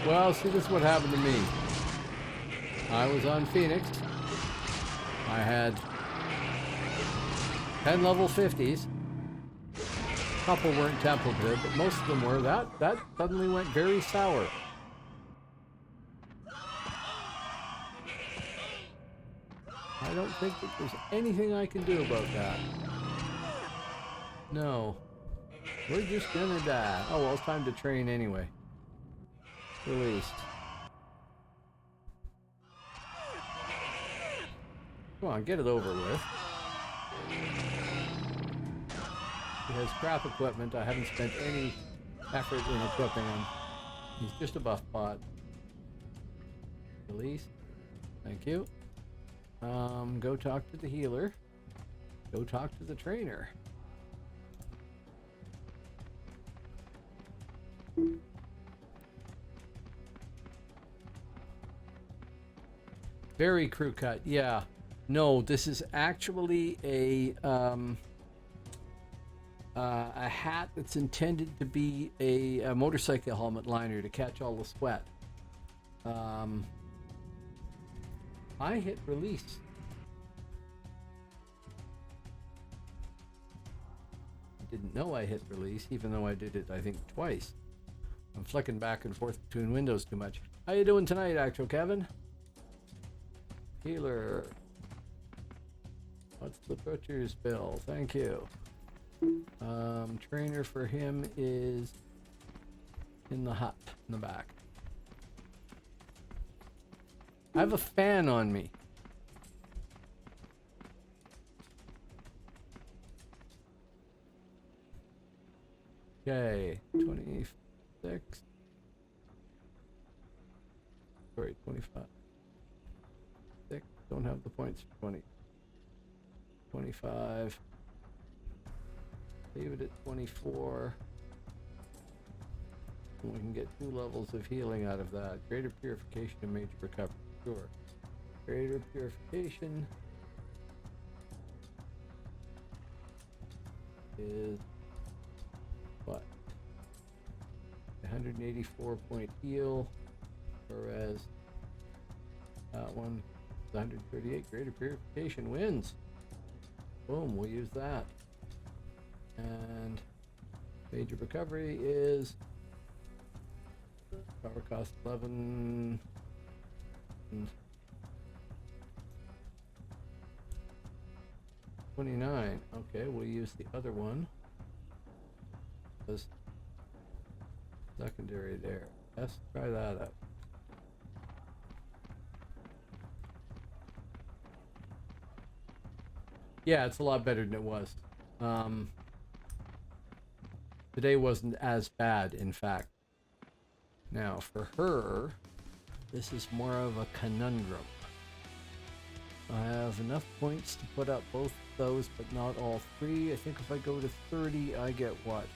Well, see, this is what happened to me. I was on Phoenix. I had 10 level 50s. A couple weren't temple good, but most of them were. That suddenly went very sour. I don't think that there's anything I can do about that. No. We're just gonna die. Oh, well, it's time to train anyway. Released. Come on, get it over with. He has crap equipment. I haven't spent any effort in equipping him. He's just a buff bot. Release. Thank you. Go talk to the healer. Go talk to the trainer. Very crew cut, yeah. No, this is actually a hat that's intended to be a motorcycle helmet liner to catch all the sweat. I hit release. I didn't know I hit release, even though I did it, I think, twice. I'm flicking back and forth between windows too much. How you doing tonight, Actual Kevin? Healer. What's the butcher's bill? Thank you. Trainer for him is in the hut in the back. I have a fan on me. Okay, 26. Sorry, 25. Don't have the points for 20. 25. Leave it at 24. We can get 2 levels of healing out of that. Greater purification and major recovery. Sure. Greater purification is what? 184 point heal, whereas that one is 138. Greater purification wins. Boom, we'll use that. And major recovery is power cost 11 and 29. Okay, we'll use the other one as secondary there. Let's try that out. Yeah, it's a lot better than it was. Today wasn't as bad, in fact. Now, for her, this is more of a conundrum. I have enough points to put up both those, but not all 3. I think if I go to 30, I get what?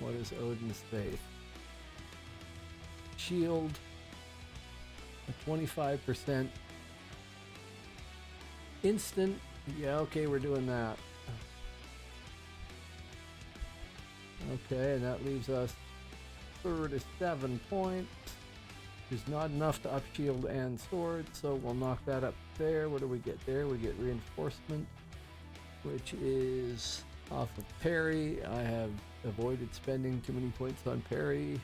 What is Odin's Faith? Shield, a 25% instant. Yeah, okay, we're doing that. Okay, and that leaves us 37 points. Which is not enough to up shield and sword, so we'll knock that up there. What do we get there? We get reinforcement, which is off of parry. I have avoided spending too many points on parry.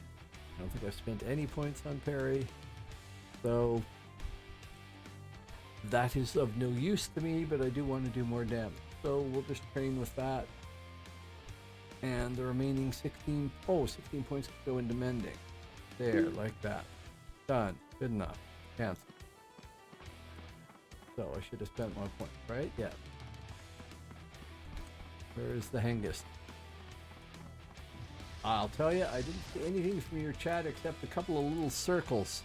I don't think I've spent any points on parry. So that is of no use to me, but I do want to do more damage. So we'll just train with that. And the remaining 16 points go into mending. There, like that. Done. Good enough. Cancel. So I should have spent 1 point, right? Yeah. Where is the Hengist? I'll tell you, I didn't see anything from your chat except a couple of little circles.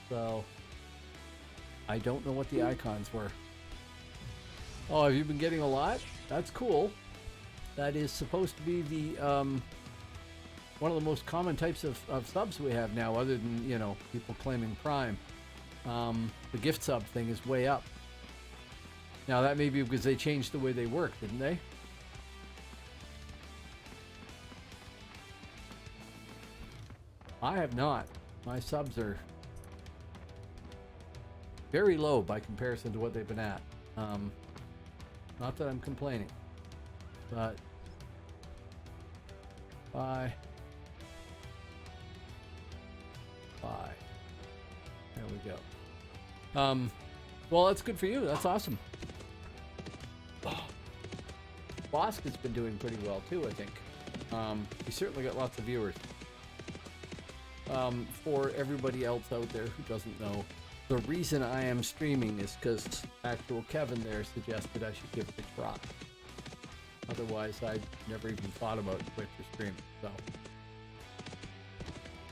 So I don't know what the icons were. Oh, have you been getting a lot? That's cool. That is supposed to be the one of the most common types of subs we have now, other than, you know, people claiming Prime. The gift sub thing is way up. Now that may be because they changed the way they work, didn't they? I have not. My subs are very low by comparison to what they've been at. Not that I'm complaining, but bye. There we go. Well, that's good for you. That's awesome. Bosk has been doing pretty well too, I think. We certainly got lots of viewers. For everybody else out there who doesn't know, the reason I am streaming is because actual Kevin there suggested I should give it a try. Otherwise, I'd never even thought about Twitch or streaming.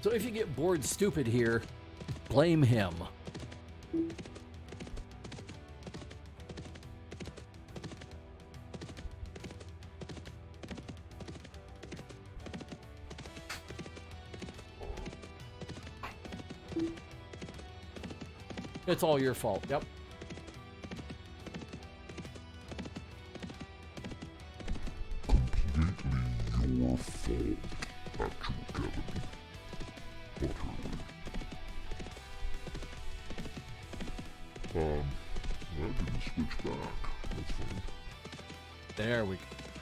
So if you get bored stupid here, blame him. It's all your fault. Yep. Completely your fault, actual Kevin. Utterly. That didn't switch back. That's funny.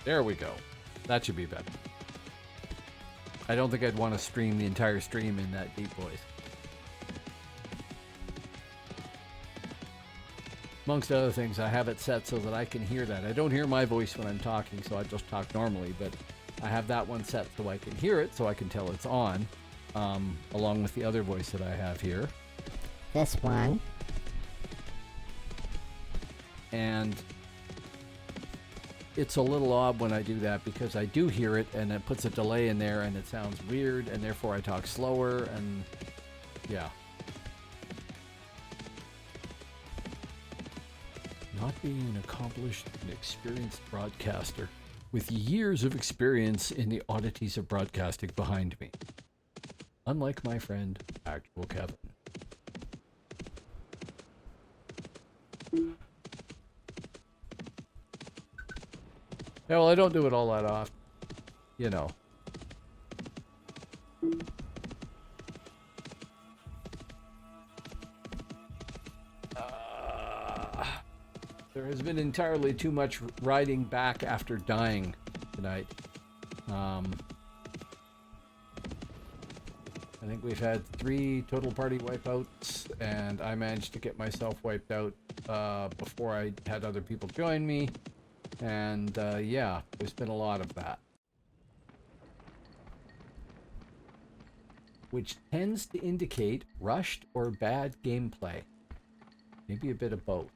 There we go. That should be better. I don't think I'd want to stream the entire stream in that deep voice. Amongst other things, I have it set so that I can hear that. I don't hear my voice when I'm talking, so I just talk normally, but I have that one set so I can hear it, so I can tell it's on, along with the other voice that I have here. This one. And it's a little odd when I do that because I do hear it and it puts a delay in there and it sounds weird, and therefore I talk slower, and yeah. Not being an accomplished and experienced broadcaster. with years of experience in the oddities of broadcasting behind me. Unlike my friend, Actual Kevin. Yeah, well, I don't do it all that often. You know. There has been entirely too much riding back after dying tonight. I think we've had 3 total party wipeouts, and I managed to get myself wiped out before I had other people join me. And yeah, there's been a lot of that. Which tends to indicate rushed or bad gameplay. Maybe a bit of both.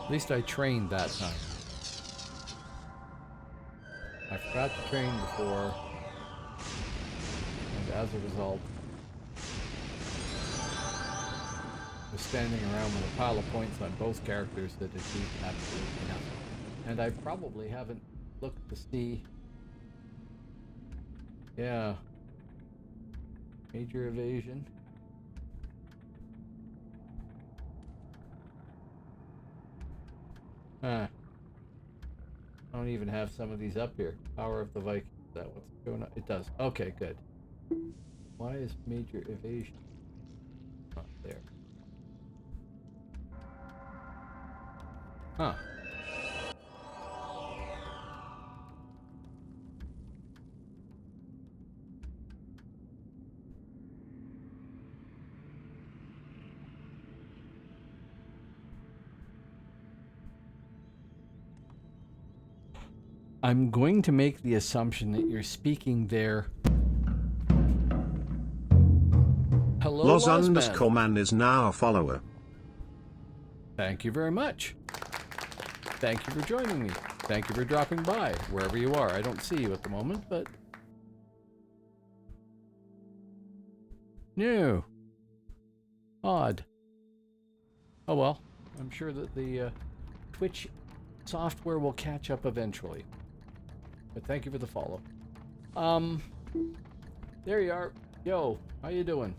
At least I trained that time. I forgot to train before, and as a result, was standing around with a pile of points on both characters that achieved absolutely nothing. And I probably haven't looked to see... Yeah. Major evasion. Huh. I don't even have some of these up here. Power of the Vikings. Is that what's going on? It does. Okay, good. Why is major evasion not there? Huh. I'm going to make the assumption that you're speaking there. Hello, Los Ozman. Underscoreman is now a follower. Thank you very much. Thank you for joining me. Thank you for dropping by, wherever you are. I don't see you at the moment, but... No. Odd. Oh well, I'm sure that the Twitch software will catch up eventually. But thank you for the follow. There you are. Yo, how you doing?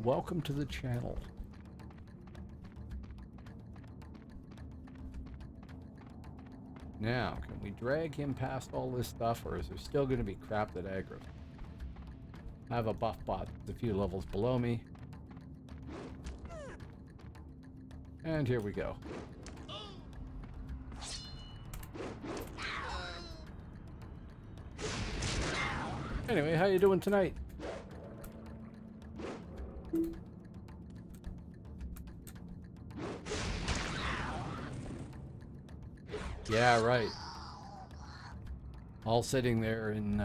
Welcome to the channel. Now, can we drag him past all this stuff, or is there still going to be crap that aggroes? I have a buff bot a few levels below me. And here we go. Anyway, how you doing tonight? Yeah, right. All sitting there in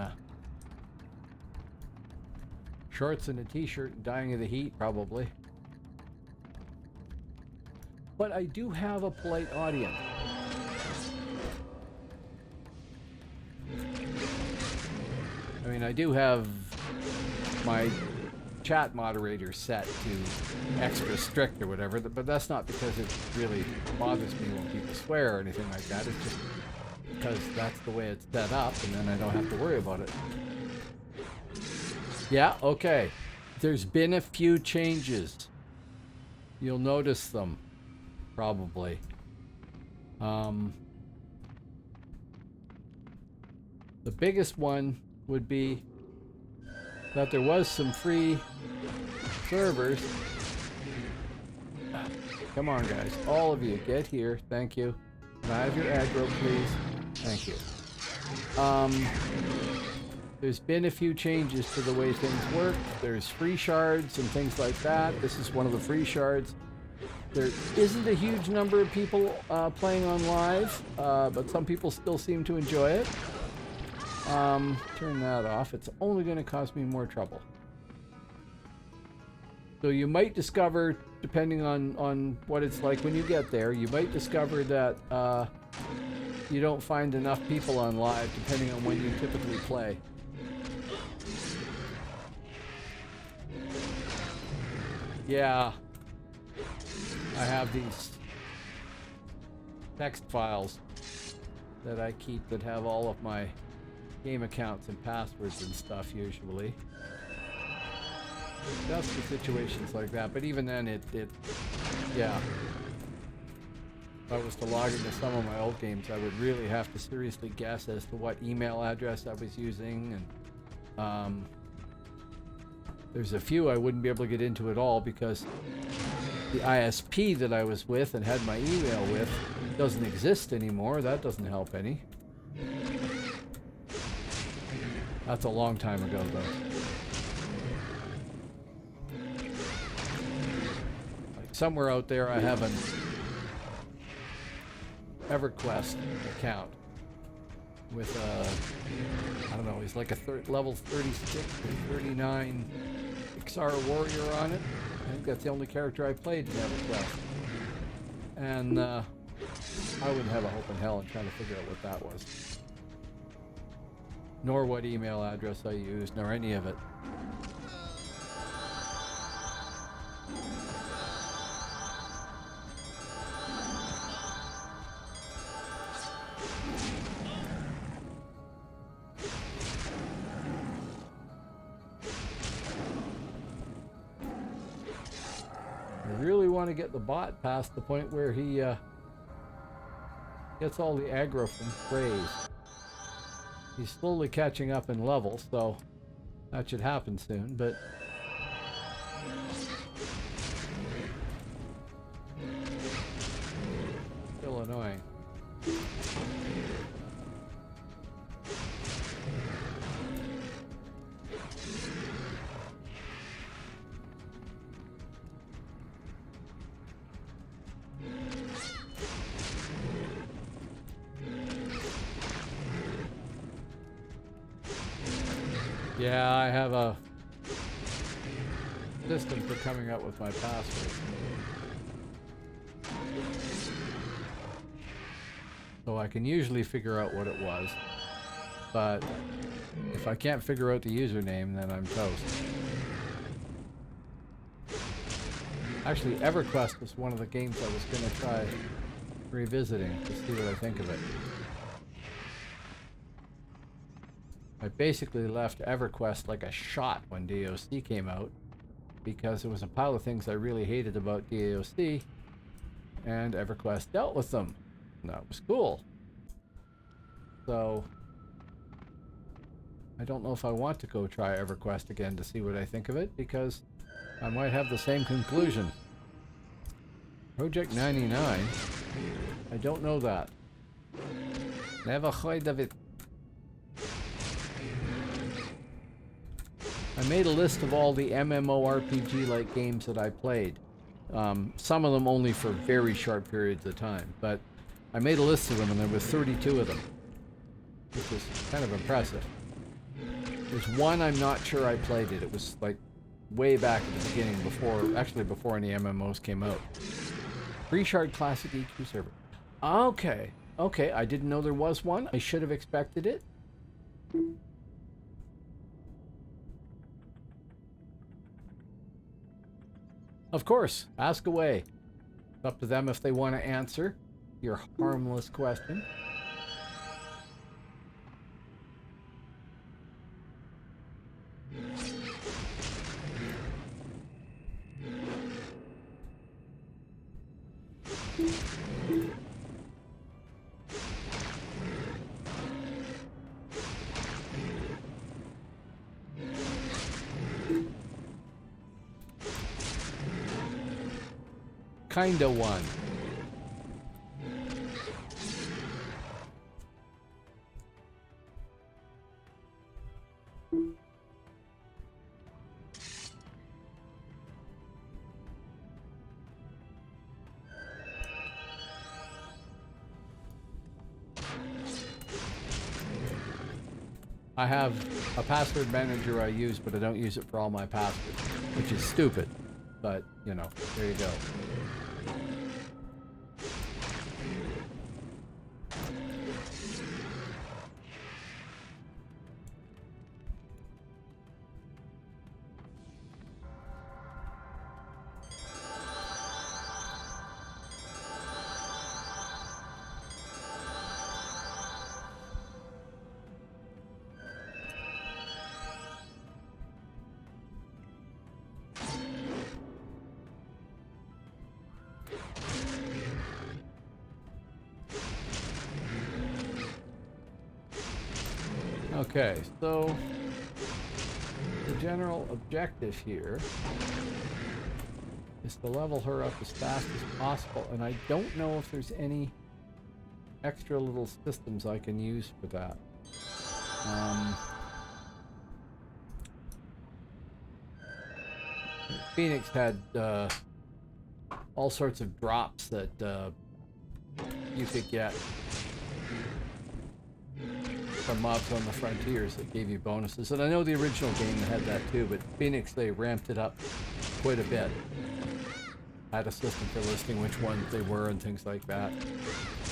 shorts and a t-shirt and dying of the heat, probably. But I do have a polite audience. I mean, I do have my chat moderator set to extra strict or whatever, but that's not because it really bothers me when people swear or anything like that. It's just because that's the way it's set up, and then I don't have to worry about it. Yeah, okay. There's been a few changes. You'll notice them, probably. The biggest one would be that there was some free servers. Come on, guys. All of you, get here. Thank you. Can I have your aggro, please? Thank you. There's been a few changes to the way things work. There's free shards and things like that. This is one of the free shards. There isn't a huge number of people playing on live, but some people still seem to enjoy it. Turn that off. It's only going to cause me more trouble. So you might discover depending on what it's like when you get there. You might discover that you don't find enough people on live, depending on when you typically play. Yeah, I have these text files that I keep that have all of my game accounts and passwords and stuff usually. That's for situations like that, but even then yeah. If I was to log into some of my old games, I would really have to seriously guess as to what email address I was using, and there's a few I wouldn't be able to get into at all because the ISP that I was with and had my email with doesn't exist anymore. That doesn't help any. That's a long time ago, though. Like somewhere out there, I have an EverQuest account with I don't know, he's like a level 36 or 39 XR warrior on it. I think that's the only character I played in EverQuest. And I wouldn't have a hope in hell in trying to figure out what that was. Nor what email address I used, nor any of it. I really want to get the bot past the point where he gets all the aggro from praise. He's slowly catching up in level, so that should happen soon, but still annoying. Yeah, I have a system for coming up with my password. So I can usually figure out what it was, but if I can't figure out the username, then I'm toast. Actually, EverQuest was one of the games I was going to try revisiting to see what I think of it. I basically left EverQuest like a shot when DAOC came out because there was a pile of things I really hated about DAOC, and EverQuest dealt with them. And that was cool. So I don't know if I want to go try EverQuest again to see what I think of it, because I might have the same conclusion. Project 99? I don't know that. Never heard of it. I made a list of all the MMORPG-like games that I played. Some of them only for very short periods of time, but I made a list of them and there were 32 of them, which was kind of impressive. There's one I'm not sure I played it. It was like way back at the beginning, before any MMOs came out. Free-Shard Classic EQ server. Okay, I didn't know there was one. I should have expected it. Of course, ask away. It's up to them if they want to answer your harmless question. Kinda one. I have a password manager I use, but I don't use it for all my passwords, which is stupid. but, you know, there you go. Okay, so the general objective here is to level her up as fast as possible, and I don't know if there's any extra little systems I can use for that. Phoenix had all sorts of drops that you could get from mobs on the frontiers that gave you bonuses, and I know the original game had that too, but Phoenix, they ramped it up quite a bit. Had a system for listing which ones they were and things like that.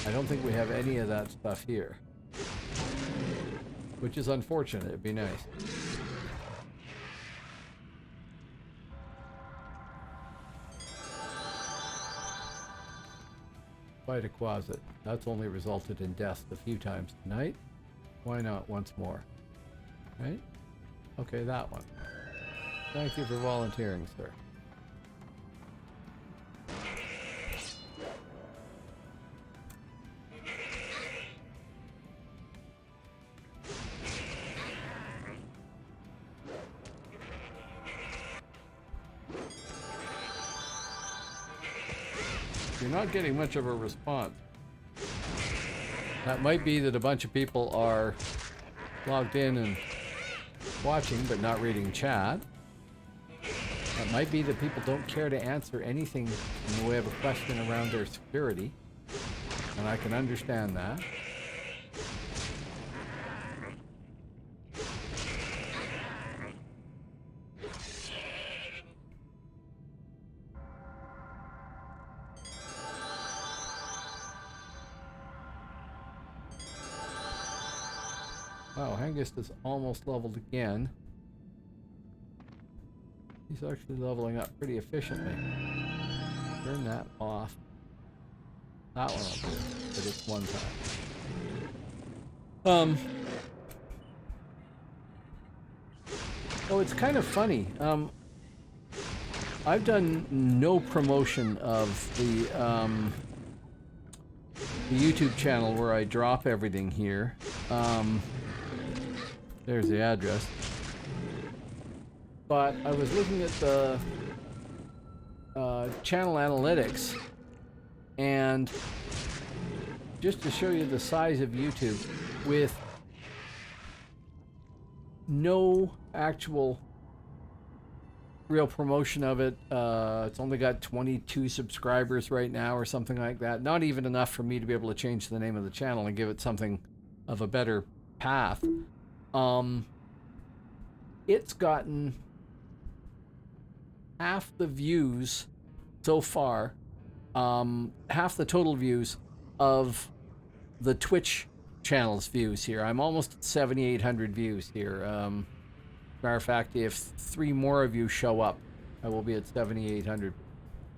I don't think we have any of that stuff here, which is unfortunate. It'd be nice. Fight a Quasit. That's only resulted in deaths a few times tonight. Why not once more? Right? Okay, that one. Thank you for volunteering, sir. You're not getting much of a response. That might be that a bunch of people are logged in and watching but not reading chat. That might be that people don't care to answer anything in the way of a question around their security, and I can understand that. Wow, Hengist is almost leveled again. He's actually leveling up pretty efficiently. Turn that off. That one I'll do, but it's one time. Oh, it's kind of funny. I've done no promotion of the YouTube channel where I drop everything here. There's the address. But I was looking at the channel analytics, and just to show you the size of YouTube, with no actual real promotion of it, it's only got 22 subscribers right now or something like that. Not even enough for me to be able to change the name of the channel and give it something of a better path. It's gotten half the views so far, half the total views of the Twitch channel's views here. I'm almost at 7,800 views here. Matter of fact, if 3 more of you show up, I will be at 7,800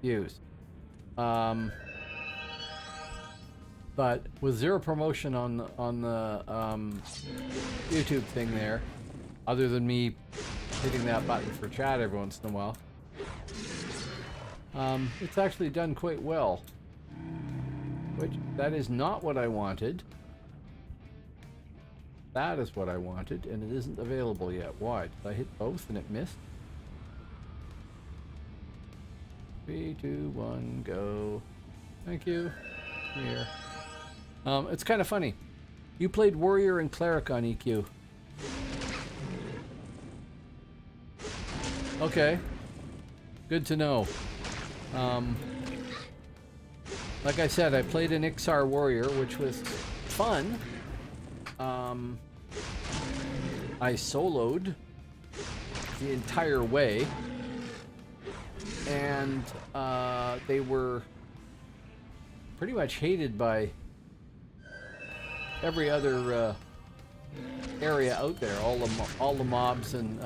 views. But with zero promotion on the YouTube thing there, other than me hitting that button for chat every once in a while, it's actually done quite well. Which, that is not what I wanted. That is what I wanted, and it isn't available yet. Why? Did I hit both and it missed? 3, 2, 1, go. Thank you. Here. It's kind of funny. You played Warrior and Cleric on EQ. Okay. Good to know. Like I said, I played an Ixar Warrior, which was fun. I soloed the entire way. and they were pretty much hated by every other area out there, all the mobs and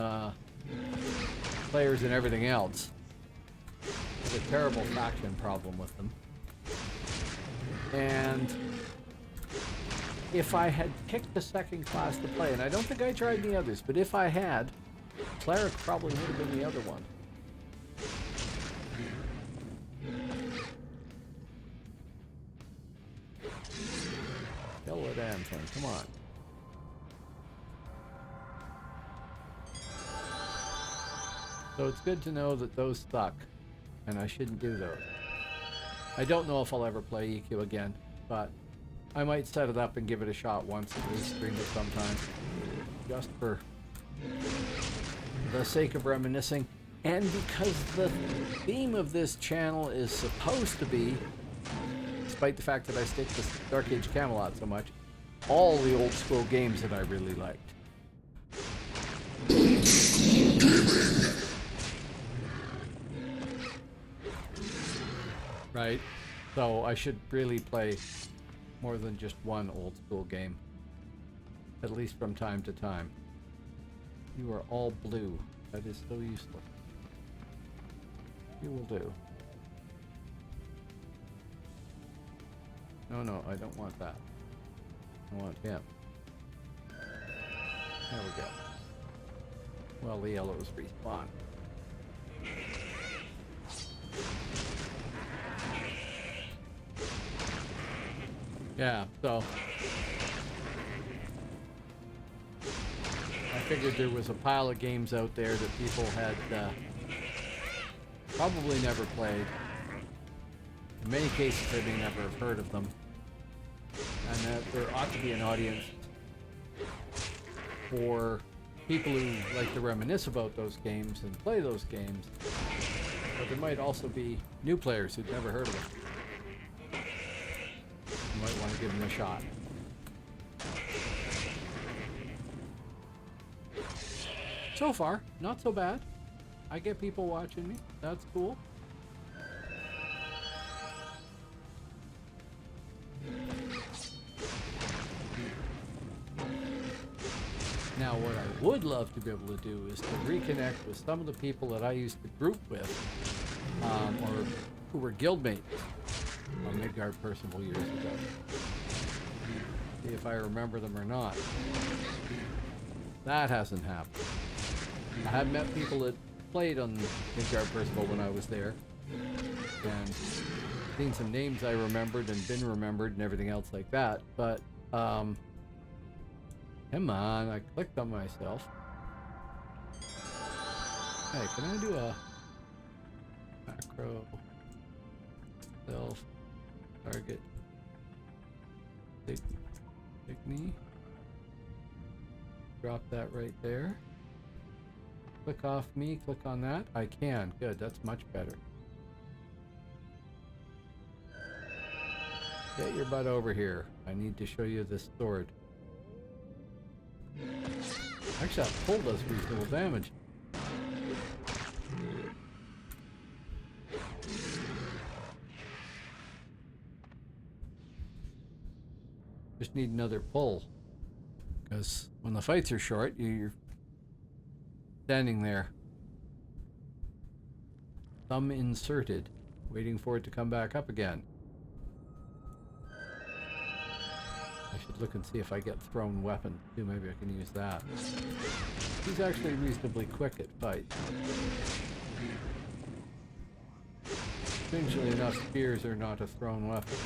players and everything else. There's a terrible faction problem with them. And if I had picked the second class to play, and I don't think I tried any others, but if I had, Cleric probably would have been the other one. Kill the damn thing, come on. So it's good to know that those stuck, and I shouldn't do those. I don't know if I'll ever play EQ again, but I might set it up and give it a shot once, at least stream it sometime, just for the sake of reminiscing, and because the theme of this channel is supposed to be, despite the fact that I stick to Dark Age Camelot so much, all the old school games that I really liked. Right? So I should really play more than just one old school game, at least from time to time. You are all blue. That is so useless. You will do. No, I don't want that. I want him. There we go. Well, the yellows respawn. Yeah, so I figured there was a pile of games out there that people had probably never played. In many cases, they may never have heard of them. And that there ought to be an audience for people who like to reminisce about those games and play those games. But there might also be new players who've never heard of them. You might want to give them a shot. So far, not so bad. I get people watching me. That's cool. Now, what I would love to be able to do is to reconnect with some of the people that I used to group with, or who were guildmates on Midgard Percival years ago. See if I remember them or not. That hasn't happened. I have met people that played on Midgard Percival when I was there, and seen some names I remembered and been remembered and everything else like that, but come on, I clicked on myself. Hey, can I do a macro self target Signy? Drop that right there. Click off me, click on that. I can. Good, that's much better. Get your butt over here. I need to show you this sword. Actually, that pull does reasonable damage. Just need another pull. Because when the fights are short, you're standing there. Thumb inserted, waiting for it to come back up again. I should look and see if I get thrown weapon too. Maybe I can use that. He's actually reasonably quick at fights. Strangely enough, spears are not a thrown weapon.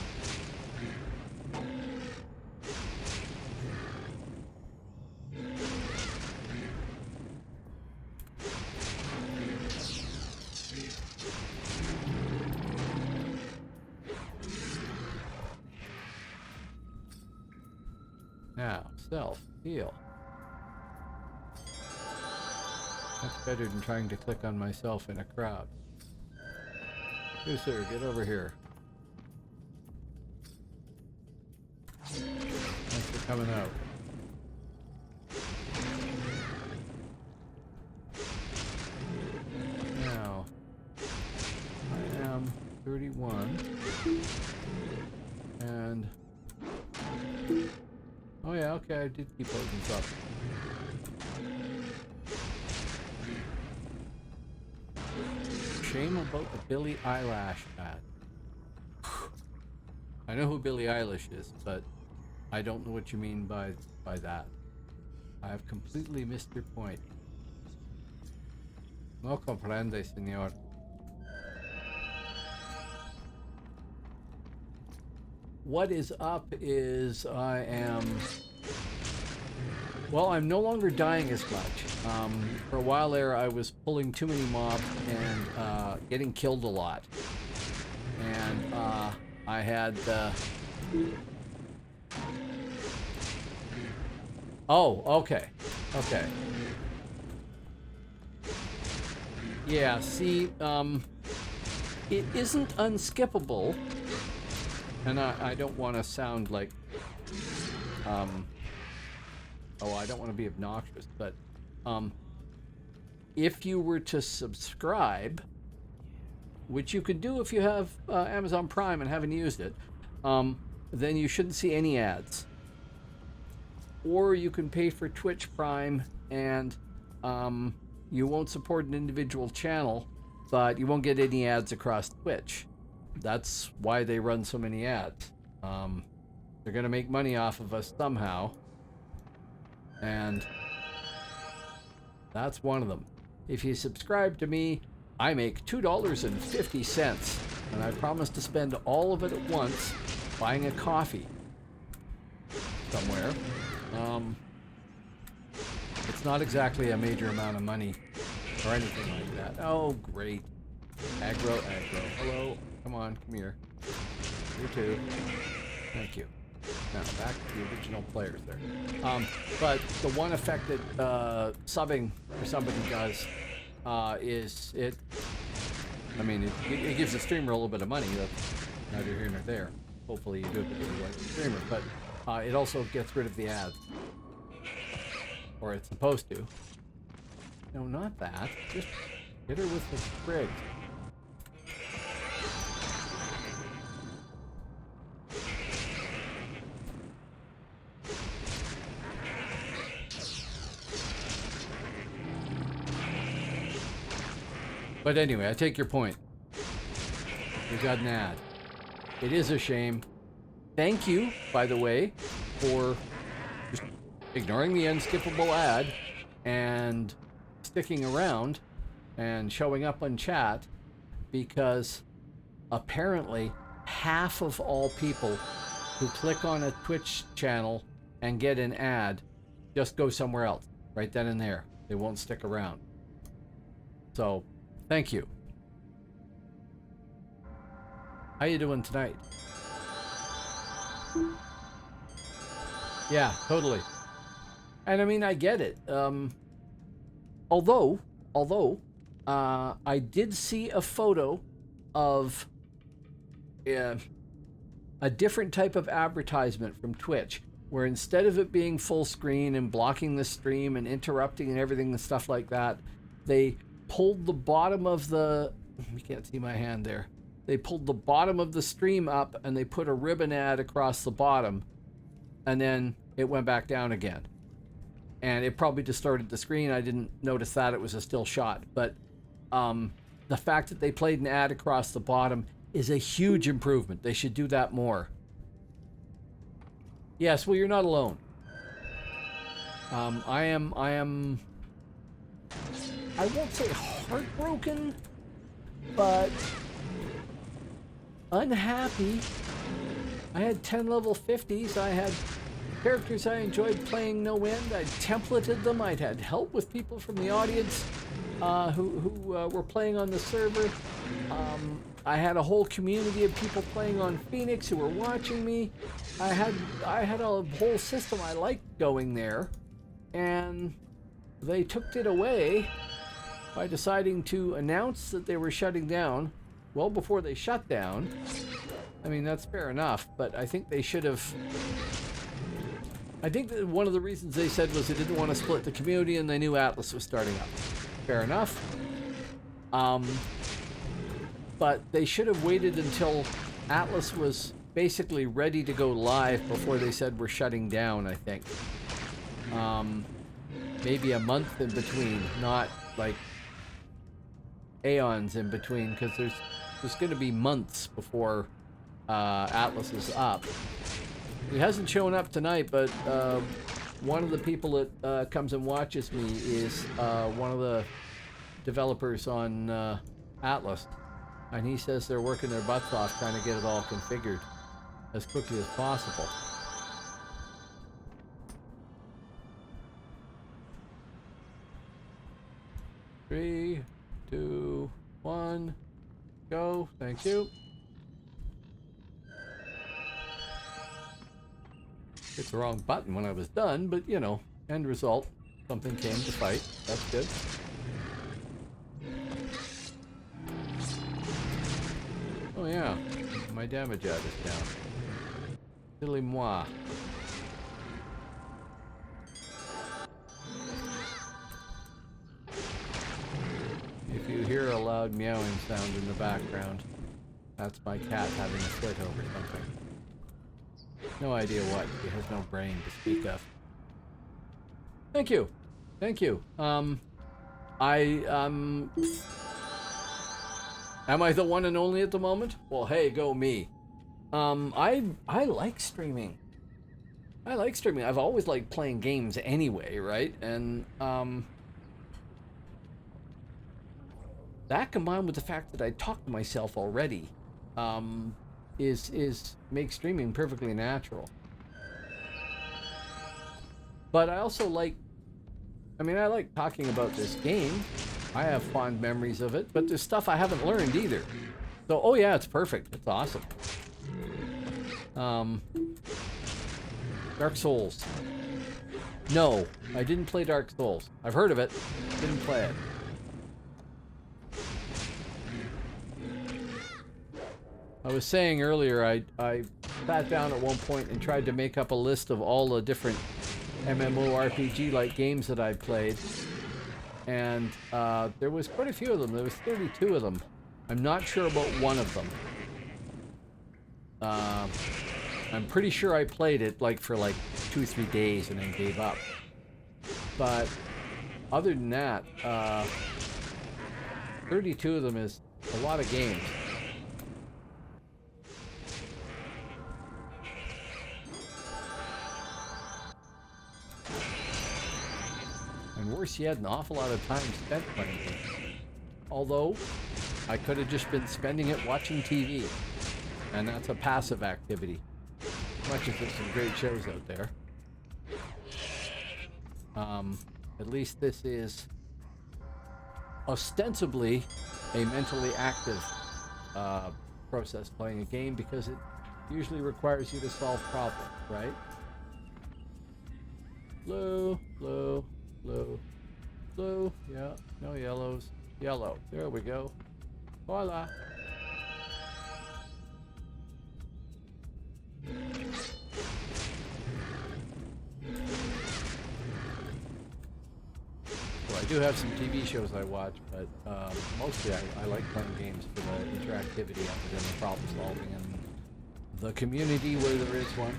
Now, self, heal. That's better than trying to click on myself in a crowd. You, sir, get over here. Thanks for coming out. Now, 31. And... oh yeah, okay, I did keep those up. Shame about the Billie Eilish ad. I know who Billie Eilish is, but I don't know what you mean by that. I have completely missed your point. No comprende, señor. What is up is well, I'm no longer dying as much. For a while there, I was pulling too many mobs and getting killed a lot. And I had... oh, okay. Okay. Yeah, see, it isn't unskippable. And I don't want to sound like... oh, I don't want to be obnoxious, but if you were to subscribe, which you could do if you have Amazon Prime and haven't used it, then you shouldn't see any ads. Or you can pay for Twitch Prime and you won't support an individual channel, but you won't get any ads across Twitch. That's why they run so many ads. They're going to make money off of us somehow. And that's one of them. If you subscribe to me, I make $2.50, and I promise to spend all of it at once buying a coffee somewhere. It's not exactly a major amount of money or anything like that. Oh, great. Aggro, aggro. Hello. Come on, come here. You too. Thank you. Now, back to the original players there. But the one effect that subbing for somebody does is it... I mean, it gives the streamer a little bit of money. That's neither here nor there. Hopefully you do it because you like the streamer. But it also gets rid of the ads. Or it's supposed to. No, not that. Just hit her with the frig. But anyway, I take your point. We got an ad. It is a shame. Thank you, by the way, for just ignoring the unskippable ad and sticking around and showing up on chat, because apparently half of all people who click on a Twitch channel and get an ad just go somewhere else right then and there. They won't stick around. So thank you. How you doing tonight? Yeah, totally. And I mean, I get it. Although I did see a photo of a different type of advertisement from Twitch, where instead of it being full screen and blocking the stream and interrupting and everything and stuff like that, they pulled the bottom of the... You can't see my hand there. They pulled the bottom of the stream up and they put a ribbon ad across the bottom, and then it went back down again. And it probably distorted the screen. I didn't notice that. It was a still shot. But the fact that they played an ad across the bottom is a huge improvement. They should do that more. Yes, well, you're not alone. I won't say heartbroken, but unhappy. I had 10 level 50s. I had characters I enjoyed playing no end. I'd templated them. I'd had help with people from the audience who were playing on the server. I had a whole community of people playing on Phoenix who were watching me. I had a whole system I liked going there, and they took it away by deciding to announce that they were shutting down well before they shut down. I mean, that's fair enough, but I think they should have... I think that one of the reasons they said was they didn't want to split the community and they knew Atlas was starting up. Fair enough. but they should have waited until Atlas was basically ready to go live before they said we're shutting down, I think. Maybe a month in between, not like aeons in between, because there's going to be months before Atlas is up. He hasn't shown up tonight, but one of the people that comes and watches me is one of the developers on Atlas, and he says they're working their butts off trying to get it all configured as quickly as possible. Three, two, one, go. Thank you. Hit the wrong button when I was done, but you know, end result. Something came to fight. That's good. Oh yeah, my damage add is down. Silly moi. If you hear a loud meowing sound in the background, that's my cat having a fit over something. No idea what. He has no brain to speak of. Thank you. Thank you. Am I the one and only at the moment? Well, hey, go me. I like streaming. I like streaming. I've always liked playing games anyway, right? And that combined with the fact that I talk to myself already, makes streaming perfectly natural. But I also like, I like talking about this game. I have fond memories of it, but there's stuff I haven't learned either. So, oh yeah, it's perfect. It's awesome. Dark Souls. No, I didn't play Dark Souls. I've heard of it, didn't play it. I was saying earlier, I sat down at one point and tried to make up a list of all the different MMORPG-like games that I played. And there was quite a few of them. There was 32 of them. I'm not sure about one of them. I'm pretty sure I played it for 2-3 days and then gave up. But other than that, 32 of them is a lot of games. And worse yet, an awful lot of time spent playing it. Although, I could have just been spending it watching TV. And that's a passive activity. Much as there's some great shows out there. At least this is ostensibly a mentally active process playing a game, because it usually requires you to solve problems, right? Blue, blue, blue, blue, yeah, no yellows, yellow, there we go, voila. Well, I do have some TV shows I watch, but mostly I like playing games for the interactivity of it and the problem solving and the community where there is one.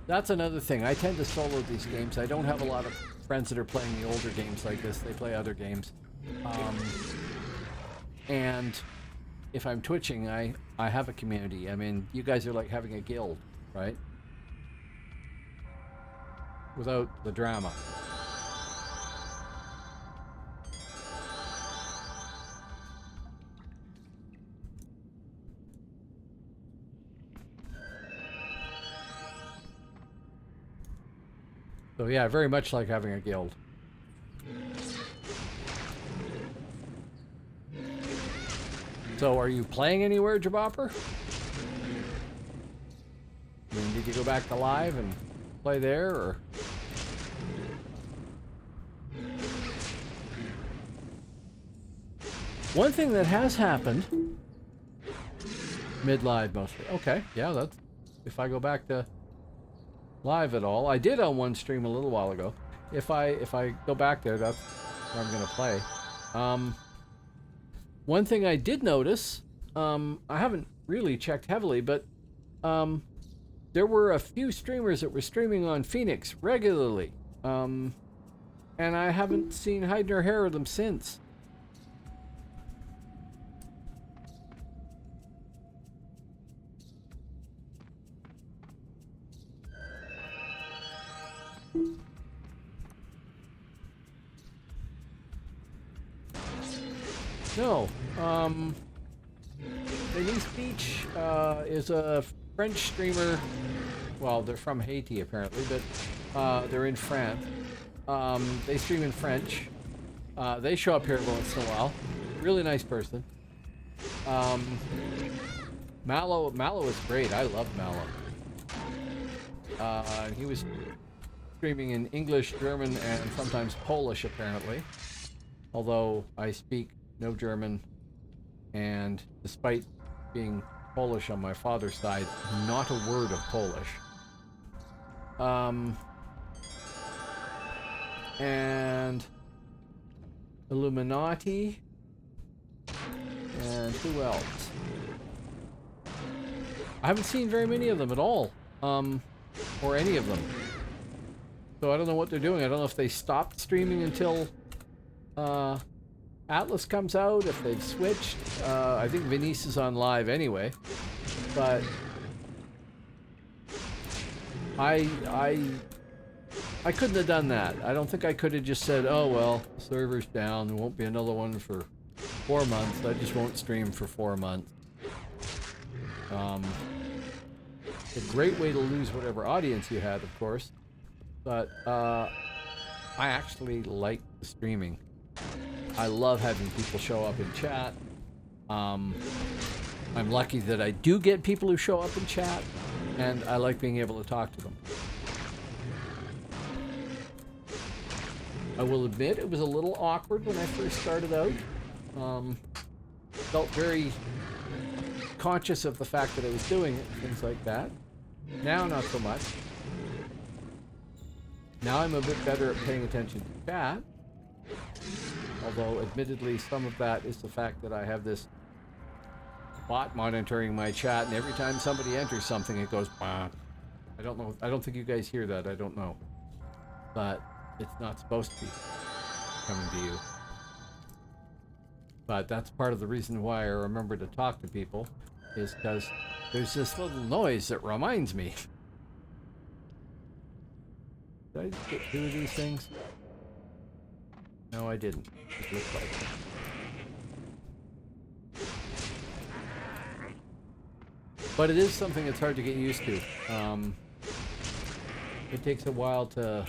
That's another thing. I tend to solo these games. I don't have a lot of friends that are playing the older games like this. They play other games. And if I'm twitching, I have a community. I mean, you guys are like having a guild, right? Without the drama. So yeah, very much like having a guild. So are you playing anywhere, Jabopper? I mean, did you go back to live and play there, or? One thing that has happened, mid-live mostly. Okay, yeah, that's, if I go back to live at all. I did on one stream a little while ago. If I go back there, that's where I'm gonna play. One thing I did notice, I haven't really checked heavily, but there were a few streamers that were streaming on Phoenix regularly. And I haven't seen hide nor hair of them since. No. Denise Beach is a French streamer. Well, they're from Haiti apparently, but they're in France. They stream in French. They show up here once in a while. Really nice person. Mallow is great. I love Mallow. He was streaming in English, German, and sometimes Polish apparently. Although I speak no German, and despite being Polish on my father's side, not a word of Polish. And Illuminati, and who else? I haven't seen very many of them at all, or any of them. So I don't know what they're doing. I don't know if they stopped streaming until Atlas comes out, if they've switched. I think Venice is on live anyway, but I couldn't have done that. I don't think I could have just said, oh well, server's down, there won't be another one for 4 months, I just won't stream for 4 months. It's a great way to lose whatever audience you had, of course, but I actually like the streaming. I love having people show up in chat. I'm lucky that I do get people who show up in chat, and I like being able to talk to them. I will admit it was a little awkward when I first started out. Felt very conscious of the fact that I was doing it, things like that. Now, not so much. Now I'm a bit better at paying attention to chat. Although, admittedly, some of that is the fact that I have this bot monitoring my chat, and every time somebody enters something, it goes, bah. I don't know. I don't think you guys hear that. I don't know. But it's not supposed to be coming to you. But that's part of the reason why I remember to talk to people, is because there's this little noise that reminds me. Did I get 2 of these things? No, I didn't. It looked like it. But it is something that's hard to get used to. It takes a while to...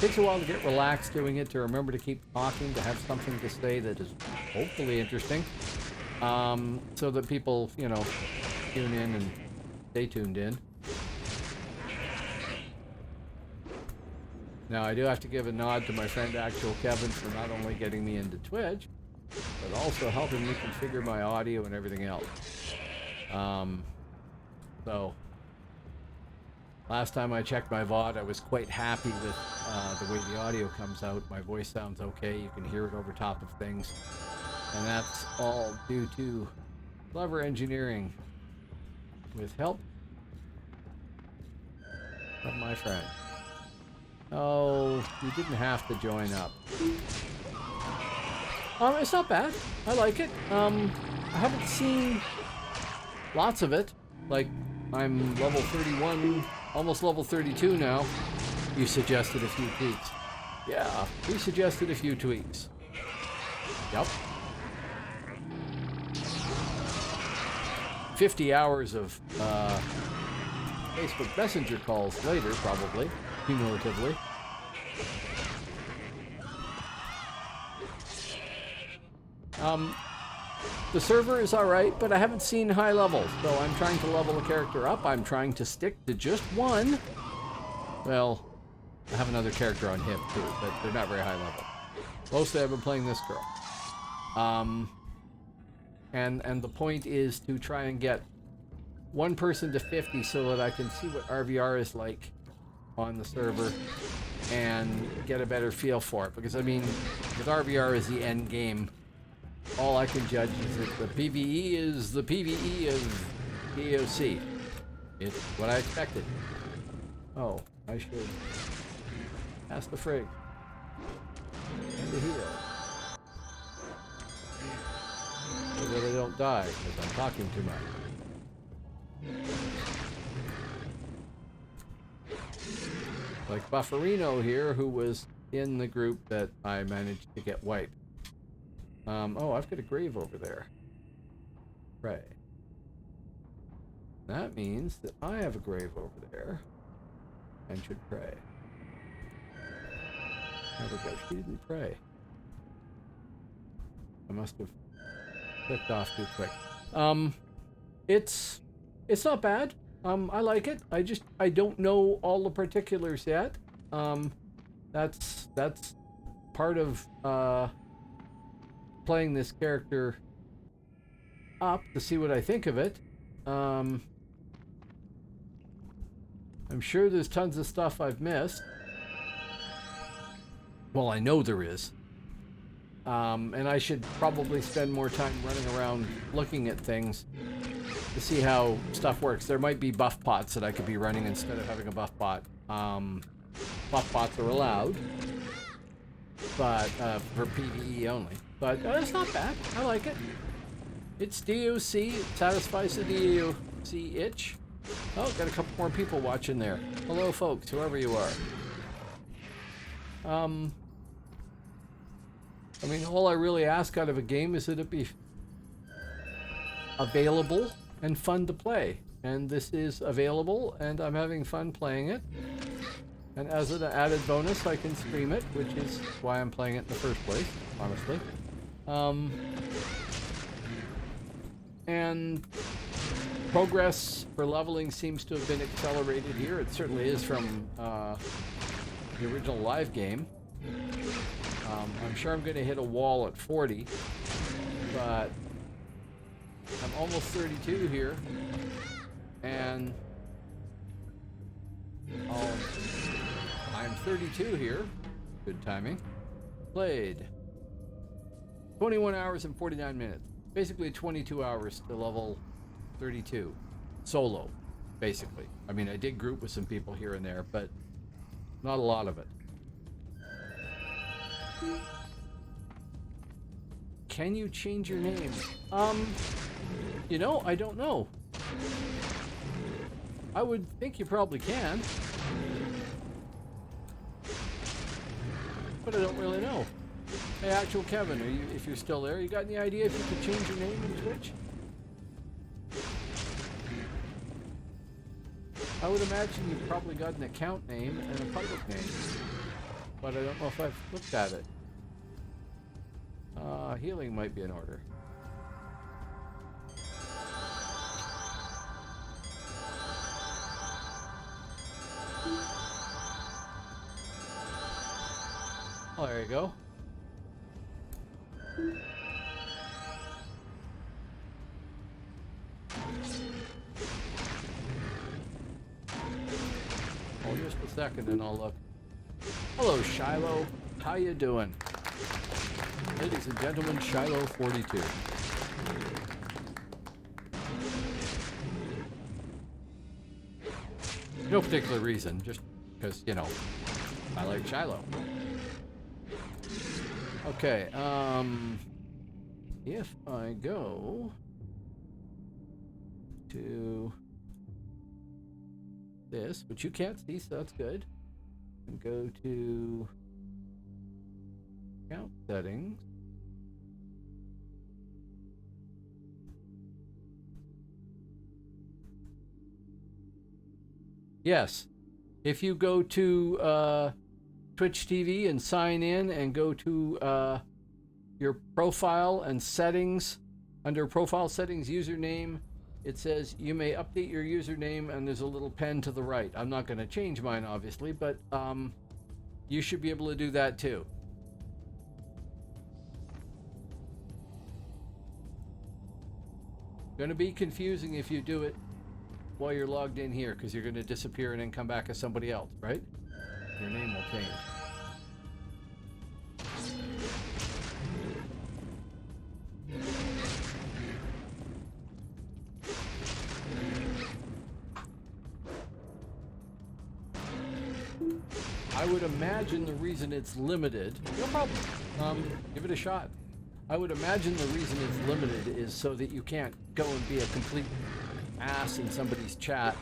get relaxed doing it, to remember to keep talking, to have something to say that is hopefully interesting. So that people, you know, tune in and stay tuned in. Now, I do have to give a nod to my friend Actual Kevin for not only getting me into Twitch, but also helping me configure my audio and everything else. So, last time I checked my VOD, I was quite happy with the way the audio comes out. My voice sounds okay, you can hear it over top of things. And that's all due to clever engineering with help from my friend. Oh, you didn't have to join up. It's not bad. I like it. I haven't seen lots of it. Like, I'm level 31, almost level 32 now. You suggested a few tweaks. Yeah, we suggested a few tweaks. Yep. 50 hours of Facebook Messenger calls later, probably. Cumulatively. The server is alright, but I haven't seen high levels, so I'm trying to level a character up. I'm trying to stick to just one. Well, I have another character on him too, but they're not very high level. Mostly I've been playing this girl. And the point is to try and get one person to 50 so that I can see what RVR is like on the server and get a better feel for it, because I mean, with RVR is the end game, all I can judge is that the PvE is the PvE of DAOC. It's what I expected. Oh, I should pass the frig. And the heal. So that I don't die, because I'm talking too much. Like Bufferino here, who was in the group that I managed to get wiped. Oh, I've got a grave over there. Right. That means that I have a grave over there and should pray. There we go. She didn't pray. I must have clicked off too quick. It's not bad. I like it. I don't know all the particulars yet. That's part of playing this character up to see what I think of it. I'm sure there's tons of stuff I've missed. Well, I know there is. And I should probably spend more time running around looking at things to see how stuff works. There might be buff pots that I could be running instead of having a buff bot. Buff bots are allowed, but for PvE only. But it's not bad. I like it. It's DOC. It satisfies the DOC itch. Oh, got a couple more people watching there. Hello, folks, whoever you are. I mean, all I really ask out of a game is that it be available and fun to play. And this is available, and I'm having fun playing it. And as an added bonus, I can stream it, which is why I'm playing it in the first place, honestly. And progress for leveling seems to have been accelerated here. It certainly is from the original live game. I'm sure I'm going to hit a wall at 40, but I'm almost 32 here, and I'm 32 here. Good timing. Played 21 hours and 49 minutes. Basically 22 hours to level 32. Solo, basically. I mean, I did group with some people here and there, but not a lot of it. Can you change your name? You know, I don't know. I would think you probably can. But I don't really know. Hey, Actual Kevin, if you're still there, you got any idea if you could change your name in Twitch? I would imagine you've probably got an account name and a public name. But I don't know if I've looked at it. Healing might be in order. Oh, there you go. Oh, just a second and I'll look. Hello, Shiloh. How you doing? Ladies and gentlemen, Shiloh 42. No particular reason, just because, you know, I like Shiloh. Okay, if I go to this, which you can't see, so that's good, and go to account settings. Yes, if you go to Twitch TV and sign in and go to your profile and settings, under profile settings username, it says you may update your username, and there's a little pen to the right. I'm not going to change mine, obviously, but you should be able to do that too. Going to be confusing if you do it while you're logged in here, because you're going to disappear and then come back as somebody else, right? Your name will change. I would imagine the reason it's limited, no problem, give it a shot. I would imagine the reason it's limited is so that you can't go and be a complete ass in somebody's chat,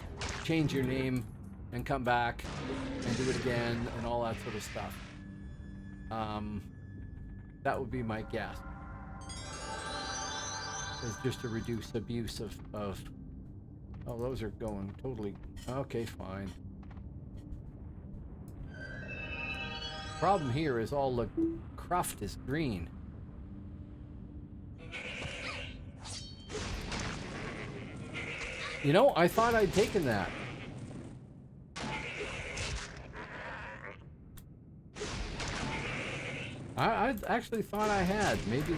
change your name, and come back and do it again, and all that sort of stuff. That would be my guess. Is just to reduce abuse of oh, those are going totally okay, fine. Problem here is all the cruft is green. You know, I thought I'd taken that. I actually thought I had. Maybe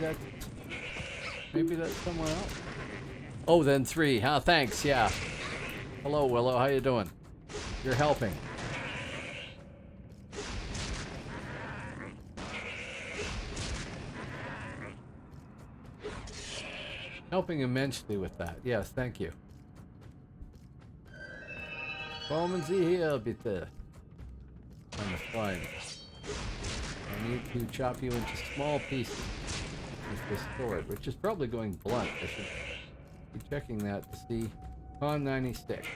that's somewhere else. Oh, then 3. Huh? Thanks. Yeah. Hello, Willow. How you doing? You're helping. Helping immensely with that. Yes, thank you. Kommen Sie her, bitte. On the fine. I need to chop you into small pieces with this sword, which is probably going blunt. I should be checking that to see. On 90 stick.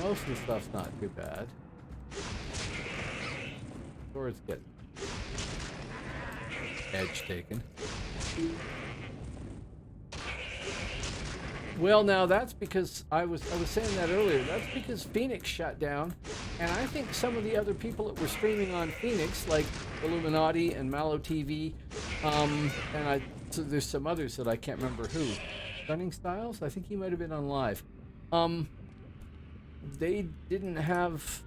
Most of the stuff's not too bad. Swords get edge taken. Well, now that's because I was saying that earlier. That's because Phoenix shut down, and I think some of the other people that were streaming on Phoenix, like Illuminati and Mallow TV, so there's some others that I can't remember who. Stunning Styles, I think he might have been on live. They didn't have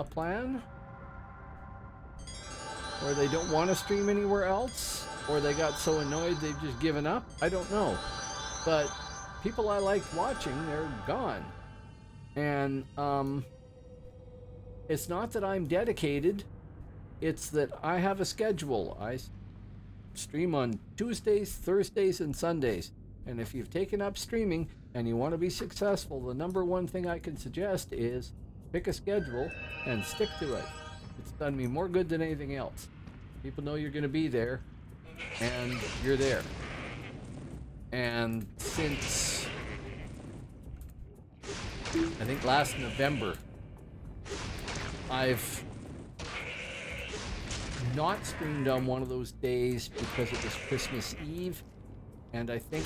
a plan, or they don't want to stream anywhere else, or they got so annoyed they've just given up. I don't know, but people I liked watching, they're gone. And it's not that I'm dedicated, it's that I have a schedule. I stream on Tuesdays, Thursdays, and Sundays. And if you've taken up streaming and you want to be successful, the number one thing I can suggest is pick a schedule and stick to it. It's done me more good than anything else. People know you're going to be there, and you're there. And since I think last November, I've not streamed on one of those days because it was Christmas Eve, and I think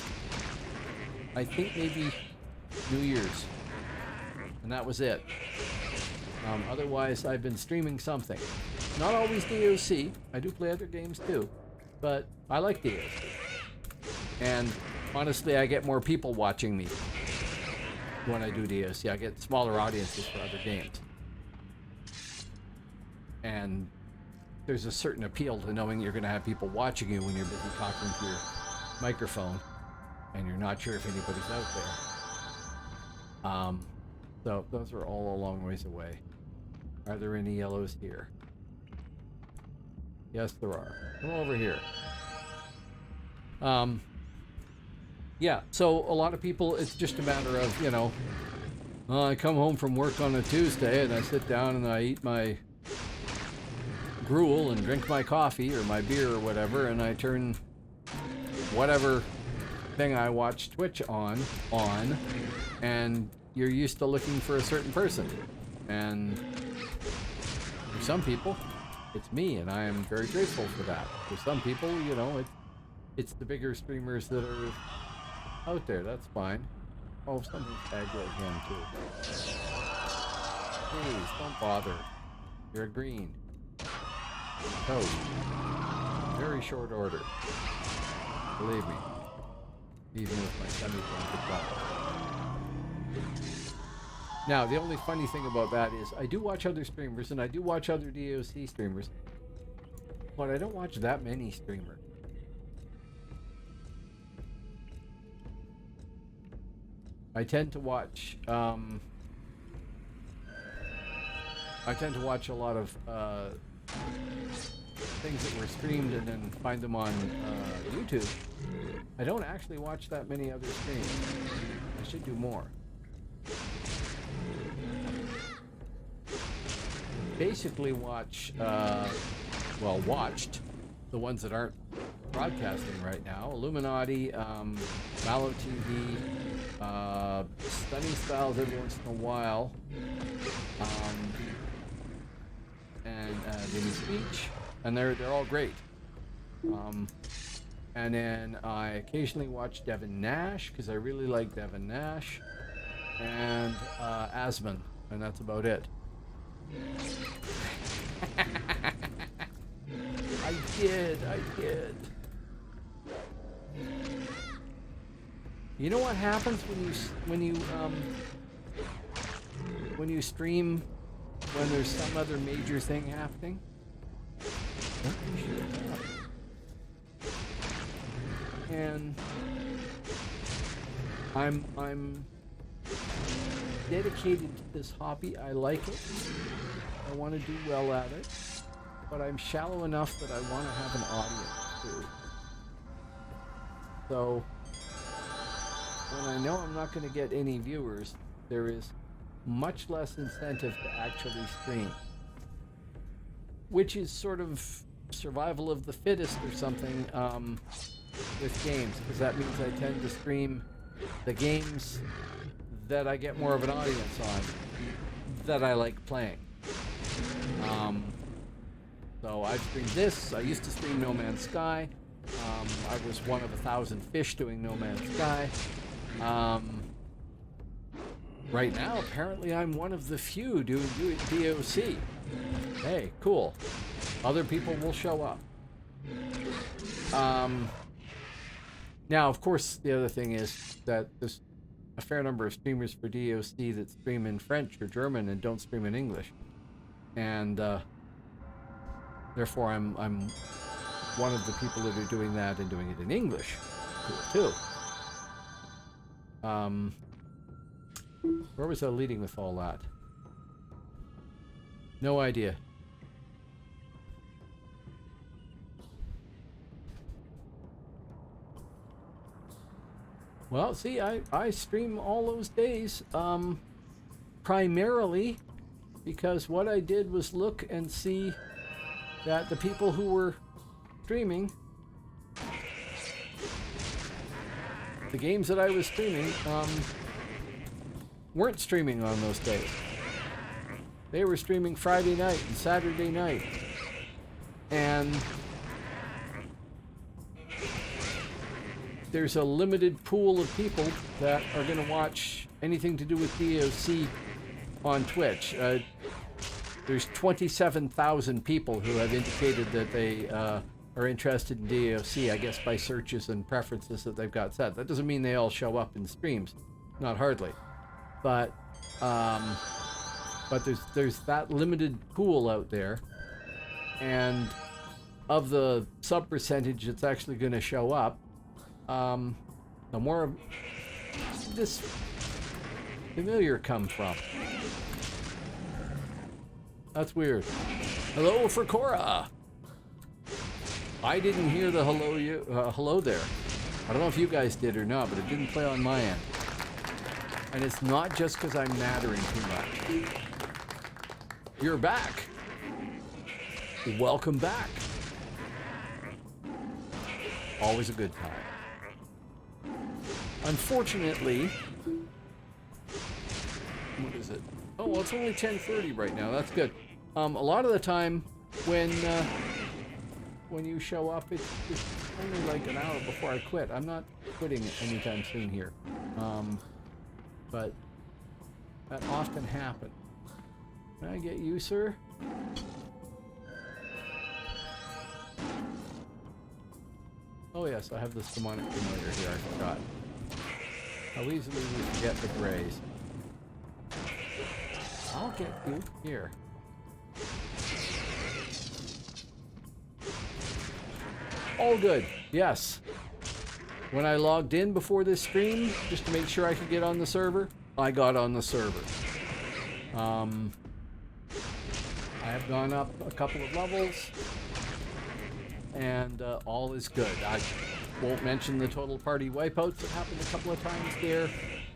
maybe New Year's, and that was it. Otherwise, I've been streaming something. Not always DAOC. I do play other games too, but I like DAOC. And honestly, I get more people watching me when I do DAOC. I get smaller audiences for other games. And there's a certain appeal to knowing you're going to have people watching you when you're busy talking to your microphone and you're not sure if anybody's out there. So those are all a long ways away. Are there any yellows here? Yes, there are. Come over here. Yeah, so a lot of people, it's just a matter of, you know, I come home from work on a Tuesday and I sit down and I eat my gruel and drink my coffee or my beer or whatever, and I turn whatever thing I watch Twitch on, and you're used to looking for a certain person. And for some people, it's me, and I am very grateful for that. For some people, you know, it's the bigger streamers that are out there. That's fine. Oh, something's tagged right again too. Please don't bother. You're green. Toad. Very short order. Believe me. Even with my semi-blanket bottle. Now, the only funny thing about that is I do watch other streamers, and I do watch other DAOC streamers, but I don't watch that many streamers. I tend to watch a lot of things that were streamed and then find them on YouTube. I don't actually watch that many other streams. I should do more. basically watch, watched the ones that aren't broadcasting right now. Illuminati, Mallow TV, Stunning Styles every once in a while, and Vinny Speech, and they're all great. And then I occasionally watch Devin Nash because I really like Devin Nash, and Asman, and that's about it. I did. You know what happens when you stream when there's some other major thing happening? And I'm dedicated to this hobby. I like it. I want to do well at it, but I'm shallow enough that I want to have an audience too. So when I know I'm not going to get any viewers, there is much less incentive to actually stream, which is sort of survival of the fittest or something with games, because that means I tend to stream the games that I get more of an audience on, that I like playing. So I've streamed this. I used to stream No Man's Sky. I was one of 1,000 fish doing No Man's Sky. Right now, apparently, I'm one of the few doing DAOC. Hey, cool. Other people will show up. Now, of course, the other thing is that there's a fair number of streamers for DAOC that stream in French or German and don't stream in English. And therefore, I'm one of the people that are doing that and doing it in English. Cool, too. Where was I leading with all that? No idea. Well, see, I stream all those days, primarily because what I did was look and see that the people who were streaming, the games that I was streaming, weren't streaming on those days. They were streaming Friday night and Saturday night. And there's a limited pool of people that are going to watch anything to do with DAOC on Twitch. There's 27,000 people who have indicated that they are interested in DAOC, I guess by searches and preferences that they've got set. That doesn't mean they all show up in streams, not hardly. But there's that limited pool out there, and of the sub percentage that's actually going to show up, the more this familiar come from. That's weird. Hello for Cora. I didn't hear the hello there. I don't know if you guys did or not, but it didn't play on my end. And it's not just because I'm nattering too much. You're back. Welcome back. Always a good time. Unfortunately, what is it? Oh, well, it's only 10:30 right now. That's good. A lot of the time when you show up, it's only like an hour before I quit. I'm not quitting anytime soon here. But that often happens. Can I get you, sir? Oh yes, I have this demonic familiar here, I forgot. How easily we forget the grays. I'll get you here. All good, yes. When I logged in before this stream, just to make sure I could get on the server, I got on the server. I have gone up a couple of levels, and all is good. I won't mention the total party wipeouts that happened a couple of times there,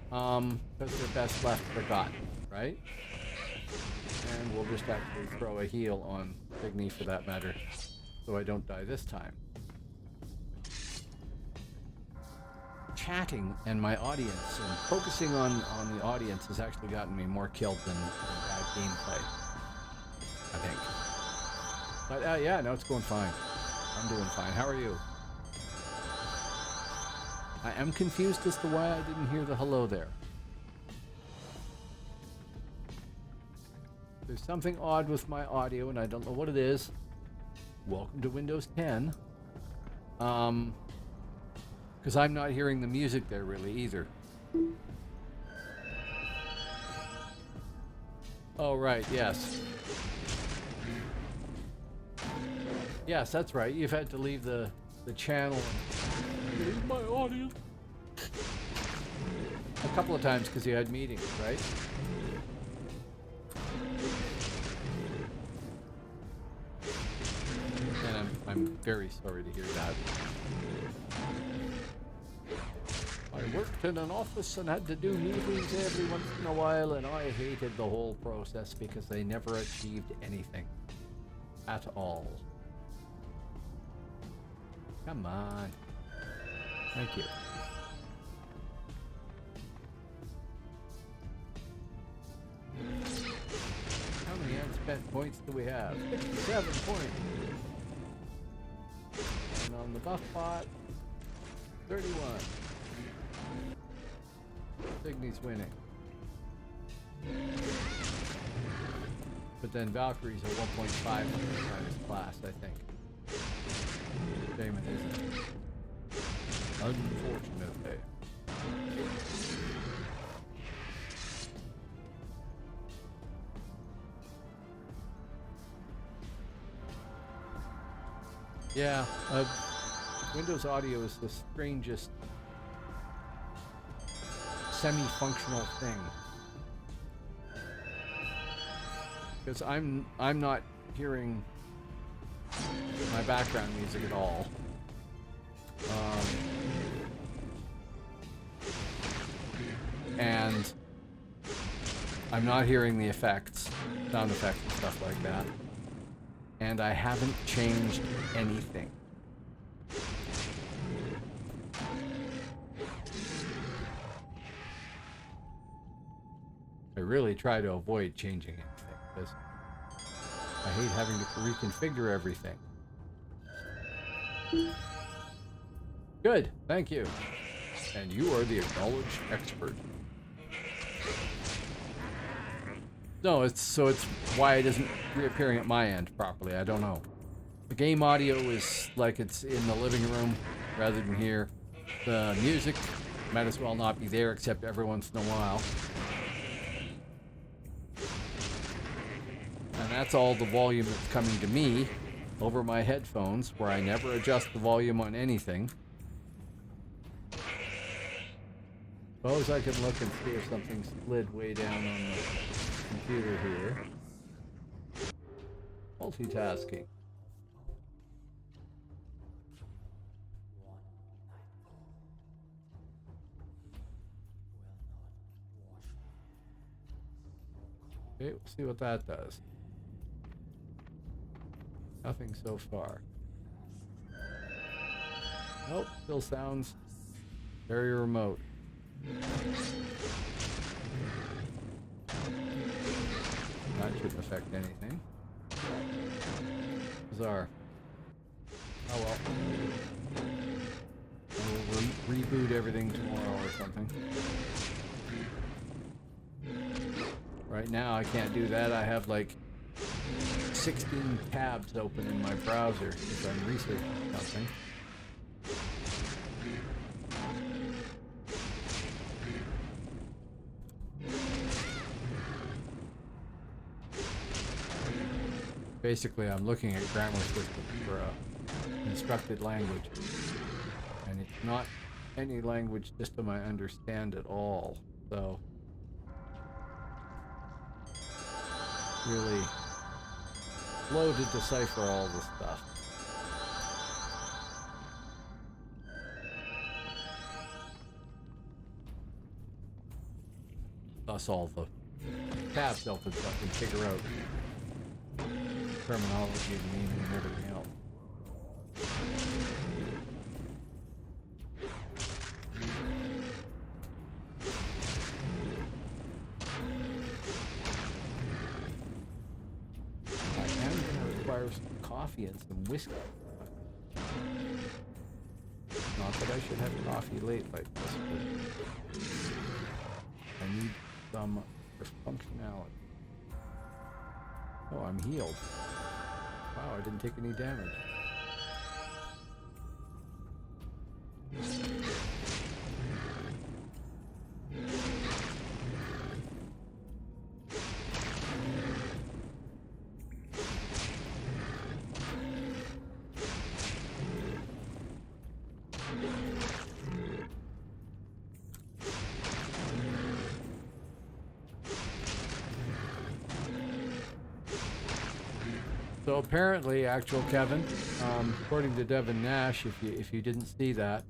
because they're best left forgotten, right? And we'll just actually throw a heal on Signy for that matter, so I don't die this time. Chatting and my audience and focusing on the audience has actually gotten me more killed than bad gameplay, I think. But yeah, no, it's going fine. I'm doing fine. How are you? I am confused as to why I didn't hear the hello there. There's something odd with my audio, and I don't know what it is. Welcome to Windows 10. Because I'm not hearing the music there really either. Oh, right, yes. Yes, that's right. You've had to leave the channel and leave my audio a couple of times because you had meetings, right? And I'm very sorry to hear that. I worked in an office and had to do meetings every once in a while, and I hated the whole process because they never achieved anything at all. Come on. Thank you. How many unspent points do we have? 57 points. And on the buff bot, 31. Signy's winning. But then Valkyrie's a 1.5 times class, I think. Damon isn't. Unfortunately. Yeah, Windows Audio is the strangest semi-functional thing. Because I'm not hearing my background music at all. And I'm not hearing the effects, sound effects and stuff like that. And I haven't changed anything. I really try to avoid changing anything because I hate having to reconfigure everything. Good, thank you. And you are the acknowledged expert. No, it's why it isn't reappearing at my end properly. I don't know. The game audio is like it's in the living room rather than here. The music might as well not be there except every once in a while. And that's all the volume that's coming to me over my headphones, where I never adjust the volume on anything. Suppose I can look and see if something slid way down on the computer here. Multitasking. Okay, we'll see what that does. Nothing so far. Nope, still sounds very remote. That shouldn't affect anything. Bizarre. Oh well. We'll reboot everything tomorrow or something. Right now I can't do that. I have like 16 tabs open in my browser because I'm researching something. Basically, I'm looking at grammar system for a instructed language, and it's not any language system I understand at all. So, really slow to decipher all this stuff. Thus all the tabs open so I can figure out terminology and meaning and everything else. I am going to require some coffee and some whiskey. Not that I should have coffee late like this, but I need some for functionality. Oh, I'm healed. Wow, I didn't take any damage. So apparently, actual Kevin, according to Devin Nash, if you didn't see that,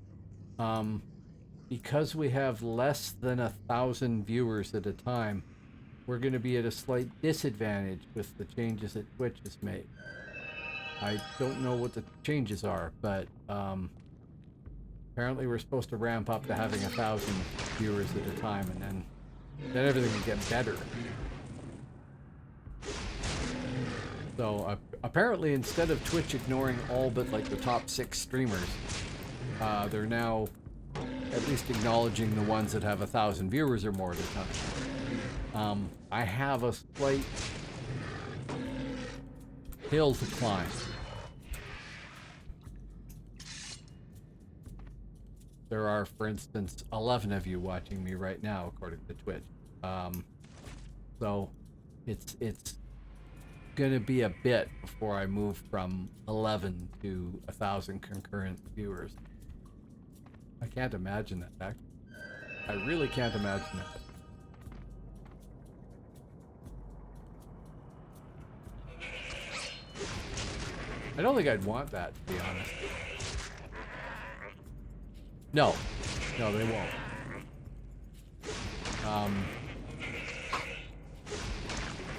because we have less than 1,000 viewers at a time, we're going to be at a slight disadvantage with the changes that Twitch has made. I don't know what the changes are, but apparently we're supposed to ramp up to having 1,000 viewers at a time, and then everything will get better. So apparently, instead of Twitch ignoring all but like the top 6 streamers, they're now at least acknowledging the ones that have 1,000 viewers or more at a time. I have a slight hill to climb. There are, for instance, 11 of you watching me right now, according to Twitch. So it's gonna be a bit before I move from 11 to 1,000 concurrent viewers. I can't imagine that, actually. I really can't imagine that. I don't think I'd want that, to be honest. No, they won't.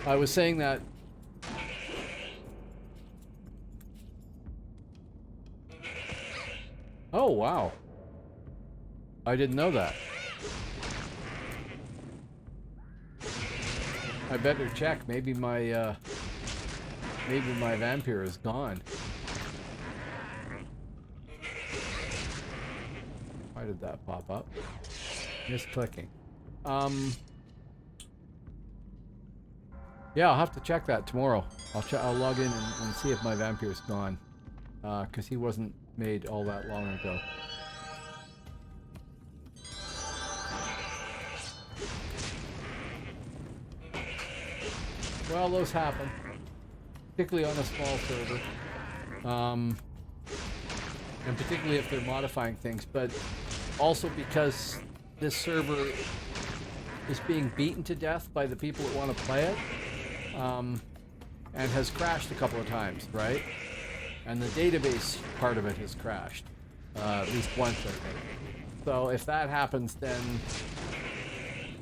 I was saying that oh, wow. I didn't know that. I better check. Maybe my vampire is gone. Why did that pop up? Misclicking. Yeah, I'll have to check that tomorrow. I'll log in and see if my vampire's gone. 'Cause he wasn't made all that long ago. Well, those happen, particularly on a small server, and particularly if they're modifying things, but also because this server is being beaten to death by the people that want to play it, and has crashed a couple of times, right? And the database part of it has crashed, at least once, I think. So if that happens, then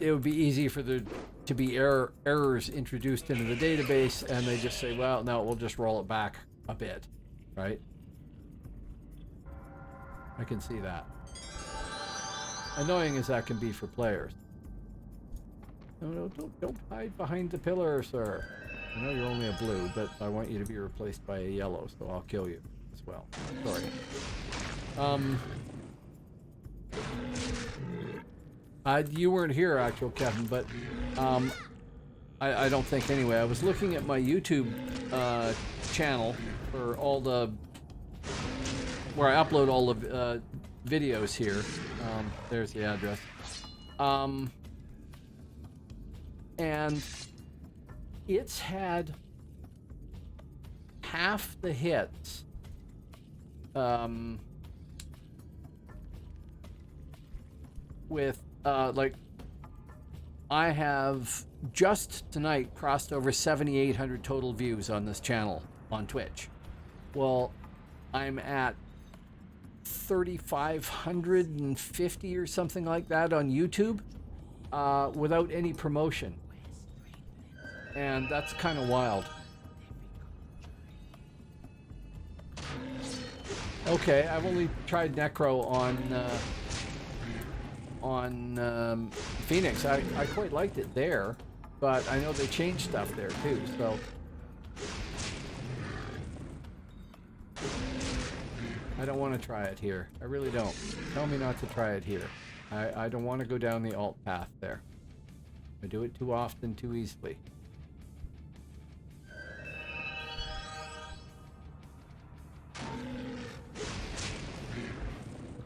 it would be easy for there to be errors introduced into the database, and they just say, well, no, we'll just roll it back a bit, right? I can see that. Annoying as that can be for players. No, don't hide behind the pillar, sir. I know you're only a blue, but I want you to be replaced by a yellow, so I'll kill you as well. Sorry. You weren't here, actual Kevin, but I don't think anyway. I was looking at my YouTube channel for all the where I upload all the videos here. There's the address. And it's had half the hits with like I have just tonight crossed over 7,800 total views on this channel on Twitch. Well, I'm at 3,550 or something like that on YouTube without any promotion. and that's kind of wild. Okay, I've only tried Necro on Phoenix. I quite liked it there, but I know they changed stuff there too, so. I don't want to try it here. I really don't. Tell me not to try it here. I don't want to go down the alt path there. I do it too often, too easily.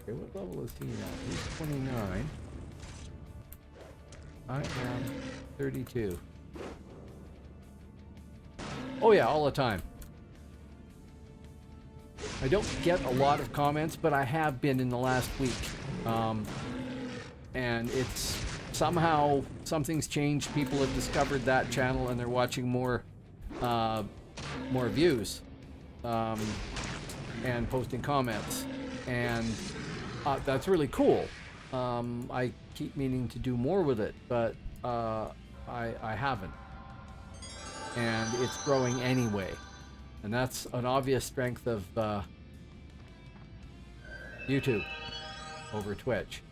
Okay, what level is he now? He's 29. I am 32. Oh yeah, all the time. I don't get a lot of comments, but I have been in the last week. And it's somehow something's changed. People have discovered that channel and they're watching more views and posting comments. And that's really cool. I keep meaning to do more with it, but I haven't. And it's growing anyway. And that's an obvious strength of YouTube over Twitch.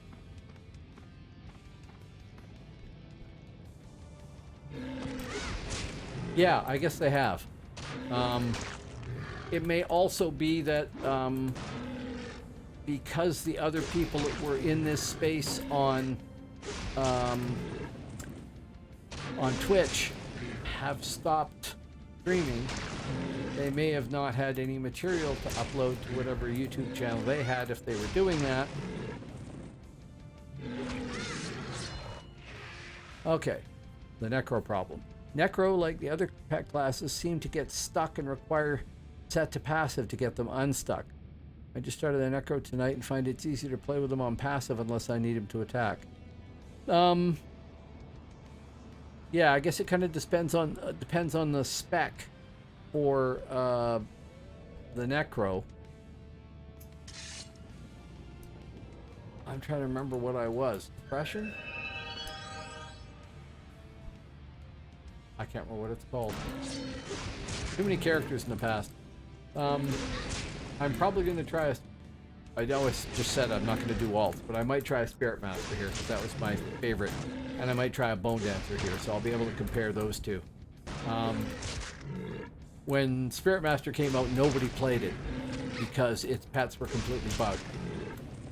Yeah, I guess they have. It may also be that because the other people that were in this space on Twitch have stopped streaming, they may have not had any material to upload to whatever YouTube channel they had if they were doing that. Okay, the Necro problem. Necro, like the other pet classes, seem to get stuck and require set to passive to get them unstuck. I just started the Necro tonight and find it's easier to play with them on passive unless I need him to attack. Yeah, I guess it kind of depends on the spec for the Necro. I'm trying to remember what I was. Depression? I can't remember what it's called. Too many characters in the past. I'm probably going to try a... I always just said I'm not going to do alts, but I might try a Spirit Master here, because that was my favorite. And I might try a Bone Dancer here, so I'll be able to compare those two. When Spirit Master came out, nobody played it, because its pets were completely bugged.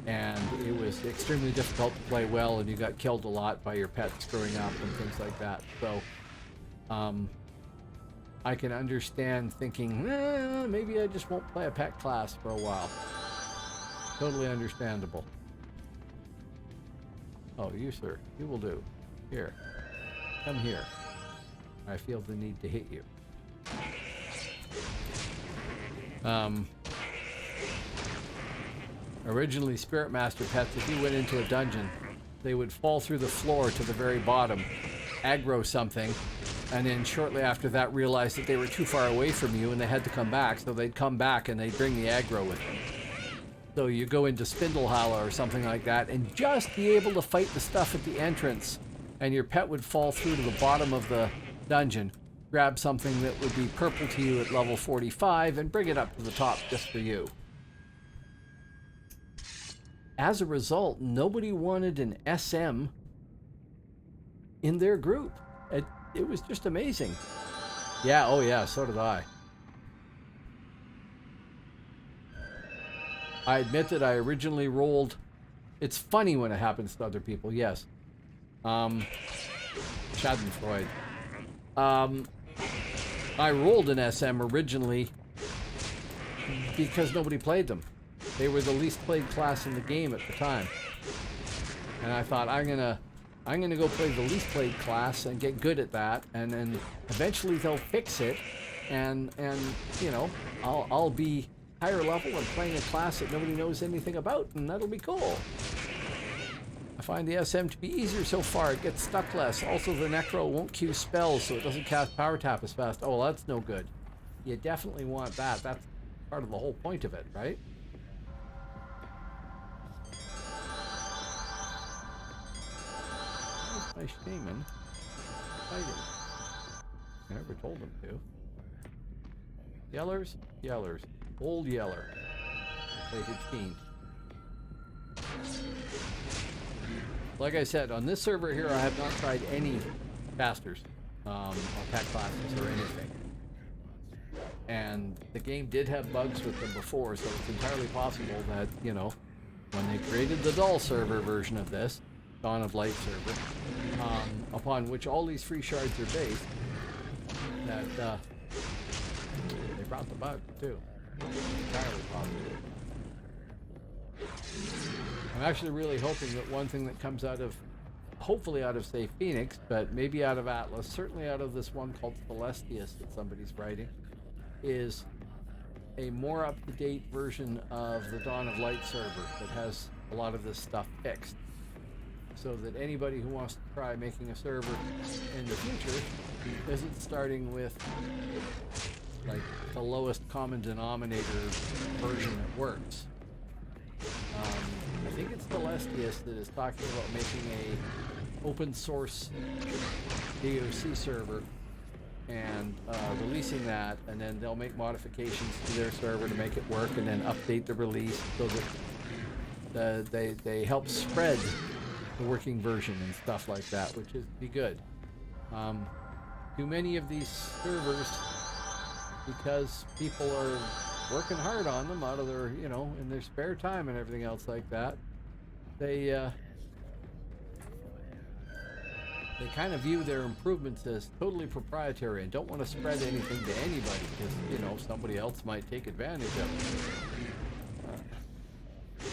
And it was extremely difficult to play well, and you got killed a lot by your pets screwing up and things like that. So, I can understand thinking, maybe I just won't play a pet class for a while. Totally understandable. Oh, you, sir. You will do. Here. Come here. I feel the need to hit you. Originally, Spirit Master pets, if you went into a dungeon, they would fall through the floor to the very bottom, aggro something, and then shortly after that realize that they were too far away from you and they had to come back, so they'd come back and they'd bring the aggro with them. So you go into Spindlehala or something like that and just be able to fight the stuff at the entrance, and your pet would fall through to the bottom of the dungeon, grab something that would be purple to you at level 45 and bring it up to the top just for you. As a result, nobody wanted an SM in their group. It was just amazing. Yeah, oh yeah, so did I. I admit that I originally rolled... It's funny when it happens to other people, yes. Schadenfreude. I rolled an SM originally because nobody played them. They were the least played class in the game at the time. And I thought, I'm gonna go play the least played class and get good at that, and then eventually they'll fix it, and you know, I'll be higher level and playing a class that nobody knows anything about, and that'll be cool. I find the SM to be easier so far. It gets stuck less. Also, the Necro won't queue spells, so it doesn't cast Power Tap as fast. Oh, well, that's no good. You definitely want that. That's part of the whole point of it, right? Where's my shaman? Fighting. I never told them to. Yellers? Yellers. Old Yeller. Plated Fiend. Like I said, on this server here, I have not tried any casters, or pack classes, or anything. And the game did have bugs with them before, so it's entirely possible that, you know, when they created the doll server version of this, Dawn of Light server, upon which all these free shards are based, that they brought the bug too. Entirely possible. I'm actually really hoping that one thing that comes out of, hopefully out of, say, Phoenix, but maybe out of Atlas, certainly out of this one called Celestius that somebody's writing, is a more up-to-date version of the Dawn of Light server that has a lot of this stuff fixed, so that anybody who wants to try making a server in the future isn't starting with like the lowest common denominator version that works. I think it's Celestius that is talking about making a open source DAOC server and releasing that, and then they'll make modifications to their server to make it work, and then update the release so that they help spread the working version and stuff like that, which is be good. Too many of these servers, because people are working hard on them out of their, you know, in their spare time and everything else like that, they kind of view their improvements as totally proprietary and don't want to spread anything to anybody because, you know, somebody else might take advantage of it.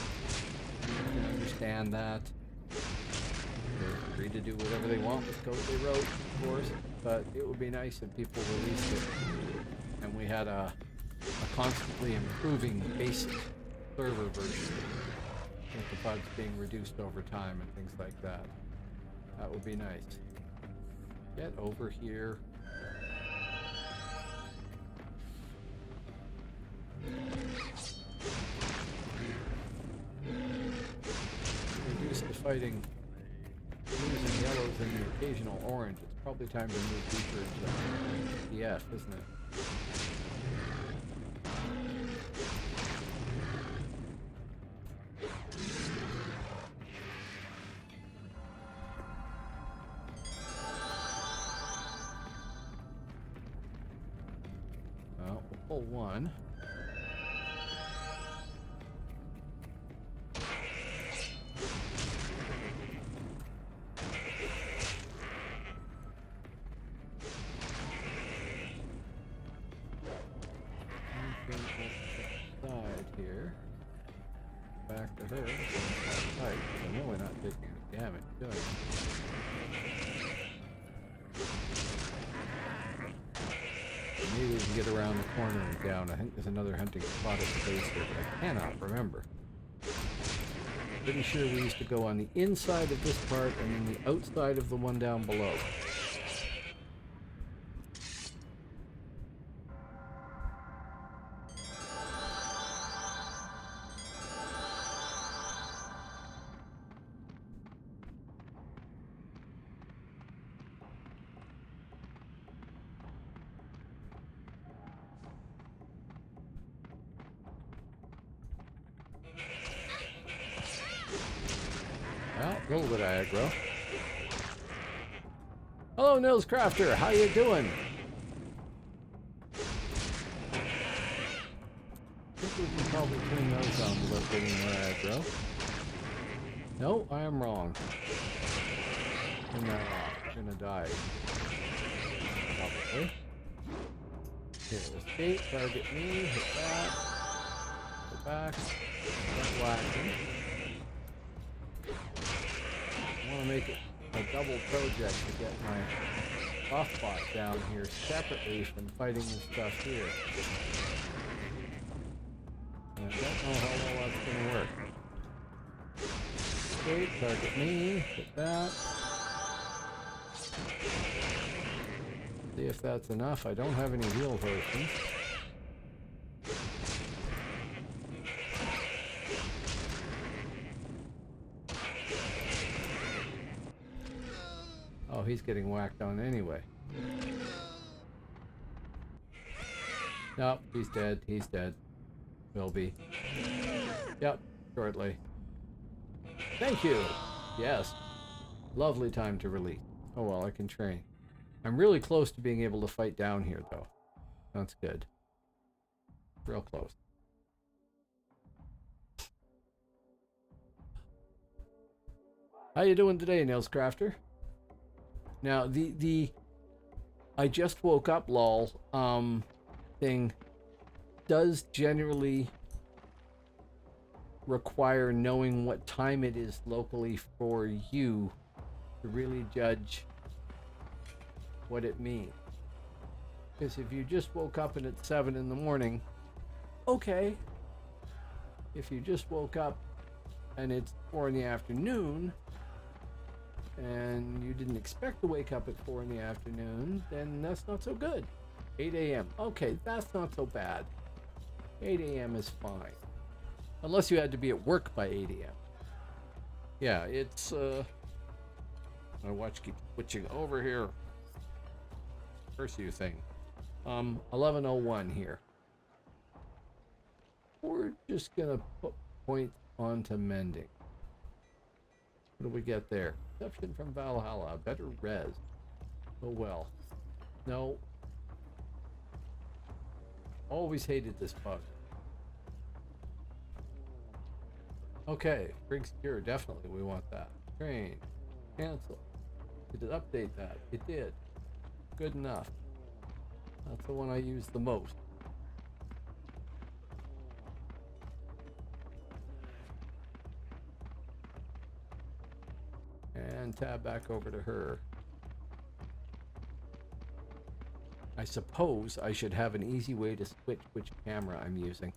I can understand that. They're free to do whatever they want with code they wrote, of course, but it would be nice if people released it and we had a constantly improving basic server version with the bugs being reduced over time and things like that. That would be nice. Get over here. Reduce the fighting using yellows and the occasional orange. It's probably time to move deeper into EF, isn't it? Well, we'll pull one. Side here. Back to her. Right. I know we're not taking any damage, doing it. Maybe we can get around the corner and down. I think there's another hunting spot at the base here, but I cannot remember. Pretty sure we used to go on the inside of this part and then the outside of the one down below. Well, a little bit of aggro. Hello, Nils Crafter. How you doing? I think we can probably turn those down without getting more aggro. No, I am wrong. Turn that off. I'm gonna die. Probably. Here, escape. Target me. Hit that. Go back. Start whacking. I want to make it a double project to get my buff bot down here separately from fighting this stuff here. And I don't know how well that's going to work. Escape, target me, hit that. See if that's enough. I don't have any heal potions. Oh, he's getting whacked on anyway. Nope, he's dead. He's dead. Will be. Yep, shortly. Thank you. Yes. Lovely time to release. Oh well, I can train. I'm really close to being able to fight down here, though. That's good. Real close. How you doing today, Nails Crafter? Now, the I just woke up lol thing does generally require knowing what time it is locally for you to really judge what it means. Because if you just woke up and it's 7 in the morning, okay. If you just woke up and it's 4 in the afternoon, and you didn't expect to wake up at 4 in the afternoon, then that's not so good. 8 a.m. Okay, that's not so bad. 8 a.m. is fine. Unless you had to be at work by 8 a.m. Yeah, it's, my watch keeps switching over here. Curse you thing. 11:01 here. We're just gonna put points onto mending. What do we get there? Exception from Valhalla. Better res. Oh well. No. Always hated this bug. Okay. Bring secure. Definitely we want that. Train. Cancel. Did it update that? It did. Good enough. That's the one I use the most. And tab back over to her. I suppose I should have an easy way to switch which camera I'm using.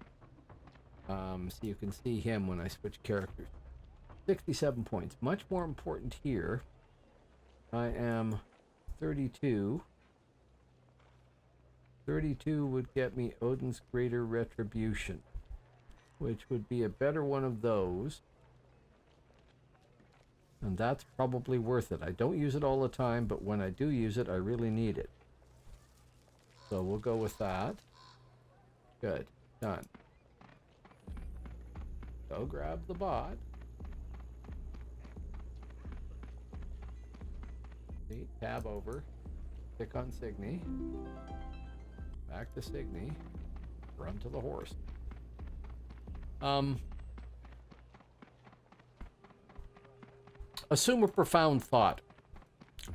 So you can see him when I switch characters. 67 points. Much more important here. I am 32. 32 would get me Odin's Greater Retribution, which would be a better one of those. And that's probably worth it. I don't use it all the time, but when I do use it, I really need it. So we'll go with that. Good. Done. Go grab the bot. See, tab over. Click on Signy. Back to Signy. Run to the horse. Assume a profound thought.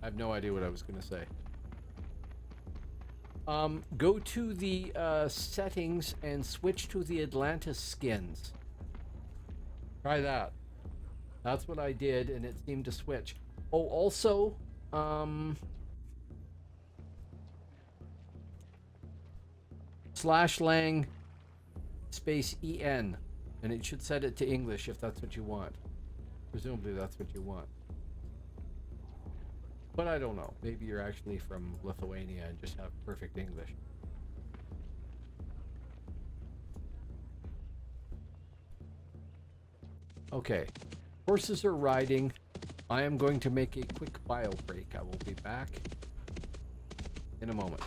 I have no idea what I was going to say. Go to the settings and switch to the Atlantis skins. Try that. That's what I did, and it seemed to switch. Oh, also, /lang space EN, and it should set it to English if that's what you want. Presumably that's what you want. But I don't know. Maybe you're actually from Lithuania and just have perfect English. Okay. Horses are riding. I am going to make a quick bio break. I will be back in a moment.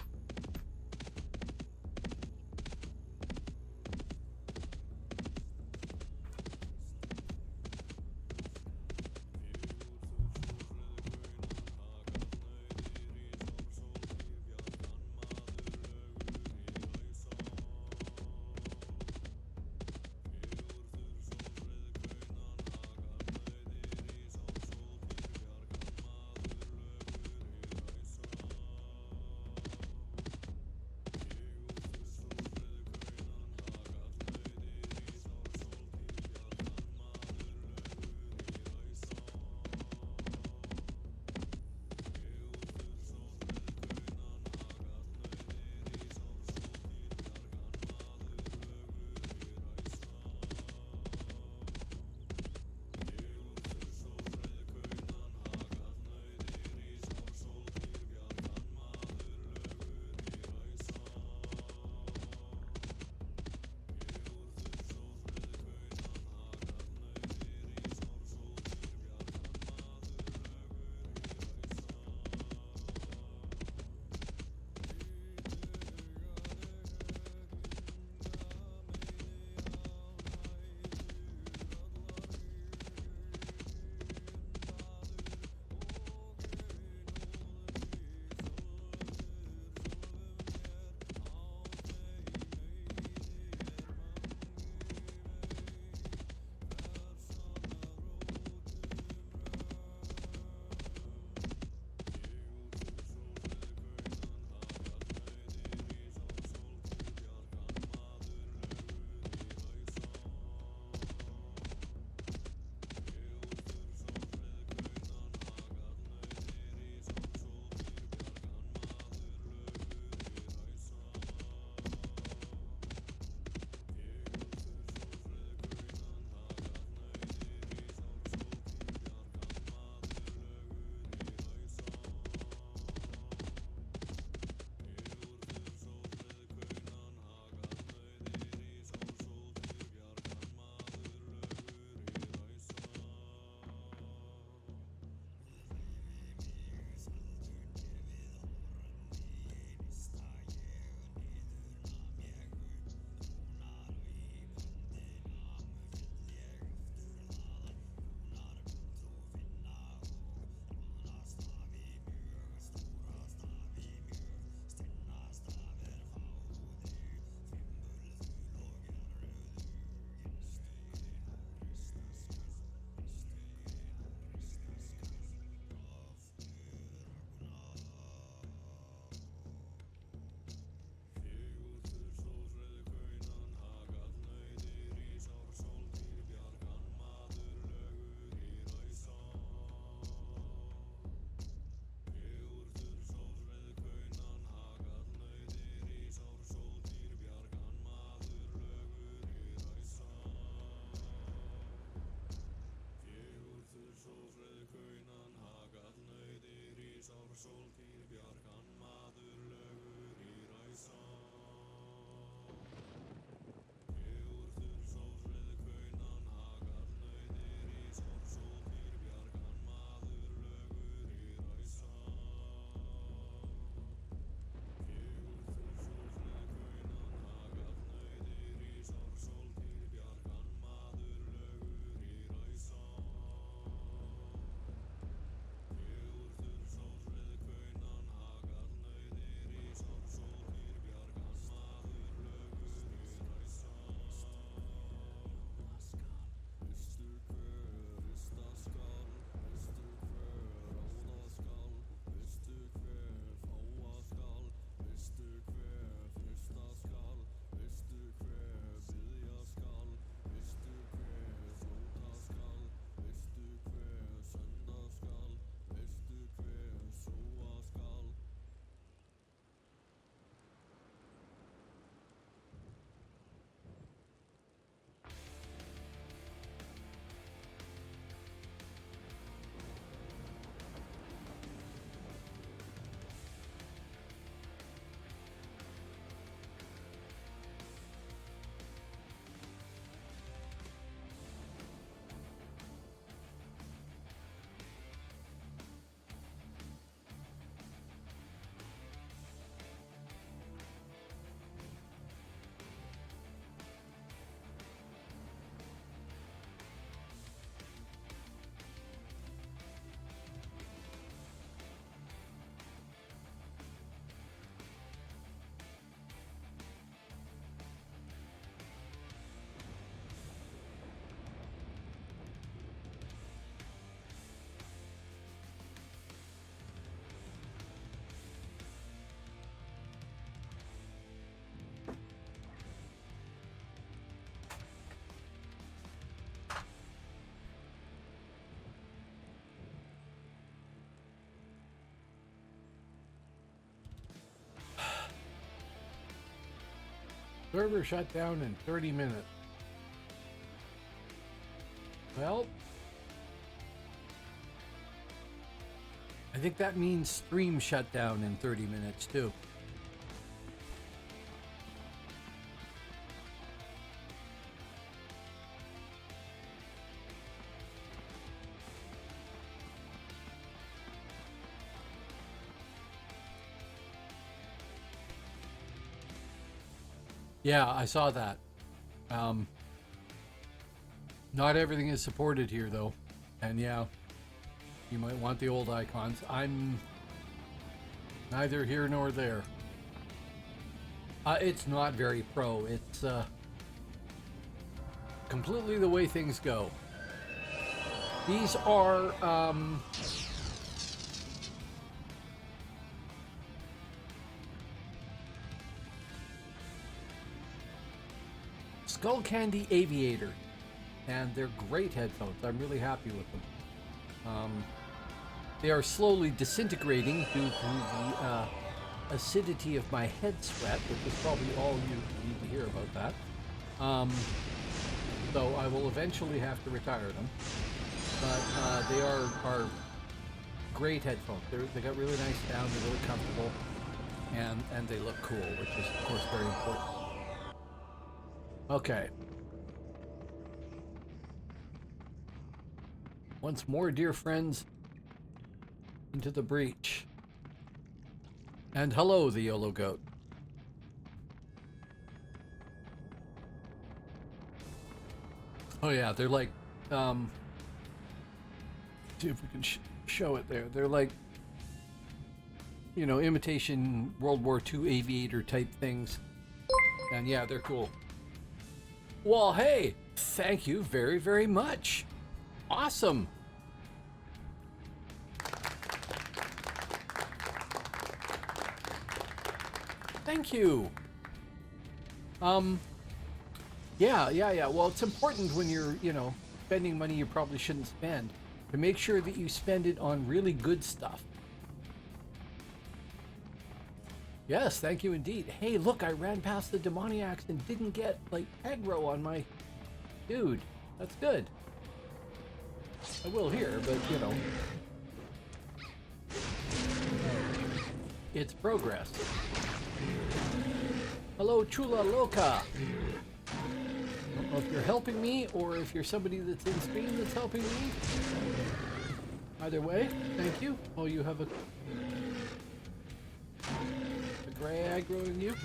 Server shut down in 30 minutes. Well, I think that means stream shut down in 30 minutes too. Yeah, I saw that. Not everything is supported here though. And yeah, you might want the old icons. I'm neither here nor there. It's not very pro. It's completely the way things go. These are Skull Candy Aviator, and they're great headphones. I'm really happy with them. They are slowly disintegrating due to the acidity of my head sweat, which is probably all you need to hear about that. So I will eventually have to retire them. But they are great headphones. They got really nice sound, they're really comfortable, and they look cool, which is of course very important. Okay. Once more, dear friends, into the breach. And hello, the YOLO goat. Oh yeah, they're like, see if we can show it there. They're like, you know, imitation World War II aviator type things. And yeah, they're cool. Well, hey, thank you very, very much. Awesome. Thank you. Yeah. Well, it's important when you're, you know, spending money you probably shouldn't spend to make sure that you spend it on really good stuff. Yes, thank you indeed. Hey, look, I ran past the demoniacs and didn't get, like, aggro on my dude. That's good. I will here, but, you know. It's progress. Hello, Chula Loca. I don't know if you're helping me or if you're somebody that's in stream that's helping me. Either way, thank you. Oh, you have a gray aggroing you.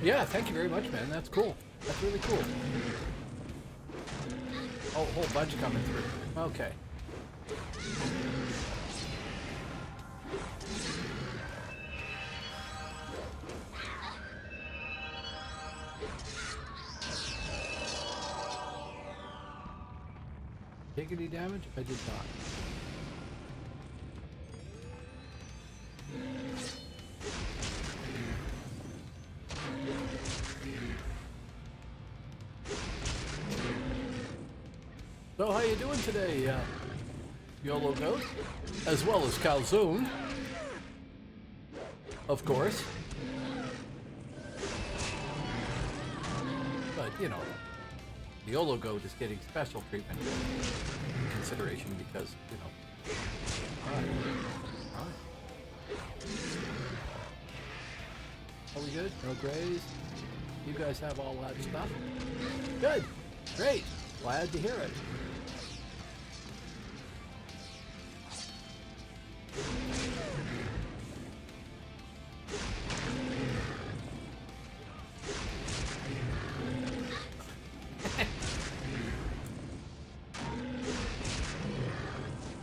Yeah, thank you very much, man. That's cool. That's really cool. Oh, a whole bunch coming through. Okay. Take any damage? I did not. So how you doing today, YOLO Goat? As well as Calzoon. Of course. But, you know, the YOLO Goat is getting special treatment in consideration because, you know. Alright. Are we good? No grays? You guys have all that stuff? Good! Great! Glad to hear it.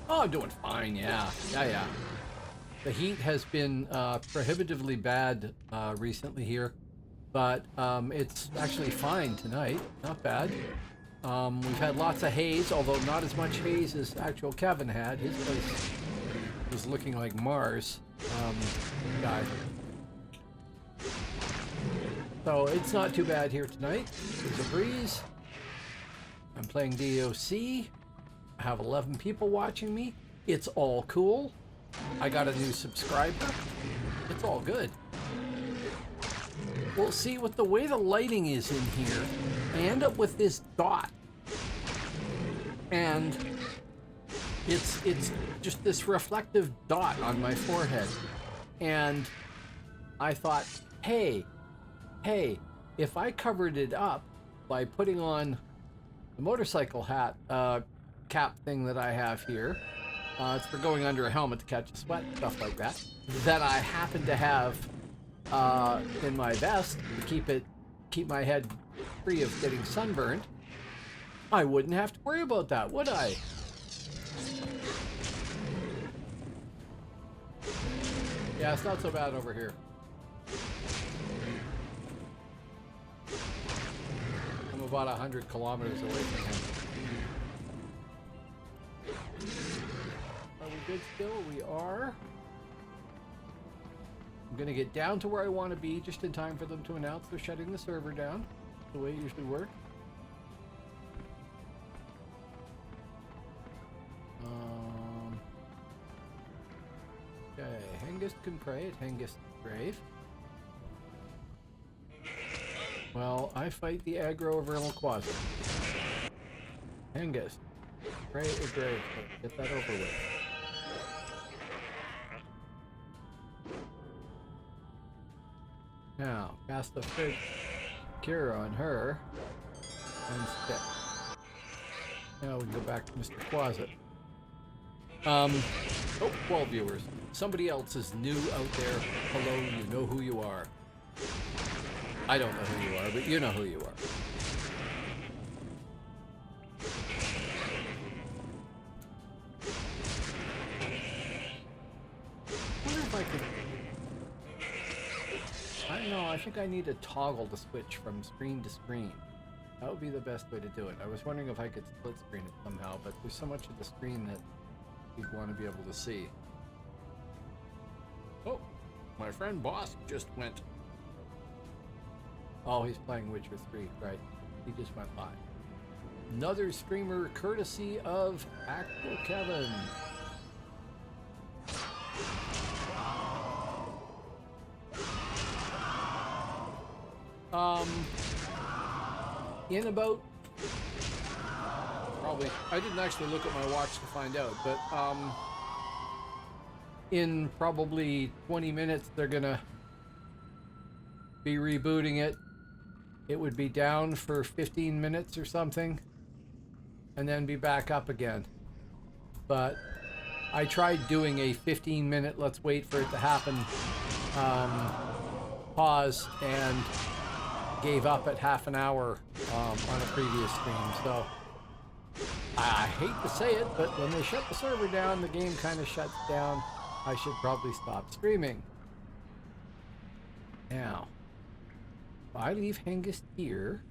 Oh, I'm doing fine, yeah. Yeah. The heat has been prohibitively bad recently here, but it's actually fine tonight. Not bad. We've had lots of haze, although not as much haze as actual Kevin had. His place was looking like Mars. Guy. So it's not too bad here tonight. There's a breeze. I'm playing DAOC. I have 11 people watching me. It's all cool. I got a new subscriber. It's all good. Well, see, with the way the lighting is in here, I end up with this dot. And it's just this reflective dot on my forehead. And I thought, hey, if I covered it up by putting on the motorcycle hat cap thing that I have here, it's for going under a helmet to catch a sweat, stuff like that, that I happen to have in my vest to keep my head free of getting sunburned, I wouldn't have to worry about that, would I? Yeah, it's not so bad over here. I'm about 100 kilometers away from him. Are we good still? We are. I'm going to get down to where I want to be just in time for them to announce they're shutting the server down, the way it usually works. Okay, Hengist can pray at Hengist's grave. Well, I fight the aggro vernal quasit. Hengist, pray at your grave. Get that over with. Now, cast the fig cure on her and stick. Now we can go back to Mr. Quasit. Oh, 12 viewers. Somebody else is new out there. Hello, you know who you are. I don't know who you are, but you know who you are. I wonder if I could... I don't know, I think I need to toggle the switch from screen to screen. That would be the best way to do it. I was wondering if I could split screen it somehow, but there's so much of the screen that you'd want to be able to see. Oh, my friend Boss just went. Oh, he's playing Witcher 3, right. He just went live. Another streamer courtesy of Actual Kevin. In about, probably, I didn't actually look at my watch to find out, but in probably 20 minutes they're gonna be rebooting it. It would be down for 15 minutes or something and then be back up again. But I tried doing a 15-minute let's wait for it to happen pause and gave up at half an hour on a previous stream. So I hate to say it, but when they shut the server down, the game kind of shuts down. I should probably stop streaming. Now, if I leave Hengist here,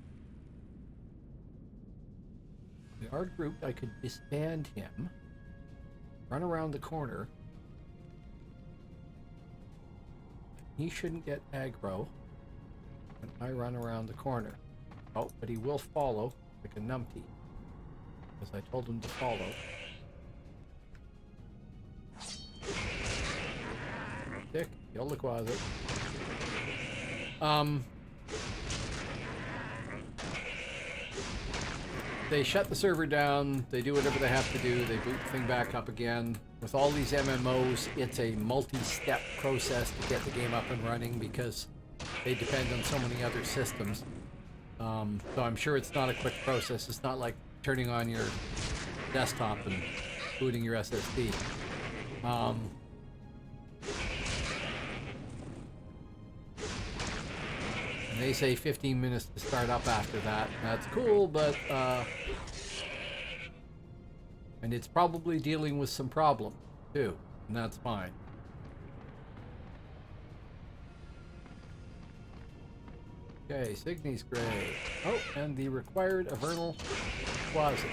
we are grouped. I could disband him, run around the corner. He shouldn't get aggro when I run around the corner. Oh, but he will follow like a numpty, because I told him to follow. Dick, kill the quasit. They shut the server down, they do whatever they have to do, they boot the thing back up again. With all these MMOs, it's a multi-step process to get the game up and running because they depend on so many other systems. So I'm sure it's not a quick process. It's not like turning on your desktop and booting your SSD. And they say 15 minutes to start up after that. That's cool, but and it's probably dealing with some problems too, and that's fine. Okay, Signy's grave. Oh, and the required Avernal Closet.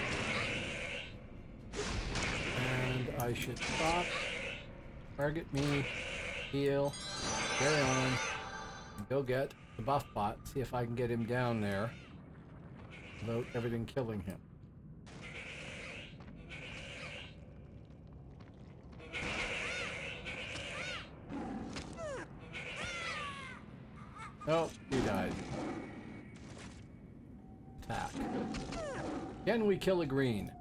And I should stop, target me, heal, carry on, and go get the buff bot, see if I can get him down there without everything killing him. Oh, he died. Attack. Can we kill a green?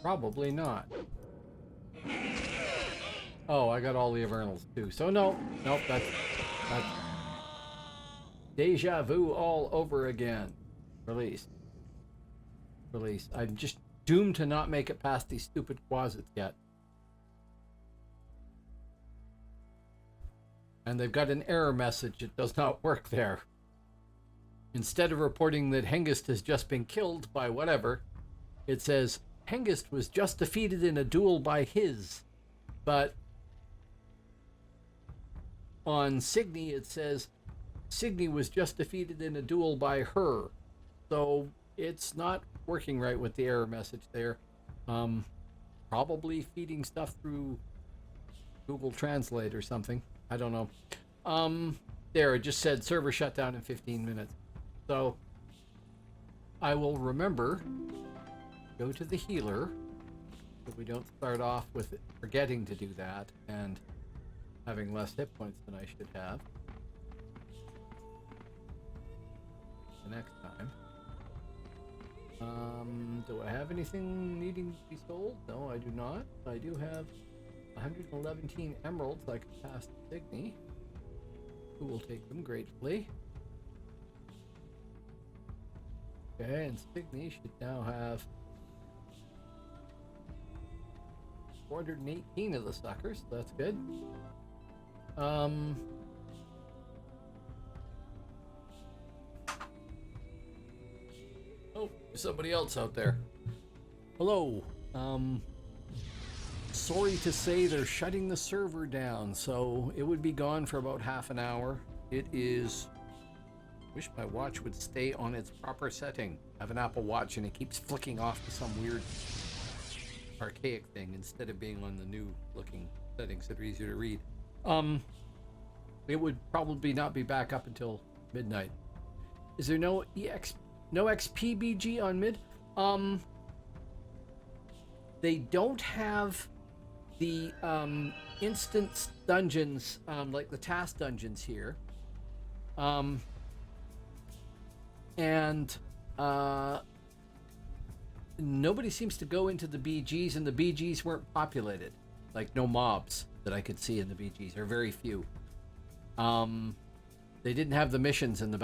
Probably not. Oh, I got all the Avernals too. So no, nope, that's deja vu all over again. Release. Release. I'm just doomed to not make it past these stupid quasits yet. And they've got an error message. It does not work there. Instead of reporting that Hengist has just been killed by whatever, it says Hengist was just defeated in a duel by his. But on Signy, it says Signy was just defeated in a duel by her. So it's not working right with the error message there. Probably feeding stuff through Google Translate or something. I don't know. There, it just said server shut down in 15 minutes. So I will remember, go to the healer, so we don't start off with forgetting to do that and having less hit points than I should have the next time. Do I have anything needing to be sold? No, I do not. I do have 111 emeralds I can pass to Signy, who will take them gratefully. Okay, and Signy should now have 418 of the suckers, so that's good. Oh, there's somebody else out there. Hello. Sorry to say they're shutting the server down, so it would be gone for about half an hour. It is... Wish my watch would stay on its proper setting. I have an Apple Watch and it keeps flicking off to some weird archaic thing instead of being on the new looking settings that are easier to read. It would probably not be back up until midnight. Is there no XPBG on mid? They don't have the instance dungeons like the task dungeons here. And nobody seems to go into the BGs, and the BGs weren't populated. Like, no mobs that I could see in the BGs, or very few. They didn't have the missions in the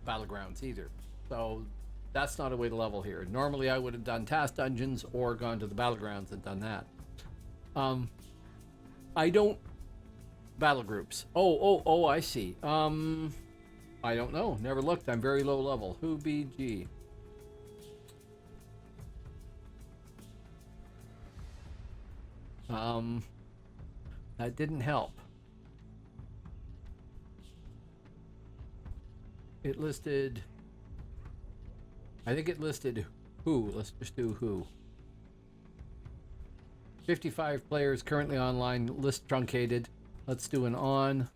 battlegrounds either. So that's not a way to level here. Normally I would have done task dungeons or gone to the battlegrounds and done that. I don't... Battle groups. Oh, I see. I don't know. Never looked. I'm very low level. Who BG? That didn't help. It listed... I think it listed who. Let's just do who. 55 players currently online. List truncated. Let's do an on.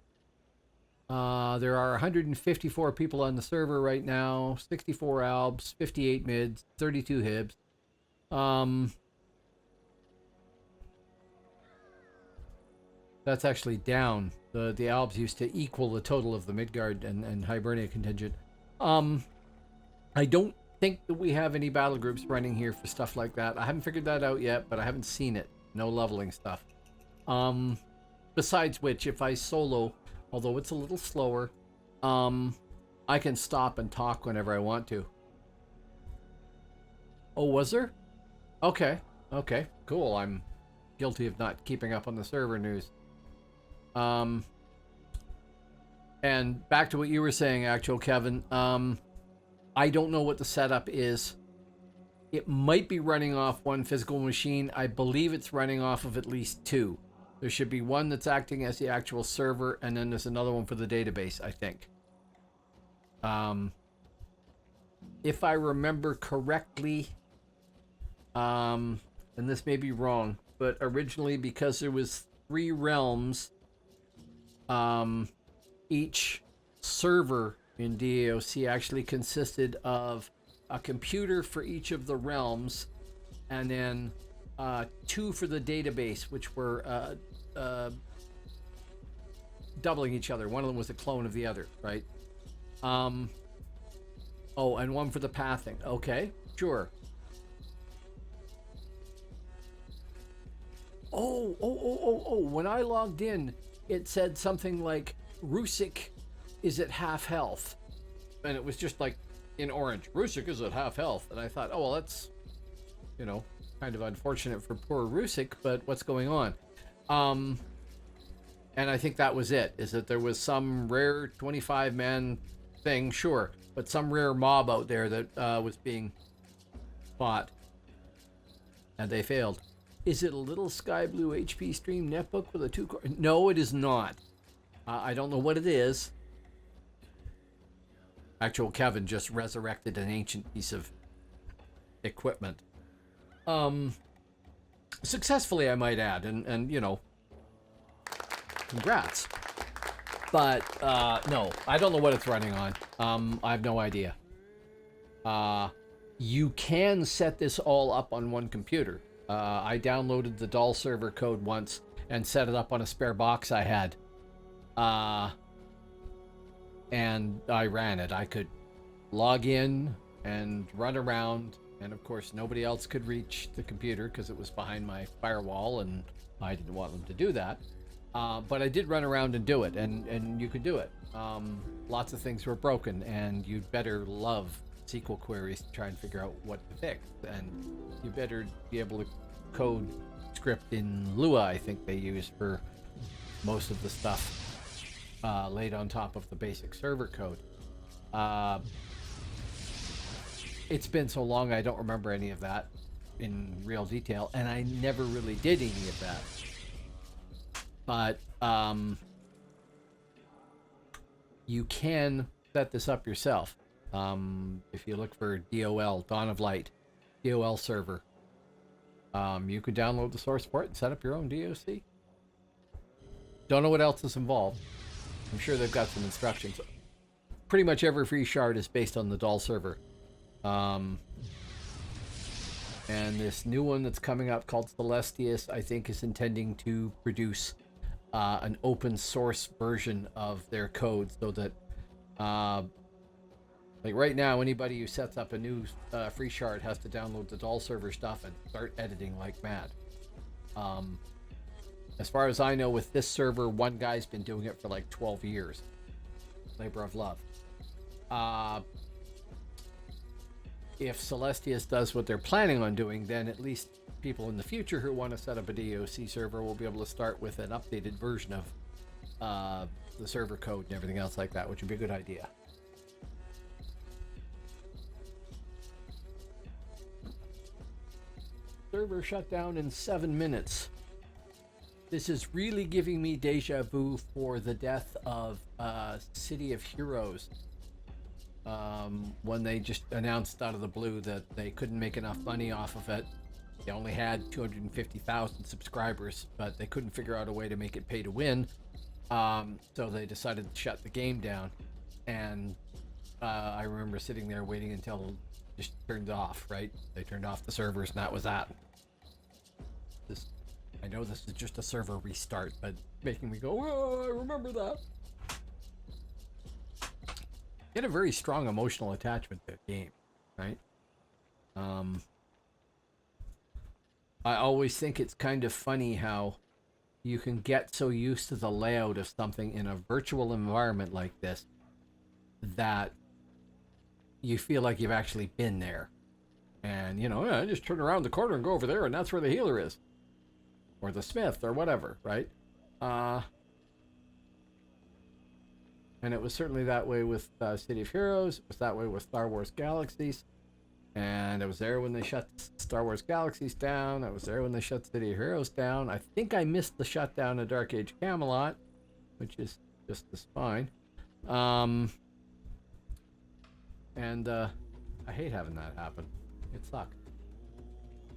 There are 154 people on the server right now. 64 albs, 58 mids, 32 hibs. That's actually down. The albs used to equal the total of the Midgard and Hibernia contingent. I don't think that we have any battle groups running here for stuff like that. I haven't figured that out yet, but I haven't seen it. No leveling stuff. Besides which, if I solo, although it's a little slower, I can stop and talk whenever I want to. Oh, was there? Okay, cool. I'm guilty of not keeping up on the server news. And back to what you were saying, actual Kevin, I don't know what the setup is. It might be running off one physical machine. I believe it's running off of at least two. There should be one that's acting as the actual server, and then there's another one for the database, I think. If I remember correctly, and this may be wrong, but originally, because there was 3 realms, each server in DAOC actually consisted of a computer for each of the realms, and then 2 for the database, which were doubling each other. One of them was a clone of the other, right? Oh, and one for the pathing. Okay, sure. Oh, when I logged in, it said something like Rusik is at half health. And it was just like in orange. Rusik is at half health. And I thought, oh, well, that's, you know, kind of unfortunate for poor Rusik, but what's going on? And I think that was it, is that there was some rare 25-man thing, sure, but some rare mob out there that was being fought. And they failed. Is it a little sky blue HP stream netbook with a 2-core? No, it is not. I don't know what it is. Actual Kevin just resurrected an ancient piece of equipment. Successfully, I might add, and you know, congrats. But no, I don't know what it's running on. I have no idea. You can set this all up on one computer. I downloaded the doll server code once and set it up on a spare box I had. And I ran it. I could log in and run around, and of course nobody else could reach the computer because it was behind my firewall, and I didn't want them to do that. But I did run around and do it, and you could do it. Lots of things were broken, and you'd better love SQL queries to try and figure out what to fix, and you better be able to code script in Lua, I think they use for most of the stuff laid on top of the basic server code. It's been so long I don't remember any of that in real detail, and I never really did any of that. But you can set this up yourself. If you look for DOL, Dawn of Light, DOL server, you could download the source port and set up your own DAOC. Don't know what else is involved. I'm sure they've got some instructions. Pretty much every free shard is based on the doll server. And this new one that's coming up called Celestius, I think, is intending to produce an open source version of their code so that like right now, anybody who sets up a new free shard has to download the doll server stuff and start editing like mad. As far as I know, with this server, one guy's been doing it for like 12 years. Labor of love. If Celestius does what they're planning on doing, then at least people in the future who want to set up a DOC server will be able to start with an updated version of the server code and everything else like that, which would be a good idea. Server shut down in 7 minutes. This is really giving me deja vu for the death of City of Heroes. When they just announced out of the blue that they couldn't make enough money off of it. They only had 250,000 subscribers, but they couldn't figure out a way to make it pay to win. So they decided to shut the game down. And I remember sitting there waiting until it just turned off, right? They turned off the servers, and that was that. I know this is just a server restart, but making me go, oh, I remember that. Get a very strong emotional attachment to the game, right? I always think it's kind of funny how you can get so used to the layout of something in a virtual environment like this that you feel like you've actually been there. And, you know, I just turn around the corner and go over there, and that's where the healer is. Or the smith, or whatever, right? And it was certainly that way with City of Heroes. It was that way with Star Wars Galaxies. And I was there when they shut Star Wars Galaxies down. I was there when they shut City of Heroes down. I think I missed the shutdown of Dark Age Camelot, which is just as fine. And I hate having that happen. It sucked.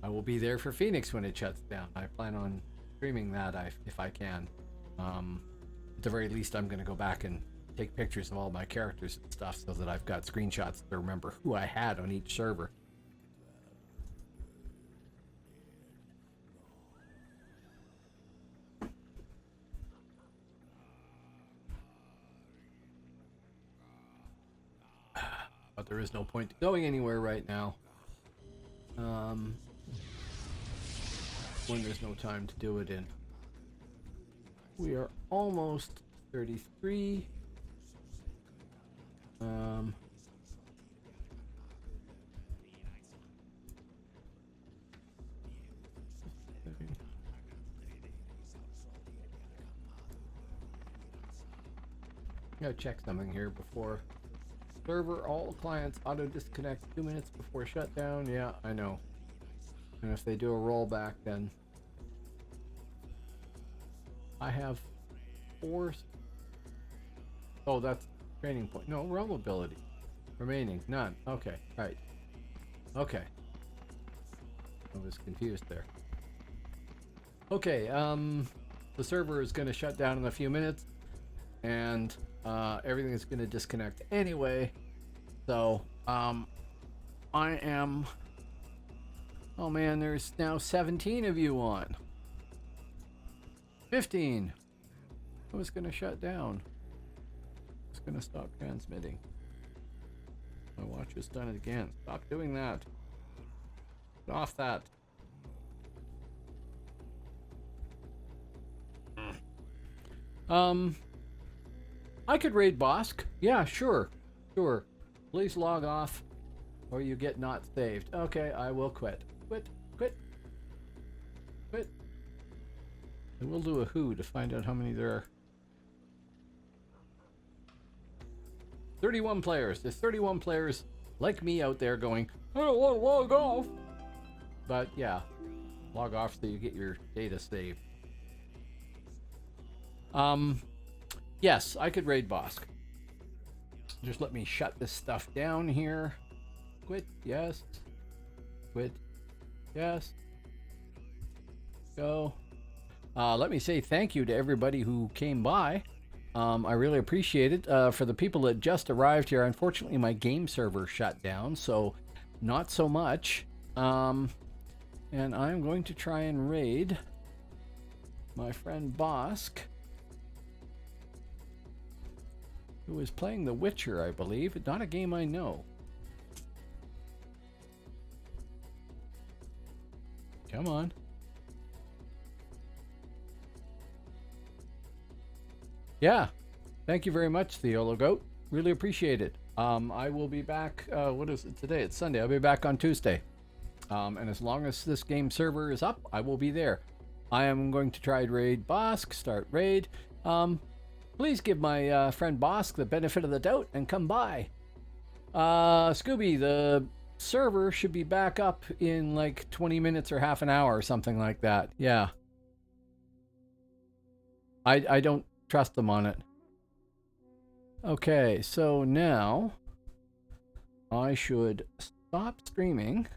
I will be there for Phoenix when it shuts down. I plan on streaming that if I can. At the very least, I'm going to go back and take pictures of all my characters and stuff so that I've got screenshots to remember who I had on each server. But there is no point going anywhere right now. When there's no time to do it in. We are almost 33. Gotta check something here before server. All clients auto disconnect 2 minutes before shutdown. Yeah, I know. And if they do a rollback, then I have 4. Oh, that's training point. No, realm ability. Remaining, none. Okay, right. Okay. I was confused there. Okay, the server is going to shut down in a few minutes, and everything is going to disconnect anyway. So, I am... Oh man, there's now 17 of you on. 15. I was going to shut down. It's going to stop transmitting. My watch has done it again. Stop doing that. Get off that. I could raid Bosk. Yeah, sure. Sure. Please log off or you get not saved. Okay, I will quit. Quit. And we'll do a who to find out how many there are. 31 players. There's 31 players like me out there going, I don't want to log off. But yeah, log off so you get your data saved. Yes, I could raid Bosk. Just let me shut this stuff down here. Quit, yes. Quit, yes. Go. Let me say thank you to everybody who came by. I really appreciate it. For the people that just arrived here, unfortunately my game server shut down, so not so much. And I'm going to try and raid my friend Bosk, who is playing The Witcher, I believe. Not a game I know. Come on. Yeah. Thank you very much, Theolo Goat. Really appreciate it. I will be back, what is it today? It's Sunday. I'll be back on Tuesday. And as long as this game server is up, I will be there. I am going to try to raid Bosk, start raid. Please give my friend Bosk the benefit of the doubt and come by. Scooby, the server should be back up in like 20 minutes or half an hour or something like that. Yeah. I don't trust them on it. Okay, so now I should stop streaming.